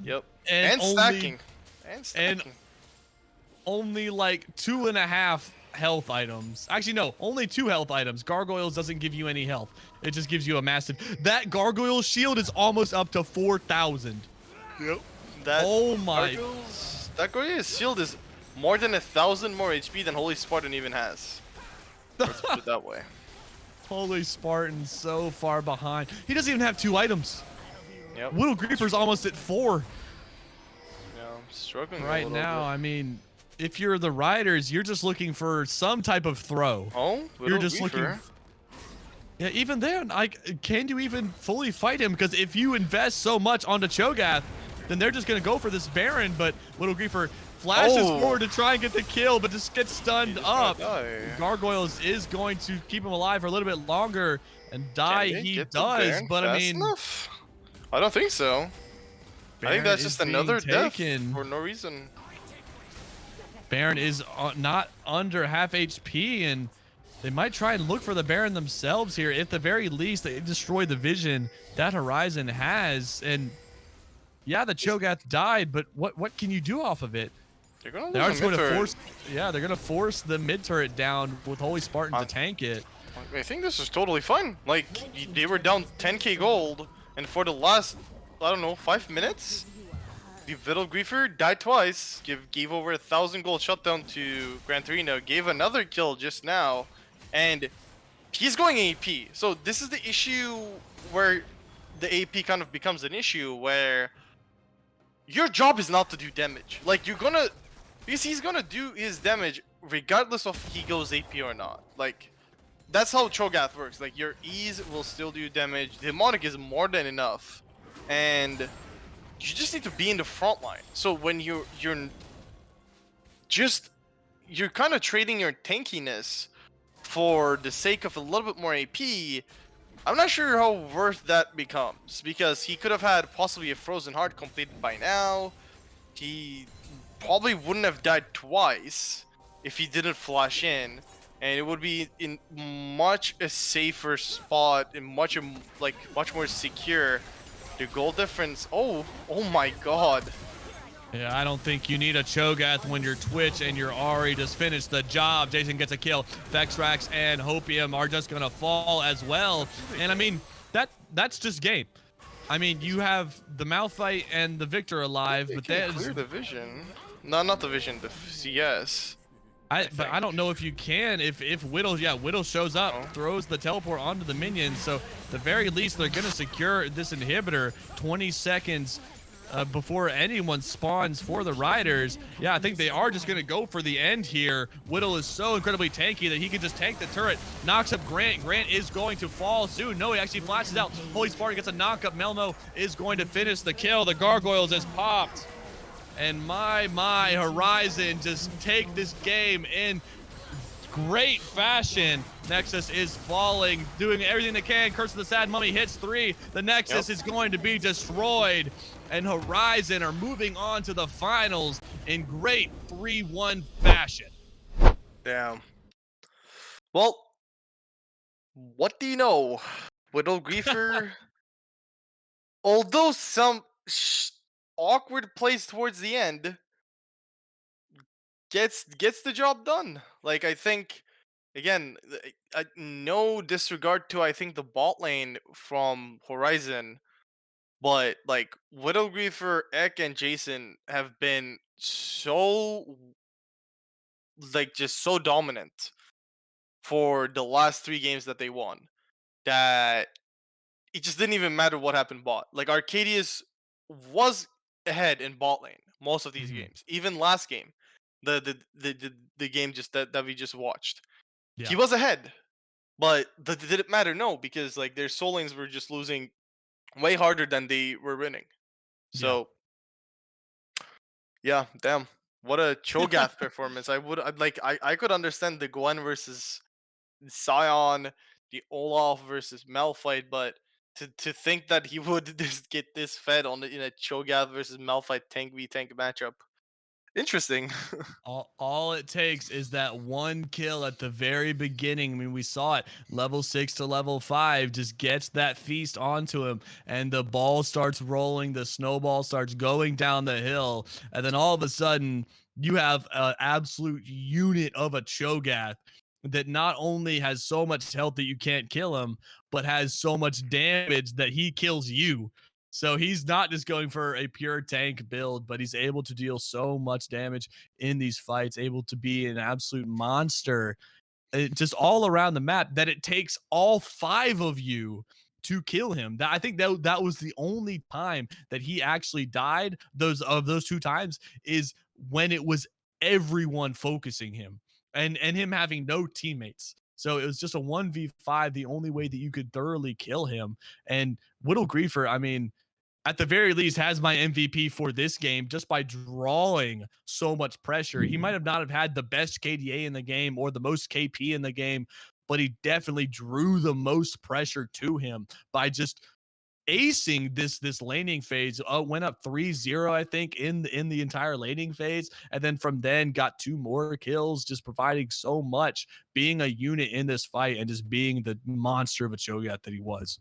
[SPEAKER 2] Yep, and stacking.
[SPEAKER 1] And only like 2.5 health items. Actually, no, only 2 health items. Gargoyles doesn't give you any health. It just gives you a massive. That gargoyle shield is almost up to 4,000.
[SPEAKER 2] Yep.
[SPEAKER 1] Oh my.
[SPEAKER 2] That gargoyle shield is more than 1,000 more HP than Holy Spartan even has. Let's put it that way.
[SPEAKER 1] Holy Spartan so far behind. He doesn't even have 2 items.
[SPEAKER 2] Yep.
[SPEAKER 1] Little Griefer's almost at 4.
[SPEAKER 2] Yeah, I'm struggling
[SPEAKER 1] right now. I mean, if you're the riders, you're just looking for some type of throw.
[SPEAKER 2] Oh,
[SPEAKER 1] you're just looking. Yeah, even then, like, can you even fully fight him? Because if you invest so much onto Cho'Gath, then they're just gonna go for this Baron. But Little Griefer flashes
[SPEAKER 2] Oh.
[SPEAKER 1] forward to try and get the kill, but just gets
[SPEAKER 2] He
[SPEAKER 1] stunned
[SPEAKER 2] just gonna
[SPEAKER 1] up.
[SPEAKER 2] die.
[SPEAKER 1] Gargoyles is going to keep him alive for a little bit longer, and die
[SPEAKER 2] Can they
[SPEAKER 1] he
[SPEAKER 2] get the
[SPEAKER 1] does,
[SPEAKER 2] Baron
[SPEAKER 1] but I
[SPEAKER 2] fast
[SPEAKER 1] mean,
[SPEAKER 2] enough? I don't think so. I think
[SPEAKER 1] Baron
[SPEAKER 2] that's
[SPEAKER 1] is
[SPEAKER 2] just
[SPEAKER 1] being
[SPEAKER 2] another death
[SPEAKER 1] taken.
[SPEAKER 2] for no reason.
[SPEAKER 1] Baron is not under half HP, and they might try and look for the Baron themselves here. At the very least, they destroy the vision that Horizon has. And yeah, the Cho'Gath died, but what can you do off of it?
[SPEAKER 2] They're gonna
[SPEAKER 1] They are
[SPEAKER 2] lose
[SPEAKER 1] just
[SPEAKER 2] a
[SPEAKER 1] going to
[SPEAKER 2] mid-turret.
[SPEAKER 1] force, yeah, they're going to force the mid turret down with Holy Spartan to
[SPEAKER 2] Um,
[SPEAKER 1] tank it.
[SPEAKER 2] I think this is totally fine. Like, they were down 10k gold, and for the last, I don't know, 5 minutes, the Vital Griefer died twice, gave over 1,000 gold shutdown to Gran Torino, gave another kill just now, and he's going AP. So this is the issue where the AP kind of becomes an issue, where your job is not to do damage. Like, because he's gonna do his damage regardless of he goes AP or not. Like, that's how Cho'Gath works. Like, your E's will still do damage. Demonic is more than enough, and you just need to be in the front line. So when you're kind of trading your tankiness for the sake of a little bit more AP, I'm not sure how worth that becomes, because he could have had possibly a Frozen Heart completed by now. He probably wouldn't have died twice if he didn't flash in, and it would be in much a safer spot and much more secure. The goal difference. Oh my God.
[SPEAKER 1] Yeah, I don't think you need a Cho'Gath when your Twitch and your Ahri just finished the job. Jason gets a kill. Vexrax and Hopium are just gonna fall as well. And I mean, that's just game. I mean, you have the Malphite and the Victor alive,
[SPEAKER 2] They
[SPEAKER 1] but
[SPEAKER 2] can
[SPEAKER 1] that
[SPEAKER 2] clear
[SPEAKER 1] is,
[SPEAKER 2] the vision. No, not the vision. The CS.
[SPEAKER 1] but I don't know if you can. If Whittle, yeah, Whittle shows up,
[SPEAKER 2] Oh.
[SPEAKER 1] throws the teleport onto the minions. So at the very least, they're gonna secure this inhibitor 20 seconds before anyone spawns for the Riders. Yeah, I think they are just going to go for the end here. Whittle is so incredibly tanky that he can just tank the turret, knocks up Grant. Grant is going to fall soon. No, he actually flashes out. Holy Spartan gets a knock up. Melmo is going to finish the kill. The Gargoyles has popped. And my, Horizon just take this game in great fashion. Nexus is falling, doing everything they can. Curse of the Sad Mummy hits 3. The Nexus is going to be destroyed. And Horizon are moving on to the finals in great 3-1 fashion.
[SPEAKER 2] Damn. Well, what do you know? Widow Griefer, although some awkward plays towards the end, gets the job done. Like, I think, again, no disregard to, I think, the bot lane from Horizon, but like Widow Griefer, Ek, and Jason have been so, like, just so dominant for the last 3 games that they won, that it just didn't even matter what happened bot. Like, Arcadius was ahead in bot lane most of these games. Even last game, the game just that we just watched, he
[SPEAKER 1] Yeah.
[SPEAKER 2] was ahead. But did it matter? No, because like their soul lanes were just losing way harder than they were winning. So yeah, damn. What a Cho'Gath performance. I could understand the Gwen versus Sion, the Olaf versus Malphite, but to think that he would just get this fed in a Cho'Gath versus Malphite tank v tank matchup. Interesting.
[SPEAKER 1] All it takes is that one kill at the very beginning. I mean, we saw it. Level 6 to level 5 just gets that feast onto him, and the ball starts rolling. The snowball starts going down the hill, and then all of a sudden, you have an absolute unit of a Cho'Gath that not only has so much health that you can't kill him, but has so much damage that he kills you. So he's not just going for a pure tank build, but he's able to deal so much damage in these fights, able to be an absolute monster just all around the map, that it takes all 5 of you to kill him. That I think that was the only time that he actually died. Those 2 times is when it was everyone focusing him and him having no teammates. So it was just a 1v5, the only way that you could thoroughly kill him. And Whittle Griefer, I mean, at the very least has my MVP for this game just by drawing so much pressure. He might have not have had the best KDA in the game or the most KP in the game, but he definitely drew the most pressure to him by just acing this laning phase. Went up 3-0, I think, in the entire laning phase, and then from then got two more kills, just providing so much, being a unit in this fight and just being the monster of a Cho'Gath that he was.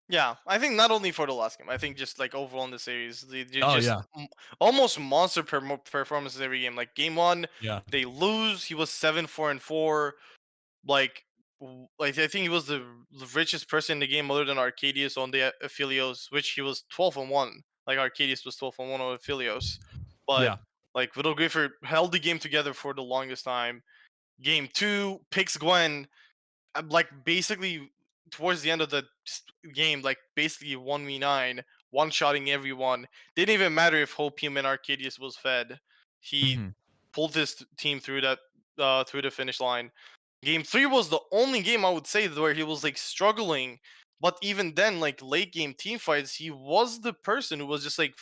[SPEAKER 2] Yeah, I think not only for the last game, I think just like overall in the series, they
[SPEAKER 1] Oh
[SPEAKER 2] just
[SPEAKER 1] yeah,
[SPEAKER 2] almost monster performances every game. Like game one,
[SPEAKER 1] yeah,
[SPEAKER 2] they lose. He was 7-4-4. Like, like I think he was the richest person in the game other than Arcadius on the Aphelios, which he was 12-1. Like Arcadius was 12-1 on Aphelios, but
[SPEAKER 1] yeah.
[SPEAKER 2] like Widow Griffer held the game together for the longest time. Game two picks Gwen, like basically towards the end of the game, like basically 1v9, one shotting everyone. Didn't even matter if Hopium and Arcadius was fed. He
[SPEAKER 1] Mhm.
[SPEAKER 2] pulled his team through that through the finish line. Game three was the only game I would say where he was like struggling, but even then, like late game team fights, he was the person who was just like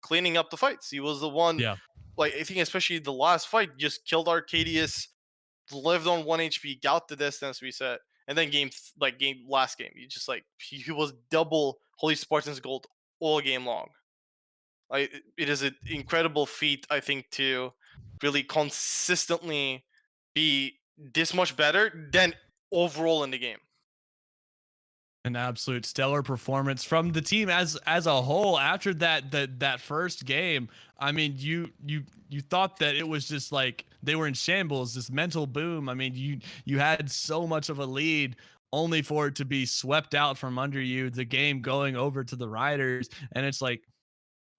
[SPEAKER 2] cleaning up the fights. He was the one,
[SPEAKER 1] Yeah.
[SPEAKER 2] like I think especially the last fight, just killed Arcadius, lived on 1 HP, got the distance reset, and then game last game, you just like he was double Holy Spartan's gold all game long. Like it is an incredible feat, I think, to really consistently be this much better than overall in the game.
[SPEAKER 1] An absolute stellar performance from the team as a whole after that first game. I mean, you thought that it was just like they were in shambles, this mental boom. I mean, you had so much of a lead only for it to be swept out from under you, the game going over to the Riders, and it's like,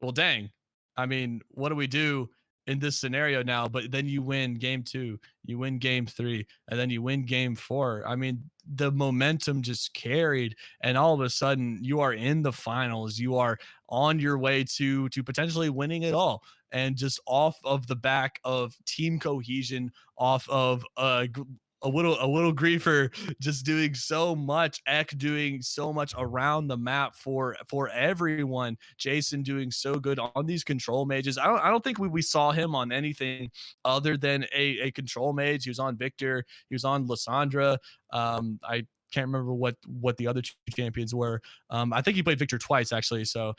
[SPEAKER 1] well, dang. I mean, what do we do in this scenario now? But then you win game two, you win game three, and then you win game four. I mean, the momentum just carried, and all of a sudden you are in the finals. You are on your way to potentially winning it all. And just off of the back of team cohesion, off of a little griefer just doing so much, Eck doing so much around the map for everyone, Jason doing so good on these control mages. I don't think we saw him on anything other than a control mage. He was on Victor, he was on Lysandra. I can't remember what the other two champions were. I think he played Victor twice actually. So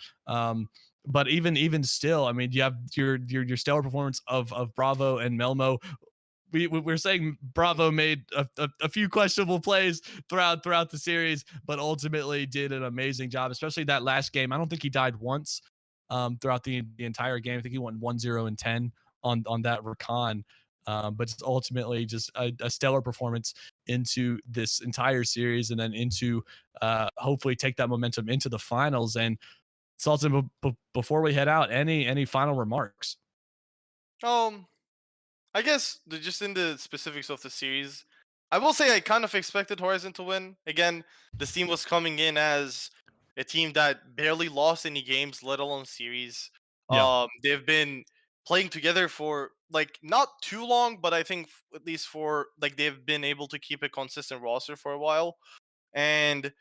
[SPEAKER 1] but even still, I mean, you have your stellar performance of Bravo and Melmo. We're saying Bravo made a few questionable plays throughout the series, but ultimately did an amazing job, especially that last game. I don't think he died once throughout the entire game. I think he went 1-0 and 10 on that Rakan. But just ultimately just a stellar performance into this entire series, and then into hopefully take that momentum into the finals. And Sultan, before we head out, any final remarks?
[SPEAKER 2] Um, I guess just in the specifics of the series, I will say I kind of expected Horizon to win. Again, this team was coming in as a team that barely lost any games, let alone series.
[SPEAKER 1] Yeah,
[SPEAKER 2] They've been playing together for like not too long, but I think at least for like they've been able to keep a consistent roster for a while. And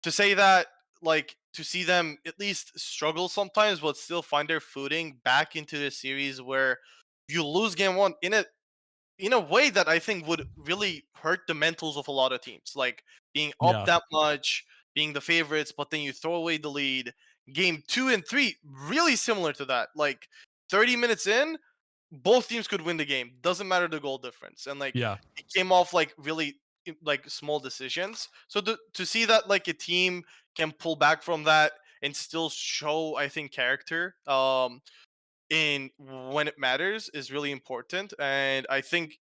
[SPEAKER 2] to say that, like to see them at least struggle sometimes, but still find their footing back into the series where you lose game one in a way that I think would really hurt the mentals of a lot of teams. Like being up
[SPEAKER 1] yeah,
[SPEAKER 2] that much, being the favorites, but then you throw away the lead. Game two and three, really similar to that. Like 30 minutes in, both teams could win the game. Doesn't matter the goal difference. And like
[SPEAKER 1] yeah.
[SPEAKER 2] it came off like really like small decisions. So to see that like a team can pull back from that and still show, I think, character in when it matters is really important. And I think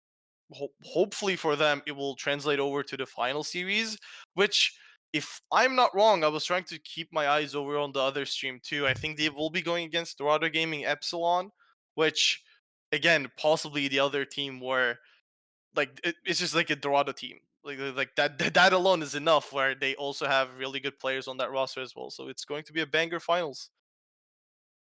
[SPEAKER 2] hopefully for them it will translate over to the final series, which if I'm not wrong, I was trying to keep my eyes over on the other stream too. I think they will be going against Dorado Gaming Epsilon, which again possibly the other team where like it's just like a Dorado team. Like that alone is enough where they also have really good players on that roster as well. So it's going to be a banger finals.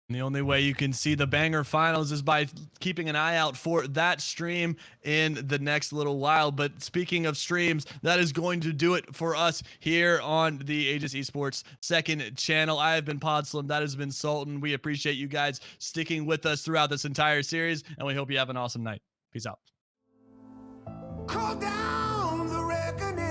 [SPEAKER 1] The only way you can see the banger finals is by keeping an eye out for that stream in the next little while. But speaking of streams, that is going to do it for us here on the Aegis Esports second channel. I have been Podslim. That has been Sultan. We appreciate you guys sticking with us throughout this entire series, and we hope you have an awesome night. Peace out.
[SPEAKER 3] Call down the reckoning.